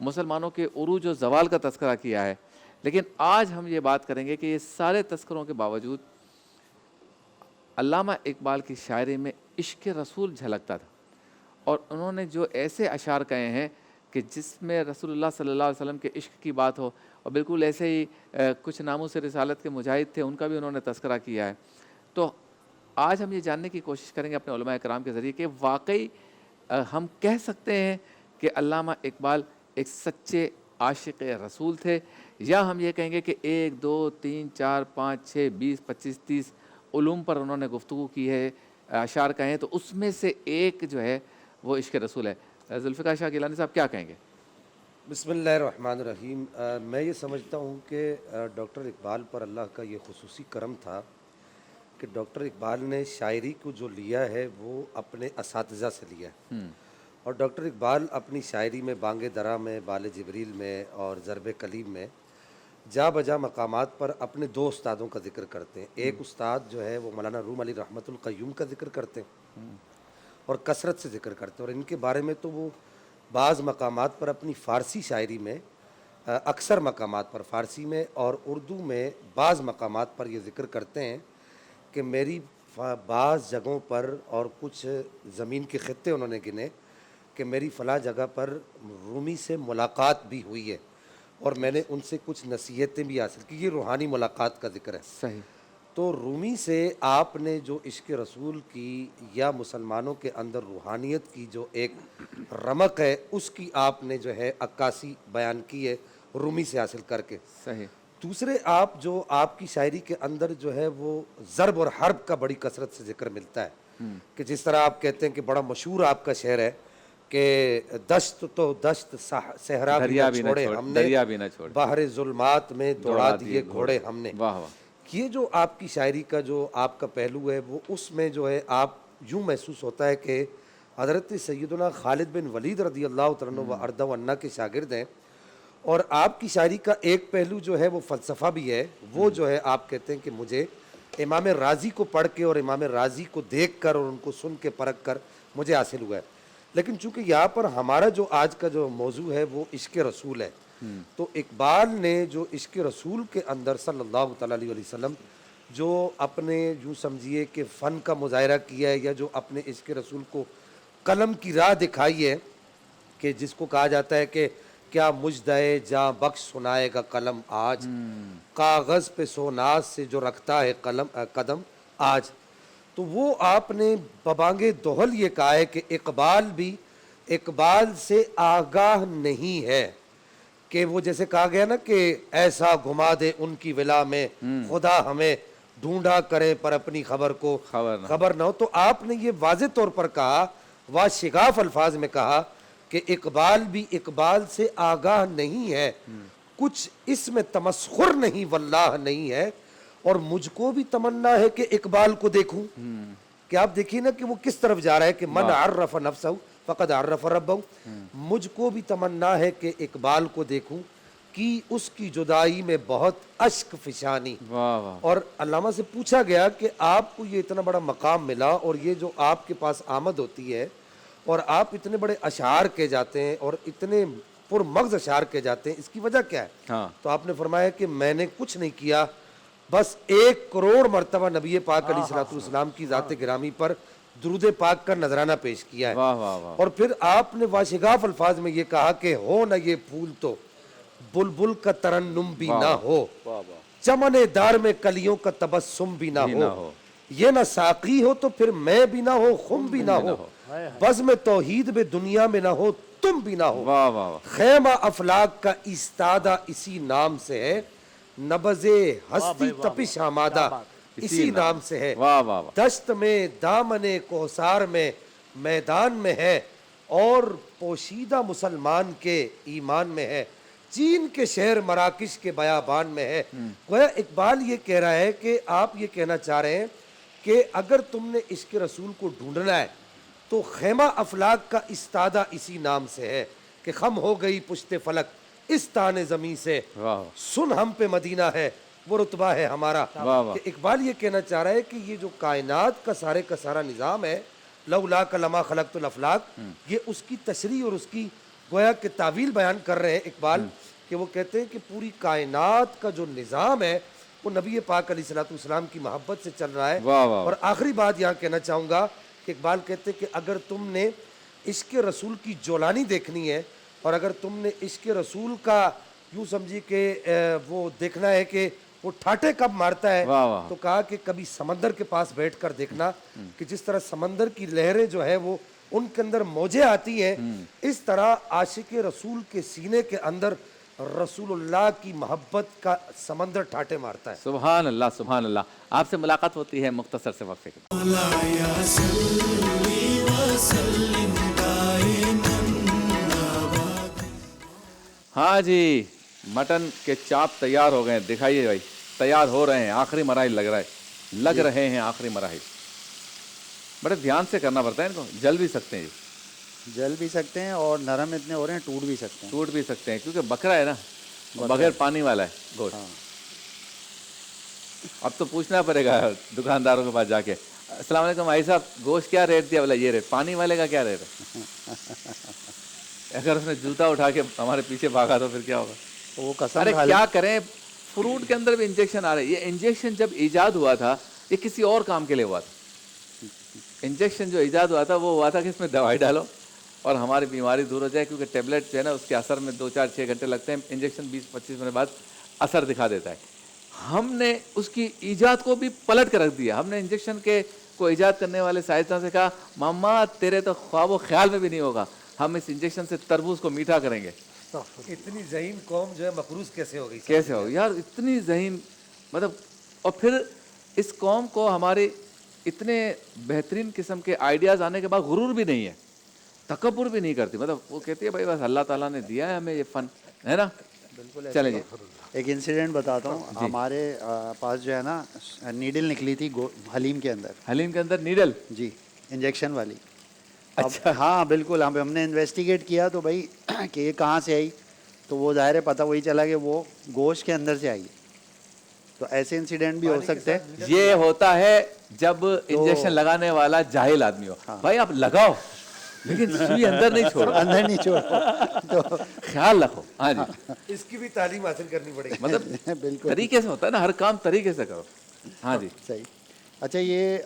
Speaker 1: مسلمانوں کے عروج و زوال کا تذکرہ کیا ہے. لیکن آج ہم یہ بات کریں گے کہ یہ سارے تذکروں کے باوجود علامہ اقبال کی شاعری میں عشق رسول جھلکتا تھا، اور انہوں نے جو ایسے اشعار کہے ہیں کہ جس میں رسول اللہ صلی اللہ علیہ وسلم کے عشق کی بات ہو، اور بالکل ایسے ہی کچھ ناموس رسالت کے مجاہد تھے، ان کا بھی انہوں نے تذکرہ کیا ہے. تو آج ہم یہ جاننے کی کوشش کریں گے اپنے علماء کرام کے ذریعے کہ واقعی ہم کہہ سکتے ہیں کہ علامہ اقبال ایک سچے عاشق رسول تھے، یا ہم یہ کہیں گے کہ 1 2 3 4 5 6 20 25 30 علوم پر انہوں نے گفتگو کی ہے، اشعار کہیں، تو اس میں سے ایک جو ہے وہ عشق رسول ہے. ذوالفقار شاہ گیلانی صاحب کیا کہیں گے؟
Speaker 3: بسم اللہ الرحمن الرحیم. میں یہ سمجھتا ہوں کہ ڈاکٹر اقبال پر اللہ کا یہ خصوصی کرم تھا کہ ڈاکٹر اقبال نے شاعری کو جو لیا ہے وہ اپنے اساتذہ سے لیا ہے، اور ڈاکٹر اقبال اپنی شاعری میں بانگ درا میں، بال جبریل میں اور ضرب کلیم میں جا بجا مقامات پر اپنے 2 استادوں کا ذکر کرتے ہیں. ایک استاد جو ہے وہ مولانا روم علی رحمۃ القیوم کا ذکر کرتے ہیں اور کثرت سے ذکر کرتے ہیں، اور ان کے بارے میں تو وہ بعض مقامات پر اپنی فارسی شاعری میں، اکثر مقامات پر فارسی میں اور اردو میں بعض مقامات پر یہ ذکر کرتے ہیں کہ میری بعض جگہوں پر، اور کچھ زمین کے خطے انہوں نے گنے کہ میری فلاں جگہ پر رومی سے ملاقات بھی ہوئی ہے اور میں نے ان سے کچھ نصیحتیں بھی حاصل کی. یہ روحانی ملاقات کا ذکر ہے.
Speaker 1: صحیح.
Speaker 3: تو رومی سے آپ نے جو عشق رسول کی یا مسلمانوں کے اندر روحانیت کی جو ایک رمق ہے اس کی آپ نے جو ہے عکاسی بیان کی ہے رومی سے حاصل کر کے.
Speaker 1: صحیح.
Speaker 3: دوسرے آپ کی شاعری کے اندر جو ہے وہ ضرب اور حرب کا بڑی کثرت سے ذکر ملتا ہے کہ جس طرح آپ کہتے ہیں کہ بڑا مشہور آپ کا شعر ہے کہ دشت تو دشت صحرا بھی نہ چھوڑے ہم نے،
Speaker 1: دریا بھی نہ چھوڑے،
Speaker 3: باہر ظلمات میں دوڑا دیے گھوڑے ہم نے.
Speaker 1: واہ واہ.
Speaker 3: یہ جو آپ کی شاعری کا جو آپ کا پہلو ہے وہ اس میں جو ہے آپ یوں محسوس ہوتا ہے کہ حضرت سیدنا خالد بن ولید رضی اللہ تعالیٰ عنہ و ارضا و عنہ کے شاگرد ہیں، اور آپ کی شاعری کا ایک پہلو جو ہے وہ فلسفہ بھی ہے. وہ جو ہے آپ کہتے ہیں کہ مجھے امام راضی کو پڑھ کے اور امام راضی کو دیکھ کر اور ان کو سن کے پرکھ کر مجھے حاصل ہوا ہے. لیکن چونکہ یہاں پر ہمارا جو آج کا جو موضوع ہے وہ عشق رسول ہے، تو اقبال نے جو عشق رسول کے اندر صلی اللہ تعالیٰ علیہ وسلم جو اپنے یوں سمجھیے کہ فن کا مظاہرہ کیا ہے، یا جو اپنے عشق رسول کو قلم کی راہ دکھائی ہے، کہ جس کو کہا جاتا ہے کہ کیا مجدے جاں بخش سنائے گا قلم آج، کاغذ پہ سوناز سے جو رکھتا ہے قدم آج۔ تو وہ آپ نے ببانگ دہل یہ کہا ہے کہ اقبال بھی اقبال سے آگاہ نہیں ہے، کہ وہ جیسے کہا گیا نا کہ ایسا گھما دے ان کی ولا میں خدا ہمیں ڈھونڈا کرے پر اپنی خبر کو خبر نہ ہو۔ تو آپ نے یہ واضح طور پر کہا، واشگاف الفاظ میں کہا کہ اقبال بھی اقبال سے آگاہ نہیں ہے، کچھ اس میں تمسخر نہیں واللہ نہیں ہے، اور مجھ کو بھی تمنا ہے کہ اقبال کو دیکھوں۔ کہ آپ دیکھیے نا کہ وہ کس طرف جا رہا ہے کہ من عرف نفسہ فقد عرف ربہ، مجھ کو بھی تمنا ہے کہ اقبال کو دیکھوں، کہ اس کی جدائی میں بہت اشک فشانی۔ اور علامہ سے پوچھا گیا کہ آپ کو یہ اتنا بڑا مقام ملا اور یہ جو آپ کے پاس آمد ہوتی ہے اور آپ اتنے بڑے اشعار کے جاتے ہیں اور اتنے پرمغز اشعار کے جاتے ہیں، اس کی وجہ کیا ہے؟ تو آپ نے فرمایا کہ میں نے کچھ نہیں کیا، بس 1 کروڑ مرتبہ نبی پاک علیہ الصلوۃ والسلام کی ذات گرامی پر درود پاک کا نذرانہ پیش کیا ہے۔ اور پھر آپ نے واشگاف الفاظ میں یہ کہا کہ ہو نہ یہ پھول تو بلبل کا ترنم بھی نہ ہو، چمن دار میں کلیوں کا تبسم بھی نہ ہو، یہ نہ ساقی ہو تو پھر میں بھی نہ ہو، خم بھی نہ ہو، بزم توحید میں دنیا میں نہ ہو، تم بھی نہ ہو، خیمہ افلاک کا ایستادہ اسی نام سے ہے، نبض ہستی تپش آمادہ اسی نام سے ہے، دشت میں دامن کوثر میں میدان میں ہے، اور پوشیدہ مسلمان کے ایمان میں ہے، چین کے شہر مراکش کے بیابان میں ہے۔ گویا اقبال یہ کہہ رہا ہے کہ آپ یہ کہنا چاہ رہے ہیں کہ اگر تم نے عشق رسول کو ڈھونڈنا ہے تو خیمہ افلاک کا استادہ اسی نام سے ہے، کہ خم ہو گئی پشت فلک اس تان زمین سے، سن ہم پہ مدینہ ہے وہ رتبہ ہے ہمارا۔ کہ اقبال یہ کہنا چاہ رہا ہے کہ یہ جو کائنات کا سارا نظام ہے، لولا لما خلقت الافلاک، یہ اس کی تشریح اور اس کی گویا کہ تعویل بیان کر رہے ہیں اقبال، کہ وہ کہتے ہیں کہ پوری کائنات کا جو نظام ہے وہ نبی پاک علیہ الصلوۃ والسلام کی محبت سے چل رہا ہے۔ اور آخری بات یہاں کہنا چاہوں گا کہ اقبال کہتے ہیں کہ اگر تم نے عشق رسول کی جولانی دیکھنی ہے، اور اگر تم نے عشق رسول کا یوں سمجھی کہ وہ دیکھنا ہے کہ وہ ٹھاٹے کب مارتا ہے، تو کہا کہ کبھی سمندر کے پاس بیٹھ کر دیکھنا کہ جس طرح سمندر کی لہریں جو ہے وہ ان کے اندر موجیں آتی ہیں، اس طرح عاشق رسول کے سینے کے اندر رسول اللہ کی محبت کا سمندر ٹھاٹے مارتا ہے۔
Speaker 1: سبحان اللہ سبحان اللہ۔ آپ سے ملاقات ہوتی ہے مختصر سے وقفے کے بعد۔ ہاں جی، مٹن کے چاپ تیار ہو گئے ہیں، دکھائیے بھائی، تیار ہو رہے ہیں، آخری مراحل لگ رہے ہیں آخری مراحل۔ بڑے دھیان سے کرنا پڑتا ہے ان کو، جل بھی سکتے ہیں
Speaker 5: جل بھی سکتے ہیں اور نرم اتنے ہو رہے ہیں ٹوٹ بھی سکتے ہیں،
Speaker 1: کیونکہ بکرا ہے نا، بغیر پانی والا ہے گوشت۔ اب تو پوچھنا پڑے گا دکانداروں کے پاس جا کے، السلام علیکم بھائی صاحب، گوشت کیا ریٹ دیا؟ بولا یہ ریٹ، پانی والے کا کیا ریٹ ہے؟ اگر اس نے جوتا اٹھا کے ہمارے پیچھے بھاگا تو پھر کیا ہوگا؟
Speaker 5: وہ قسم
Speaker 1: ارے کیا کریں، فروٹ کے اندر بھی انجیکشن آ رہے ہیں۔ یہ انجیکشن جب ایجاد ہوا تھا یہ کسی اور کام کے لیے ہوا تھا۔ انجیکشن جو ایجاد ہوا تھا وہ ہوا تھا کہ اس میں دوائی ڈالو اور ہماری بیماری دور ہو جائے، کیونکہ ٹیبلٹ جو ہے نا اس کے اثر میں 2 4 6 گھنٹے لگتے ہیں، انجیکشن 20 25 منٹ بعد اثر دکھا دیتا ہے۔ ہم نے اس کی ایجاد کو بھی پلٹ کر رکھ دیا۔ ہم نے انجیکشن کے کو ایجاد کرنے والے سائنسداں سے کہا ماما تیرے تو خواب و خیال میں بھی نہیں ہوگا، ہم اس انجیکشن سے تربوز کو میٹھا کریں گے۔
Speaker 3: اتنی ذہین قوم جو ہے مقروض کیسے ہو گئی؟
Speaker 1: کیسے ہو یار، اتنی ذہین، مطلب، اور پھر اس قوم کو ہمارے اتنے بہترین قسم کے آئیڈیاز آنے کے بعد غرور بھی نہیں ہے، تکبر بھی نہیں کرتی، مطلب وہ کہتی ہے بھائی بس اللہ تعالیٰ نے دیا ہے ہمیں یہ فن، ہے نا۔ چلیں جی،
Speaker 5: ایک انسیڈنٹ بتاتا ہوں۔ ہمارے پاس جو ہے نا نیڈل نکلی تھی حلیم کے اندر
Speaker 1: نیڈل،
Speaker 5: جی، انجیکشن والی۔ اچھا، ہاں بالکل، ہم نے انویسٹیگیٹ کیا تو بھائی کہ یہ کہاں سے آئی، تو وہ ظاہر ہے پتہ وہی چلا کہ وہ گوشت کے اندر سے آئی۔ تو ایسے انسیڈنٹ بھی ہو سکتے ہیں۔
Speaker 1: یہ ہوتا ہے جب انجیکشن لگانے والا جاہل آدمی ہو۔ بھائی آپ لگاؤ لیکن سوئی اندر نہیں چھوڑو،
Speaker 5: تو
Speaker 1: خیال رکھو۔ ہاں جی،
Speaker 3: اس کی بھی تعلیم حاصل کرنی پڑے گی،
Speaker 1: مطلب
Speaker 5: بالکل
Speaker 1: طریقے سے ہوتا ہے نا، ہر کام طریقے سے کرو۔ ہاں جی
Speaker 5: صحیح۔ اچھا، یہ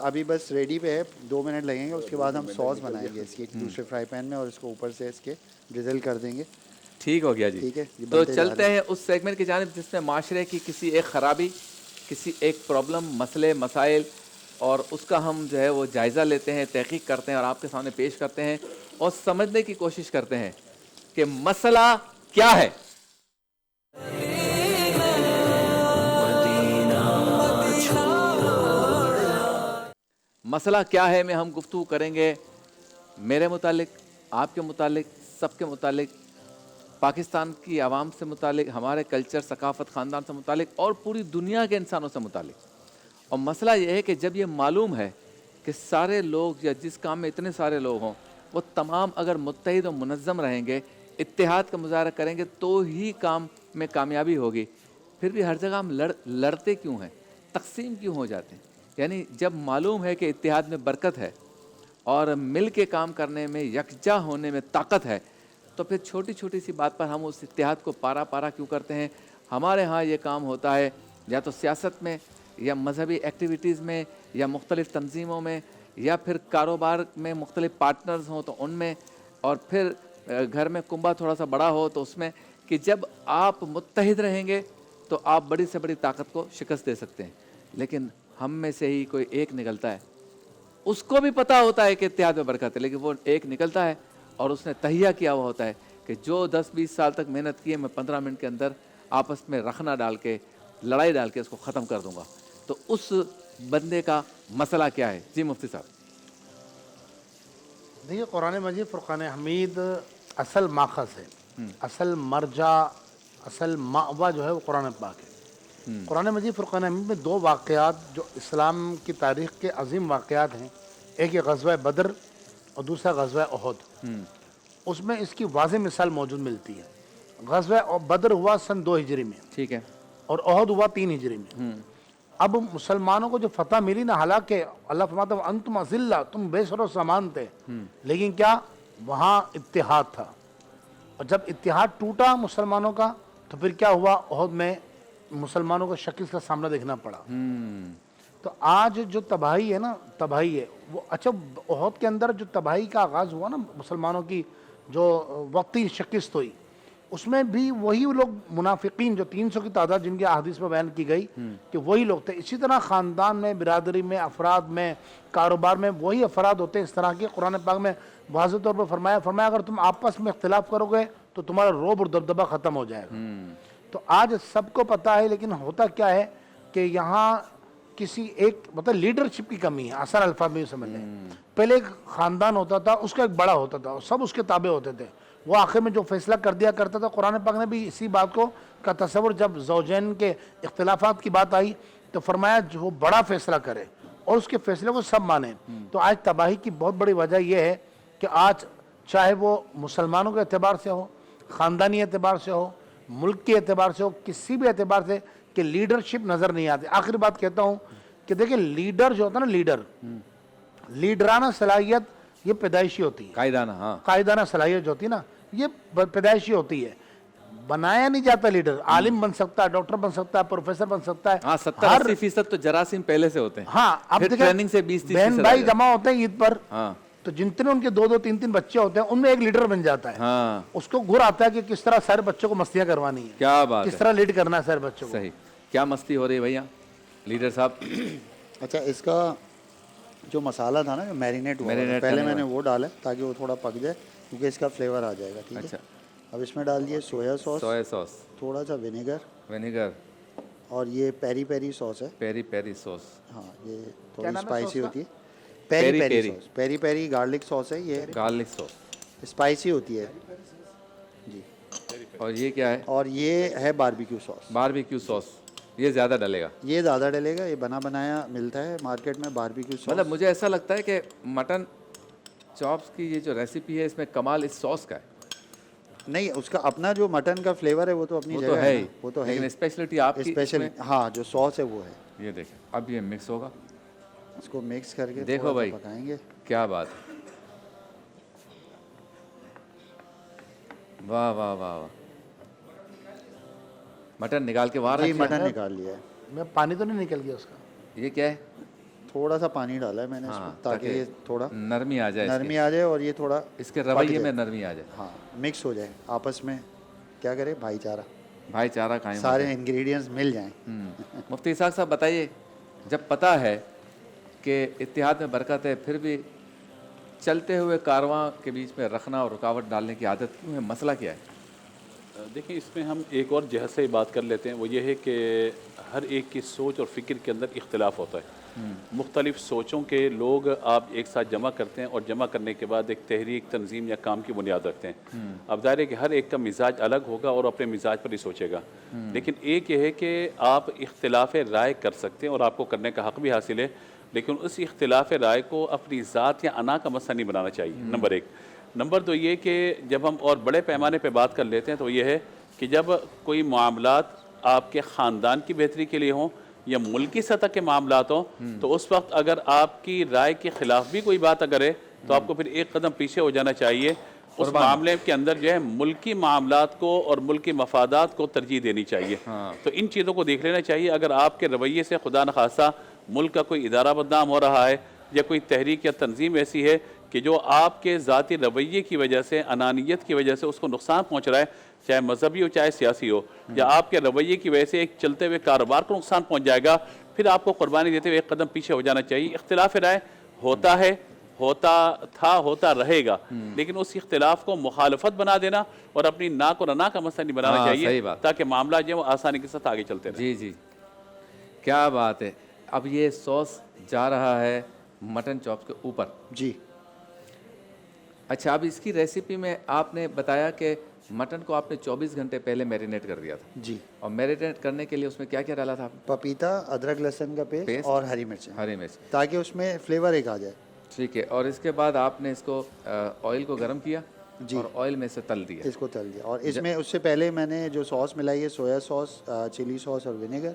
Speaker 5: ابھی بس ریڈی پہ ہے، 2 منٹ لگیں گے، اس کے بعد ہم سوس بنائیں گے اس کی دوسرے فرائی پین میں، اور اس کو اوپر سے اس کے ڈریزل کر دیں گے۔
Speaker 1: ٹھیک ہو گیا جی.
Speaker 5: ٹھیک ہے، یہ
Speaker 1: تو
Speaker 5: بنتے جا
Speaker 1: چلتے ہیں اس سیگمنٹ کی جانب جس میں معاشرے کی کسی ایک خرابی، کسی ایک پرابلم، مسئلے مسائل، اور اس کا ہم جو ہے وہ جائزہ لیتے ہیں، تحقیق کرتے ہیں اور آپ کے سامنے پیش کرتے ہیں اور سمجھنے کی کوشش کرتے ہیں کہ مسئلہ کیا ہے. مسئلہ کیا ہے میں ہم گفتگو کریں گے میرے متعلق، آپ کے متعلق، سب کے متعلق، پاکستان کی عوام سے متعلق، ہمارے کلچر، ثقافت، خاندان سے متعلق اور پوری دنیا کے انسانوں سے متعلق. اور مسئلہ یہ ہے کہ جب یہ معلوم ہے کہ سارے لوگ یا جس کام میں اتنے سارے لوگ ہوں وہ تمام اگر متحد و منظم رہیں گے، اتحاد کا مظاہرہ کریں گے تو ہی کام میں کامیابی ہوگی. پھر بھی ہر جگہ ہم لڑتے کیوں ہیں، تقسیم کیوں ہو جاتے ہیں؟ یعنی جب معلوم ہے کہ اتحاد میں برکت ہے اور مل کے کام کرنے میں، یکجا ہونے میں طاقت ہے، تو پھر چھوٹی چھوٹی سی بات پر ہم اس اتحاد کو پارا پارا کیوں کرتے ہیں؟ ہمارے ہاں یہ کام ہوتا ہے یا تو سیاست میں، یا مذہبی ایکٹیویٹیز میں، یا مختلف تنظیموں میں، یا پھر کاروبار میں مختلف پارٹنرز ہوں تو ان میں، اور پھر گھر میں کنبہ تھوڑا سا بڑا ہو تو اس میں، کہ جب آپ متحد رہیں گے تو آپ بڑی سے بڑی طاقت کو شکست دے سکتے ہیں. لیکن ہم میں سے ہی کوئی ایک نکلتا ہے، اس کو بھی پتہ ہوتا ہے کہ اتحاد میں برکت ہے، لیکن وہ ایک نکلتا ہے اور اس نے تہیہ کیا ہوا ہوتا ہے کہ جو 10-20 سال تک محنت کی ہے میں 15 منٹ کے اندر آپس میں رخنا ڈال کے، لڑائی ڈال کے اس کو ختم کر دوں گا. تو اس بندے کا مسئلہ کیا ہے؟ جی مفتی صاحب.
Speaker 4: دیکھیے، قرآن مجید فرقان حمید اصل ماخذ ہے، اصل مرجع، اصل مأویٰ جو ہے وہ قرآن پاک ہے. قرآن مجید فرقان حمید میں دو واقعات جو اسلام کی تاریخ کے عظیم واقعات ہیں، ایک یہ غزوہ بدر اور دوسرا غزوہ احد. اس میں اس کی واضح مثال موجود ملتی ہے. غزوہ بدر ہوا سن 2 ہجری میں،
Speaker 1: ٹھیک ہے.
Speaker 4: اور احد ہوا 3 ہجری میں. اب مسلمانوں کو جو فتح ملی نا، حالانکہ اللہ فرماتا ہے انتم اذلہ، تم بے سر و سامان تھے، لیکن کیا وہاں اتحاد تھا. اور جب اتحاد ٹوٹا مسلمانوں کا تو پھر کیا ہوا، احد میں مسلمانوں کو شکست کا سامنا دیکھنا پڑا. تو آج جو تباہی ہے نا، تباہی ہے وہ، اچھا احد کے اندر جو تباہی کا آغاز ہوا نا، مسلمانوں کی جو وقتی شکست ہوئی، اس میں بھی وہی لوگ منافقین جو 300 کی تعداد جن کی احادیث میں بیان کی گئی کہ وہی لوگ تھے. اسی طرح خاندان میں، برادری میں، افراد میں، کاروبار میں وہی افراد ہوتے ہیں اس طرح کے. قرآن پاک میں واضح طور پر فرمایا اگر تم آپس میں اختلاف کرو گے تو تمہارا رعب اور دبدبہ ختم ہو جائے گا. تو آج سب کو پتہ ہے، لیکن ہوتا کیا ہے کہ یہاں کسی ایک مطلب لیڈرشپ کی کمی ہے. آسان الفاظ میں یہ سمجھ لیں، پہلے ایک خاندان ہوتا تھا، اس کا ایک بڑا ہوتا تھا، سب اس کے تابع ہوتے تھے، وہ آخر میں جو فیصلہ کر دیا کرتا تھا. قرآن پاک نے بھی اسی بات کو کا تصور، جب زوجین کے اختلافات کی بات آئی تو فرمایا جو وہ بڑا فیصلہ کرے اور اس کے فیصلے کو سب مانیں. تو آج تباہی کی بہت بڑی وجہ یہ ہے کہ آج چاہے وہ مسلمانوں کے اعتبار سے ہو، خاندانی اعتبار سے ہو، ملک کے اعتبار سے ہو، کسی بھی اعتبار سے، کہ لیڈرشپ نظر نہیں آتی. آخری بات کہتا ہوں کہ دیکھیں، لیڈر جو ہوتا ہے نا، لیڈرانہ صلاحیت یہ پیدائشی ہوتی ہے.
Speaker 1: قائدانہ، ہاں،
Speaker 4: قائدانہ صلاحیت جو ہوتی ہے نا، یہ پیدائشی ہوتی ہے، بنایا نہیں جاتا. لیڈر عالم بن سکتا ہے، ڈاکٹر بن سکتا ہے، پروفیسر بن سکتا ہے.
Speaker 1: ہاں. 70-80% تو جراثیم پہلے سے ہوتے ہیں.
Speaker 4: ہاں، اب
Speaker 1: پھر
Speaker 4: دیکھیں
Speaker 1: ٹریننگ سے 20-30%
Speaker 4: بہن بھائی جمع ہوتے ہیں عید پر،
Speaker 1: ہاں
Speaker 4: تو جتنے ان کے 2-2 3-3 بچے ہوتے ہیں ان میں ایک لیڈر بن جاتا ہے.
Speaker 1: ہاں.
Speaker 4: اس کو گر آتا ہے کہ کس طرح سارے بچوں کو مستیاں کروانی ہے،
Speaker 1: کیا بات
Speaker 4: کس
Speaker 1: ہے.
Speaker 4: طرح لیڈ کرنا ہے سارے بچوں کو.
Speaker 1: صحیح. کیا مستی ہو رہی ہے بھیا لیڈر صاحب؟
Speaker 5: اچھا، اس کا جو مسالہ تھا نا، جو میرینیٹ ہوا تھا، پہلے میں نے وہ ڈالا تاکہ وہ تھوڑا پک جائے، کیونکہ اس کا فلیور آ جائے گا. ٹھیک ہے.
Speaker 1: اچھا.
Speaker 5: اب اس میں ڈال دیے سویا سوس، تھوڑا سا
Speaker 1: ونیگر،
Speaker 5: اور یہ پیری پیری سوس ہے.
Speaker 1: Peri sauce.
Speaker 5: ہاں، یہ تھوڑی
Speaker 4: نام ہے
Speaker 5: اسپائسی
Speaker 4: سوس کا؟
Speaker 5: ہوتی ہے.
Speaker 1: پیری
Speaker 5: پیری
Speaker 1: پیری
Speaker 5: سوس، پیری پیری گارلک سوس ہے. یہ
Speaker 1: گارلک سوس.
Speaker 5: اسپائسی ہوتی ہے جی.
Speaker 1: اور یہ کیا ہے؟
Speaker 5: اور یہ ہے باربیکیو سوس.
Speaker 1: Barbecue sauce. یہ زیادہ ڈلے گا؟
Speaker 5: یہ زیادہ ڈلے گا. یہ بنا بنایا ملتا ہے مارکیٹ میں باربیکیو سوس.
Speaker 1: مطلب مجھے ایسا لگتا ہے کہ مٹن چاپس کی یہ جو ریسیپی ہے اس میں کمال اس سوس کا ہے.
Speaker 5: نہیں، اس کا اپنا جو مٹن کا فلیور ہے وہ تو اپنی جگہ ہے، وہ تو ہے.
Speaker 1: لیکن اسپیشلٹی آپ کی
Speaker 5: اسپیشل، ہاں، جو سوس ہے وہ ہے.
Speaker 1: یہ دیکھیں اب یہ مکس ہوگا.
Speaker 5: اس کو مکس کر کے
Speaker 1: دیکھو بھائی
Speaker 5: پکائیں گے.
Speaker 1: کیا بات ہے. واہ واہ واہ واہ. مٹن نکال کے باہر
Speaker 5: جی،
Speaker 1: رکھا ہے.
Speaker 5: مٹن نکال لیا ہے.
Speaker 4: میں پانی تو نہیں نکل گیا اس کا؟
Speaker 1: یہ کیا ہے؟
Speaker 5: تھوڑا سا پانی ڈالا ہے میں نے اس میں تاکہ یہ تھوڑا
Speaker 1: نرمی آ جائے،
Speaker 5: نرمی آ جائے اور یہ تھوڑا
Speaker 1: اس کے رویے میں نرمی آ جائے.
Speaker 5: ہاں، مکس ہو جائے آپس میں. کیا کرے؟ بھائی چارہ،
Speaker 1: بھائی چارہ قائم ہو
Speaker 5: سارے انگریڈینٹس مل جائیں۔
Speaker 1: مفتی اسحاق صاحب بتائیے، جب پتہ ہے کہ اتحاد میں برکت ہے، پھر بھی چلتے ہوئے کارواں کے بیچ میں رکھنا اور رکاوٹ ڈالنے کی عادت کیوں ہے؟ مسئلہ کیا ہے؟
Speaker 2: دیکھیں، اس میں ہم ایک اور جہت سے بات کر لیتے ہیں، وہ یہ ہے کہ ہر ایک کی سوچ اور فکر کے اندر اختلاف ہوتا ہے۔ مختلف سوچوں کے لوگ آپ ایک ساتھ جمع کرتے ہیں، اور جمع کرنے کے بعد ایک تحریک، تنظیم یا کام کی بنیاد رکھتے ہیں۔ اب ظاہر ہے کہ ہر ایک کا مزاج الگ ہوگا اور اپنے مزاج پر ہی سوچے گا، لیکن ایک یہ ہے کہ آپ اختلاف رائے کر سکتے ہیں اور آپ کو کرنے کا حق بھی حاصل ہے، لیکن اس اختلاف رائے کو اپنی ذات یا انا کا مسئلہ نہیں بنانا چاہیے، نمبر ایک۔ نمبر دو یہ کہ جب ہم اور بڑے پیمانے پہ بات کر لیتے ہیں تو یہ ہے کہ جب کوئی معاملات آپ کے خاندان کی بہتری کے لیے ہوں یا ملکی سطح کے معاملات ہوں، تو اس وقت اگر آپ کی رائے کے خلاف بھی کوئی بات اگر ہے تو آپ کو پھر ایک قدم پیچھے ہو جانا چاہیے۔ اس معاملے کے اندر جو ہے ملکی معاملات کو اور ملکی مفادات کو ترجیح دینی چاہیے۔ تو ان چیزوں کو دیکھ لینا چاہیے۔ اگر آپ کے رویے سے خدا نخواستہ ملک کا کوئی ادارہ بدنام ہو رہا ہے یا کوئی تحریک یا تنظیم ایسی ہے کہ جو آپ کے ذاتی رویے کی وجہ سے، انانیت کی وجہ سے اس کو نقصان پہنچ رہا ہے، چاہے مذہبی ہو چاہے سیاسی ہو، یا آپ کے رویے کی وجہ سے ایک چلتے ہوئے کاروبار کو نقصان پہنچ جائے گا، پھر آپ کو قربانی دیتے ہوئے ایک قدم پیچھے ہو جانا چاہیے۔ اختلاف رائے ہوتا ہے، ہوتا تھا، ہوتا رہے گا، لیکن اس اختلاف کو مخالفت بنا دینا اور اپنی ناک اور انا کا مسئلہ نہیں بنانا
Speaker 1: صحیح
Speaker 2: چاہیے،
Speaker 1: بات۔
Speaker 2: تاکہ معاملہ جو ہے وہ آسانی کے ساتھ آگے چلتے رہیں۔
Speaker 1: جی جی، کیا بات ہے۔ اب یہ سوس جا رہا ہے مٹن چاپس کے اوپر۔
Speaker 5: جی
Speaker 1: اچھا، اب اس کی ریسیپی میں آپ نے بتایا کہ مٹن کو آپ نے 24 گھنٹے پہلے میرینیٹ کر دیا تھا،
Speaker 5: جی،
Speaker 1: اور میرینیٹ کرنے کے لیے اس میں کیا کیا ڈالا تھا آپ نے؟
Speaker 5: پپیتا، ادرک لہسن کا پیسٹ اور ہری مرچیں،
Speaker 1: ہری مرچ،
Speaker 5: تاکہ اس میں فلیور ایک آ جائے۔
Speaker 1: ٹھیک ہے۔ اور اس کے بعد آپ نے اس کو آئل کو گرم کیا
Speaker 5: جی،
Speaker 1: اور آئل میں سے تل دیا۔
Speaker 5: اس کو تل دیا، اور اس میں اس سے پہلے میں نے جو سوس ملائی ہے، سویا سوس، چلی سوس اور ونیگر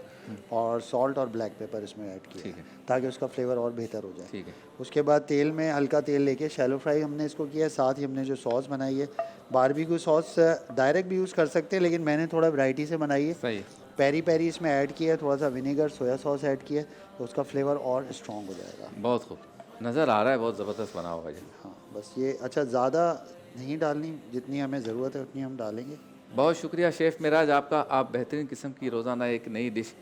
Speaker 5: اور سالٹ اور بلیک پیپر اس میں ایڈ کیا ہے، تاکہ اس کا فلیور اور بہتر ہو جائے۔
Speaker 1: ٹھیک ہے۔
Speaker 5: اس کے بعد تیل میں ہلکا تیل لے کے شیلو فرائی ہم نے اس کو کیا ہے، ساتھ ہی ہم نے جو سوس بنائی ہے، باربیکیو سوس ڈائریکٹ بھی یوز کر سکتے ہیں، لیکن میں نے تھوڑا ورائٹی سے بنائی ہے۔
Speaker 1: صحیح۔
Speaker 5: پیری پیری اس میں ایڈ کیا ہے، تھوڑا سا ونیگر، سویا سوس ایڈ کیا ہے، تو اس کا فلیور اور اسٹرانگ ہو جائے گا۔
Speaker 1: بہت خوب نظر آ رہا ہے، بہت زبردست بنا ہوگا جی۔
Speaker 5: ہاں بس یہ، اچھا زیادہ نہیں ڈالنی، جتنی ہمیں ضرورت ہے اتنی ہم ڈالیں گے۔
Speaker 1: بہت شکریہ شیف معراج آپ کا۔ آپ بہترین قسم کی روزانہ ایک نئی ڈش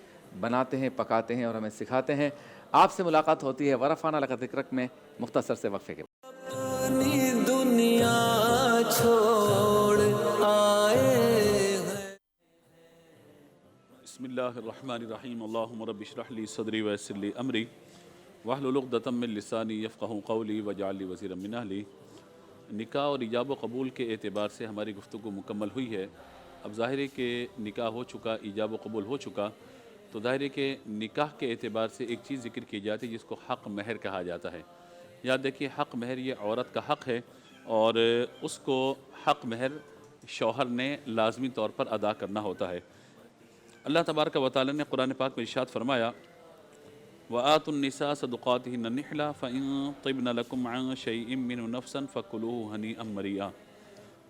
Speaker 1: بناتے ہیں، پکاتے ہیں اور ہمیں سکھاتے ہیں۔ آپ سے ملاقات ہوتی ہے ورفانہ لقد ذکرک میں مختصر سے وقفے کے بعد۔
Speaker 6: اپنی دنیا چھوڑ آئے ہیں۔
Speaker 2: بسم اللہ الرحمن الرحیم۔ اللہم رب اشرح لی صدری ویسر لی امری واحلل عقدۃ من لسانی یفقہوا قولی واجعل لی وزیرا من اہلی۔ نکاح اور ایجاب و قبول کے اعتبار سے ہماری گفتگو مکمل ہوئی ہے۔ اب ظاہر ہے کہ نکاح ہو چکا، ایجاب و قبول ہو چکا، تو ظاہر ہے کہ نکاح کے اعتبار سے ایک چیز ذکر کی جاتی ہے جس کو حق مہر کہا جاتا ہے۔ یاد دیکھیے، حق مہر یہ عورت کا حق ہے، اور اس کو حق مہر شوہر نے لازمی طور پر ادا کرنا ہوتا ہے۔ اللہ تبارک و تعالی نے قرآن پاک میں ارشاد فرمایا، وَآتُوا النِّسَاءَ صَدُقَاتِهِنَّ نِحْلًا فَإِن طِبْنَ لَكُمْ عَن شَيْءٍ مِّنْهُ نَفْسًا فَكُلُوهُ هَنِيئًا مَرِيئًا۔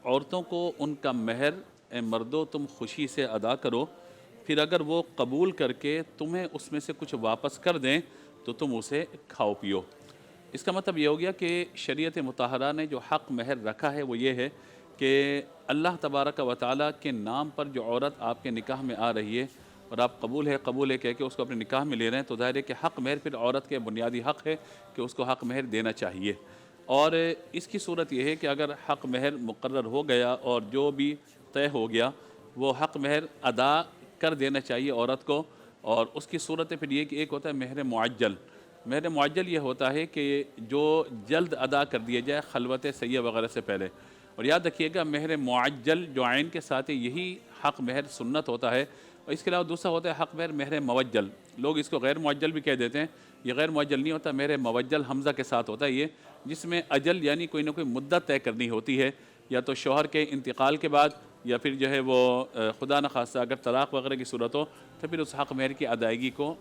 Speaker 2: عورتوں کو ان کا مہر اے مردو تم خوشی سے ادا کرو، پھر اگر وہ قبول کر کے تمہیں اس میں سے کچھ واپس کر دیں تو تم اسے کھاؤ پیو۔ اس کا مطلب یہ ہو گیا کہ شریعت مطہرہ نے جو حق مہر رکھا ہے وہ یہ ہے کہ اللہ تبارک و تعالیٰ کے نام پر جو عورت آپ کے نکاح میں آ رہی ہے اور آپ قبول ہے کہہ کے اس کو اپنے نکاح میں لے رہے ہیں، تو ظاہر ہے کہ حق مہر پھر عورت کے بنیادی حق ہے کہ اس کو حق مہر دینا چاہیے۔ اور اس کی صورت یہ ہے کہ اگر حق مہر مقرر ہو گیا اور جو بھی طے ہو گیا وہ حق مہر ادا کر دینا چاہیے عورت کو۔ اور اس کی صورت پھر یہ کہ ایک ہوتا ہے مہر معجل۔ مہر معجل یہ ہوتا ہے کہ جو جلد ادا کر دیا جائے خلوت سیہ وغیرہ سے پہلے۔ اور یاد رکھیے گا، مہر معجل جو عین کے ساتھ ہے یہی حق مہر سنت ہوتا ہے۔ اور اس کے علاوہ دوسرا ہوتا ہے حق مہر مہر موجل۔ لوگ اس کو غیر معجل بھی کہہ دیتے ہیں، یہ غیر معجل نہیں ہوتا، مہر موجل حمزہ کے ساتھ ہوتا ہے یہ، جس میں اجل یعنی کوئی نہ کوئی مدت طے کرنی ہوتی ہے، یا تو شوہر کے انتقال کے بعد، یا پھر جو ہے وہ خدا نخواستہ اگر طلاق وغیرہ کی صورت ہو تو پھر اس حق مہر کی ادائیگی کو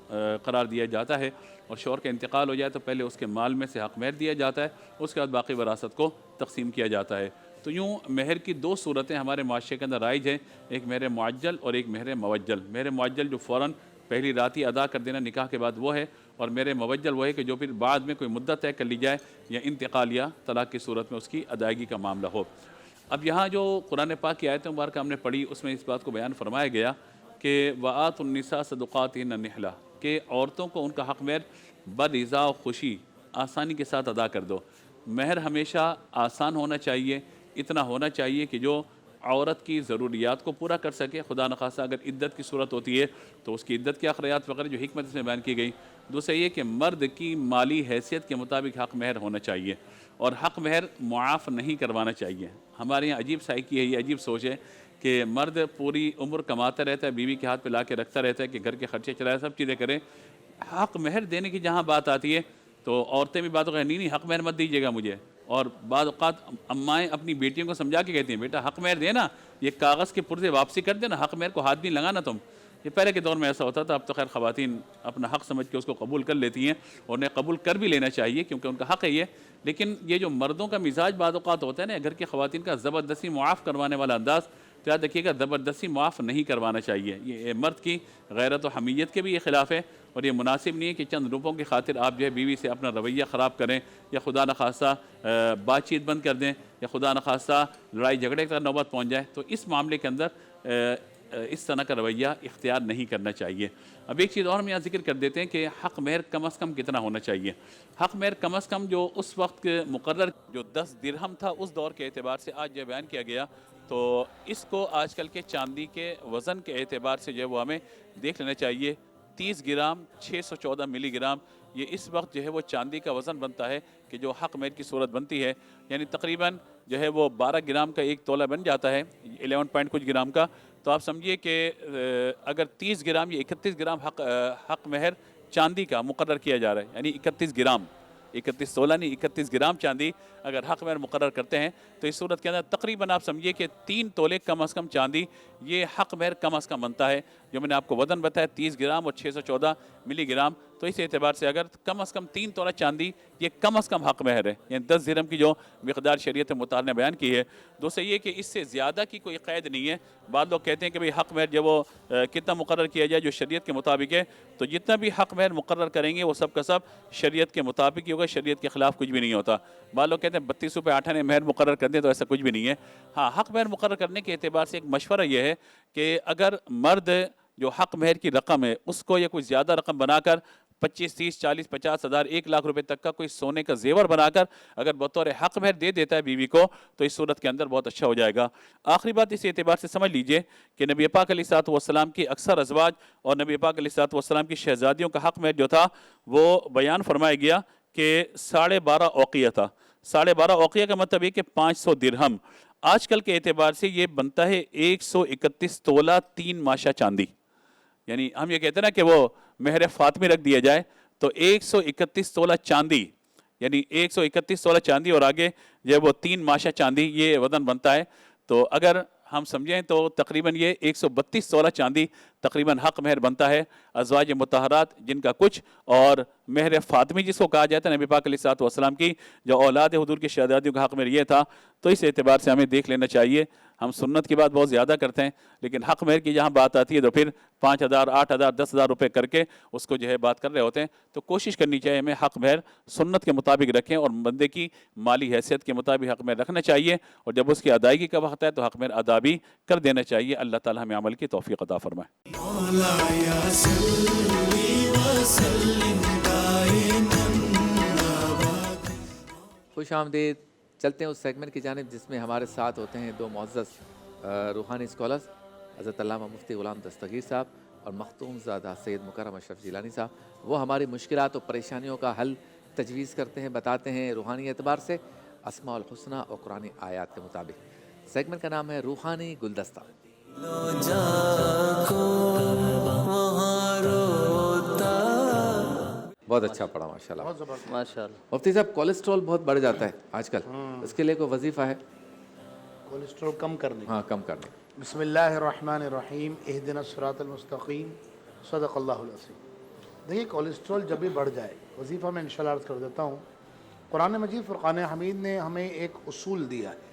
Speaker 2: قرار دیا جاتا ہے۔ اور شوہر کا انتقال ہو جائے تو پہلے اس کے مال میں سے حق مہر دیا جاتا ہے، اس کے بعد باقی وراثت کو تقسیم کیا جاتا ہے۔ تو یوں مہر کی دو صورتیں ہمارے معاشرے کے اندر رائج ہیں، ایک مہر معجل اور ایک مہر موجل۔ مہر معجل جو فوراً پہلی رات ہی ادا کر دینا نکاح کے بعد وہ ہے، اور مہر موجل وہ ہے کہ جو پھر بعد میں کوئی مدت طے کر لی جائے یا انتقال یا طلاق کی صورت میں اس کی ادائیگی کا معاملہ ہو۔ اب یہاں جو قرآن پاک کی آیت مبارکہ ہم نے پڑھی اس میں اس بات کو بیان فرمایا گیا کہ وآتوا النساء صدقاتهن نحلہ، کہ عورتوں کو ان کا حق مہر برضا و خوشی آسانی کے ساتھ ادا کر دو۔ مہر ہمیشہ آسان ہونا چاہیے، اتنا ہونا چاہیے کہ جو عورت کی ضروریات کو پورا کر سکے۔ خدا نخواستہ اگر عدت کی صورت ہوتی ہے تو اس کی عدت کے اخراجات وغیرہ جو حکمت اس میں بیان کی گئی۔ دوسرا یہ کہ مرد کی مالی حیثیت کے مطابق حق مہر ہونا چاہیے، اور حق مہر معاف نہیں کروانا چاہیے۔ ہمارے یہاں عجیب سائیکی ہے، یہ عجیب سوچ ہے کہ مرد پوری عمر کماتا رہتا ہے، بیوی کے ہاتھ پہ لا کے رکھتا رہتا ہے کہ گھر کے خرچے چلائے، سب چیزیں کرے۔ حق مہر دینے کی جہاں بات آتی ہے تو عورتیں بھی باتوں کہ نہیں حق مہر مت دیجیے گا مجھے، اور بعض اوقات امائیں اپنی بیٹیوں کو سمجھا کے کہتی ہیں بیٹا حق مہر دینا، یہ کاغذ کے پرزے واپسی کر دینا، حق مہر کو ہاتھ بھی لگانا تم۔ یہ پہلے کے دور میں ایسا ہوتا تھا، اب تو خیر خواتین اپنا حق سمجھ کے اس کو قبول کر لیتی ہیں، اور انہیں قبول کر بھی لینا چاہیے کیونکہ ان کا حق ہے یہ۔ لیکن یہ جو مردوں کا مزاج بعض اوقات ہوتا ہے نا، گھر کی خواتین کا زبردستی معاف کروانے والا انداز، تو یاد رکھیے گا زبردستی معاف نہیں کروانا چاہیے۔ یہ مرد کی غیرت و حمیت کے بھی یہ خلاف ہے، اور یہ مناسب نہیں ہے کہ چند روپوں کی خاطر آپ جو ہے بیوی سے اپنا رویہ خراب کریں، یا خدا نخواستہ بات چیت بند کر دیں، یا خدا نخواستہ لڑائی جھگڑے کا نوبت پہنچ جائے۔ تو اس معاملے کے اندر اس طرح کا رویہ اختیار نہیں کرنا چاہیے۔ اب ایک چیز اور ہم یہاں ذکر کر دیتے ہیں کہ حق مہر کم از کم کتنا ہونا چاہیے۔ حق مہر کم از کم جو اس وقت مقرر جو 10 درہم تھا اس دور کے اعتبار سے آج جو بیان کیا گیا، تو اس کو آج کل کے چاندی کے وزن کے اعتبار سے جو ہے وہ ہمیں دیکھ لینا چاہیے۔ 30 گرام 614 ملی گرام، یہ اس وقت جو ہے وہ چاندی کا وزن بنتا ہے کہ جو حق مہر کی صورت بنتی ہے، یعنی تقریباً جو ہے وہ 12 گرام کا ایک تولہ بن جاتا ہے، 11 پوائنٹ کچھ گرام کا۔ تو آپ سمجھیے کہ اگر 30 گرام یا 31 گرام حق مہر چاندی کا مقرر کیا جا رہا ہے، یعنی 31 گرام، 31 تولہ نہیں 31 گرام چاندی اگر حق مہر مقرر کرتے ہیں، تو اس صورت کے اندر تقریباً آپ سمجھیے کہ 3 تولے کم از کم چاندی یہ حق مہر کم از کم بنتا ہے۔ جو میں نے آپ کو وزن بتایا 30 گرام اور 614 ملی گرام، تو اس اعتبار سے اگر کم از کم 3 تولہ چاندی یہ کم از کم حق مہر ہے، یعنی 10 درہم کی جو مقدار شریعت مطالعہ نے بیان کی ہے۔ دوسرا یہ کہ اس سے زیادہ کی کوئی قید نہیں ہے۔ بعض لوگ کہتے ہیں کہ بھئی حق مہر جب وہ کتنا مقرر کیا جائے جو شریعت کے مطابق ہے، تو جتنا بھی حق مہر مقرر کریں گے وہ سب کا سب شریعت کے مطابق ہی ہوگا، شریعت کے خلاف کچھ بھی نہیں ہوتا۔ بعض لوگ کہتے ہیں 32 روپے 8 آنے مہر مقرر کر دیں، تو ایسا کچھ بھی نہیں ہے۔ ہاں، حق مہر مقرر کرنے کے اعتبار سے ایک مشورہ یہ ہے کہ اگر مرد جو حق مہر کی رقم ہے اس کو یا کوئی زیادہ رقم بنا کر 25 30 40 50 ہزار 1 لاکھ روپے تک کا کوئی سونے کا زیور بنا کر اگر بطور حق مہر دے دیتا ہے بیوی کو، تو اس صورت کے اندر بہت اچھا ہو جائے گا۔ آخری بات اس اعتبار سے سمجھ لیجئے کہ نبی پاک علیہ الصلوۃ والسلام کی اکثر ازواج اور نبی پاک علیہ الصلوۃ والسلام کی شہزادیوں کا حق مہر جو تھا وہ بیان فرمایا گیا کہ 12.5 اوقیہ تھا۔ 12.5 اوقیہ کا مطلب یہ کہ 500 درہم، آج کل کے اعتبار سے یہ بنتا ہے 131 تولہ 3 ماشا چاندی۔ یعنی ہم یہ کہتے ہیں نا کہ وہ مہر فاطمی رکھ دیا جائے، تو 131 تولہ چاندی، یعنی 131 تولہ چاندی اور آگے جو وہ 3 ماشا چاندی یہ وزن بنتا ہے۔ تو اگر ہم سمجھیں تو تقریباً یہ 132 تولہ چاندی تقریباً حق مہر بنتا ہے ازواج مطہرات جن کا کچھ، اور مہر فاطمی جس کو کہا جاتا ہے نبی پاک علیہ الصلوۃ والسلام کی جو اولاد حضور کی شہزادیوں کا حق مہر یہ تھا۔ تو اس اعتبار سے ہمیں دیکھ لینا چاہیے۔ ہم سنت کی بات بہت زیادہ کرتے ہیں، لیکن حق مہر کی جہاں بات آتی ہے تو پھر 5,000 8,000 10,000 روپے کر کے اس کو جو ہے بات کر رہے ہوتے ہیں۔ تو کوشش کرنی چاہیے ہمیں حق مہر سنت کے مطابق رکھیں، اور بندے کی مالی حیثیت کے مطابق حق مہر رکھنا چاہیے، اور جب اس کی ادائیگی کا وقت ہے تو حق مہر ادا بھی کر دینا چاہیے۔ اللہ تعالی ہمیں عمل کی توفیق عطا فرمائے۔
Speaker 6: مولایا صلی وسلم دائما
Speaker 1: خوش آمدید۔ چلتے ہیں اس سیگمنٹ کی جانب جس میں ہمارے ساتھ ہوتے ہیں 2 معزز روحانی اسکالرز، حضرت علامہ مفتی غلام دستگیر صاحب اور مختوم زادہ سید مکرم اشرف جیلانی صاحب۔ وہ ہماری مشکلات اور پریشانیوں کا حل تجویز کرتے ہیں، بتاتے ہیں روحانی اعتبار سے، اسماء الحسنی اور قرآنی آیات کے مطابق۔ سیگمنٹ کا نام ہے روحانی گلدستہ۔ بہت اچھا پڑھا ماشاءاللہ۔
Speaker 5: ماشاءاللہ۔
Speaker 1: مفتی صاحب کولیسٹرول بہت بڑھ جاتا ہے آج کل، اس کے لیے کوئی وظیفہ ہے؟
Speaker 4: کولیسٹرول کم کرنے
Speaker 1: ہاں، کم کرنے۔
Speaker 4: بسم اللہ الرحمن الرحیم، اہدنا الصراط المستقیم، صدق اللہ العظیم۔ دیکھیے کولیسٹرول جب بھی بڑھ جائے، وظیفہ میں انشاءاللہ عرض کر دیتا ہوں۔ قرآن مجید فرقان حمید نے ہمیں ایک اصول دیا ہے،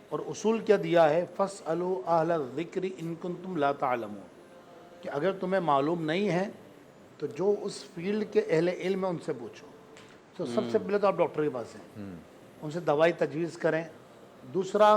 Speaker 4: اور اصول کیا دیا ہے؟ فَاسْأَلُوا أَهْلَ الذِّكْرِ إِن كُنتُمْ لَا تَعْلَمُونَ، کہ اگر تمہیں معلوم نہیں ہے تو جو اس فیلڈ کے اہل علم ہیں ان سے پوچھو۔ تو سب سے پہلے تو آپ ڈاکٹر کے پاس ہیں، ان سے دوائی تجویز کریں۔ دوسرا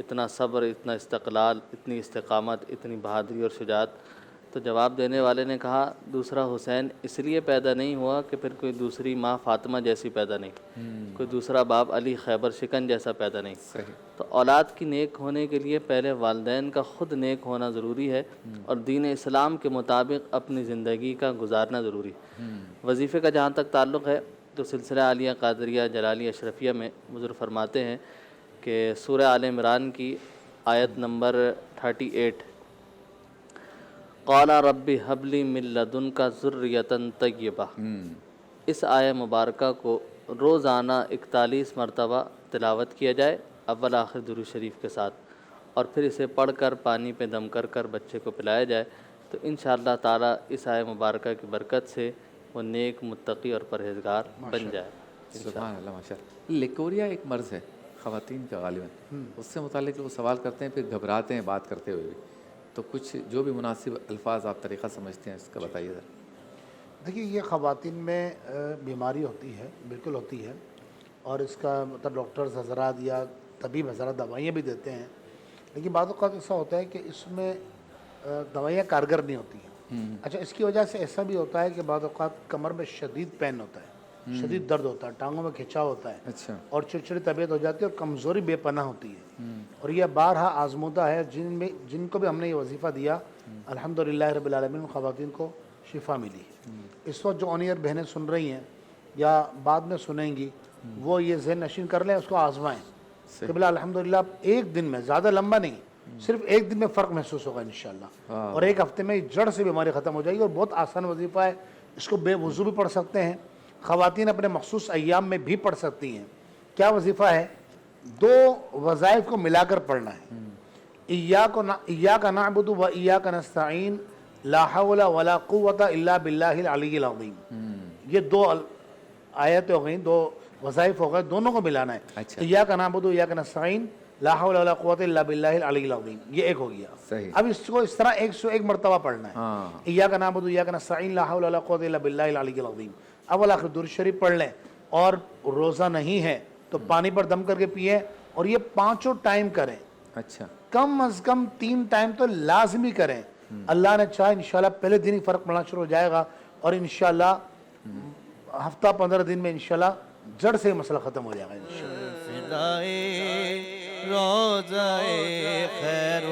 Speaker 7: اتنا صبر، اتنا استقلال، اتنی استقامت، اتنی بہادری اور شجاعت. تو جواب دینے والے نے کہا دوسرا حسین اس لیے پیدا نہیں ہوا کہ پھر کوئی دوسری ماں فاطمہ جیسی پیدا نہیں، کوئی دوسرا باپ علی خیبر شکن جیسا پیدا نہیں. تو اولاد کی نیک ہونے کے لیے پہلے والدین کا خود نیک ہونا ضروری ہے اور دین اسلام کے مطابق اپنی زندگی کا گزارنا ضروری. وظیفے کا جہاں تک تعلق ہے تو سلسلہ عالیہ قادریہ جلالیہ اشرفیہ میں بزرگ فرماتے ہیں کہ سورہ آل عمران کی آیت نمبر 38 قال رب حب لی من لدنک ذریۃ طیبہ، اس آیہ مبارکہ کو روزانہ 41 مرتبہ تلاوت کیا جائے اول آخر درود شریف کے ساتھ، اور پھر اسے پڑھ کر پانی پہ دم کر کر بچے کو پلایا جائے تو انشاءاللہ تعالیٰ اس آیہ مبارکہ کی برکت سے وہ نیک متقی اور پرہیزگار بن جائے.
Speaker 1: سبحان اللہ، ماشاء اللہ. لیکوریا ایک مرض ہے خواتین کا غالباً، اس سے متعلق وہ سوال کرتے ہیں پھر گھبراتے ہیں بات کرتے ہوئے بھی. تو کچھ جو بھی مناسب الفاظ آپ طریقہ سمجھتے ہیں اس کا بتائیے ذرا.
Speaker 4: دیکھیے یہ خواتین میں بیماری ہوتی ہے، بالکل ہوتی ہے، اور اس کا مطلب ڈاکٹرز حضرات یا طبیب حضرات دوائیاں بھی دیتے ہیں، لیکن بعض اوقات ایسا ہوتا ہے کہ اس میں دوائیاں کارگر نہیں ہوتی ہیں. اچھا، اس کی وجہ سے ایسا بھی ہوتا ہے کہ بعض اوقات کمر میں شدید پین ہوتا ہے، شدید درد ہوتا ہے، ٹانگوں میں کھچاؤ ہوتا ہے،
Speaker 1: اچھا،
Speaker 4: اور چڑچڑی طبیعت ہو جاتی ہے اور کمزوری بے پناہ ہوتی ہے. اور یہ بارہا آزمودہ ہے، جن کو بھی ہم نے یہ وظیفہ دیا الحمدللہ رب العالمین خواتین کو شفا ملی ہے. اس وقت جو آن ایئر بہنیں سن رہی ہیں یا بعد میں سنیں گی وہ یہ ذہن نشین کر لیں، اس کو آزمائیں کہ بلا الحمدللہ ایک دن میں، زیادہ لمبا نہیں، صرف ایک دن میں فرق محسوس ہوگا انشاءاللہ، اور ایک ہفتے میں جڑ سے بیماری ختم ہو جائے گی. اور بہت آسان وظیفہ ہے، اس کو بے وضو بھی پڑھ سکتے ہیں، خواتین اپنے مخصوص ایام میں بھی پڑھ سکتی ہیں. کیا وظیفہ ہے؟ 2 وظائف کو ملا کر پڑھنا ہے. ایاک نعبد و ایاک نستعین لا حول ولا قوت الا باللہ العلی العظیم. یہ 2 آیت ہو گئیں، 2 وظائف ہو گئے، دونوں کو ملانا ہے. ایاک نعبد و ایاک نستعین لا حول ولا قوت الا باللہ العلی العظیم، یہ ایک ہو گیا.
Speaker 1: صحیح.
Speaker 4: اب اس کو اس طرح 101 مرتبہ پڑھنا ہے. ایاک نعبد و ایاک نستعین لا حول ولا قوت الا باللہ العلی العظیم. اول آخر درود شریف پڑھ لیں، اور روزہ نہیں ہے تو پانی پر دم کر کے پیئیں، اور یہ 5 ٹائم کریں.
Speaker 1: اچھا،
Speaker 4: کم از کم 3 ٹائم تو لازمی کریں. اللہ نے چاہا انشاءاللہ پہلے دن ہی فرق پڑنا شروع ہو جائے گا، اور انشاءاللہ ہفتہ 15 دن میں انشاءاللہ جڑ سے مسئلہ ختم ہو جائے گا انشاءاللہ.
Speaker 6: فدائے روضہ خیر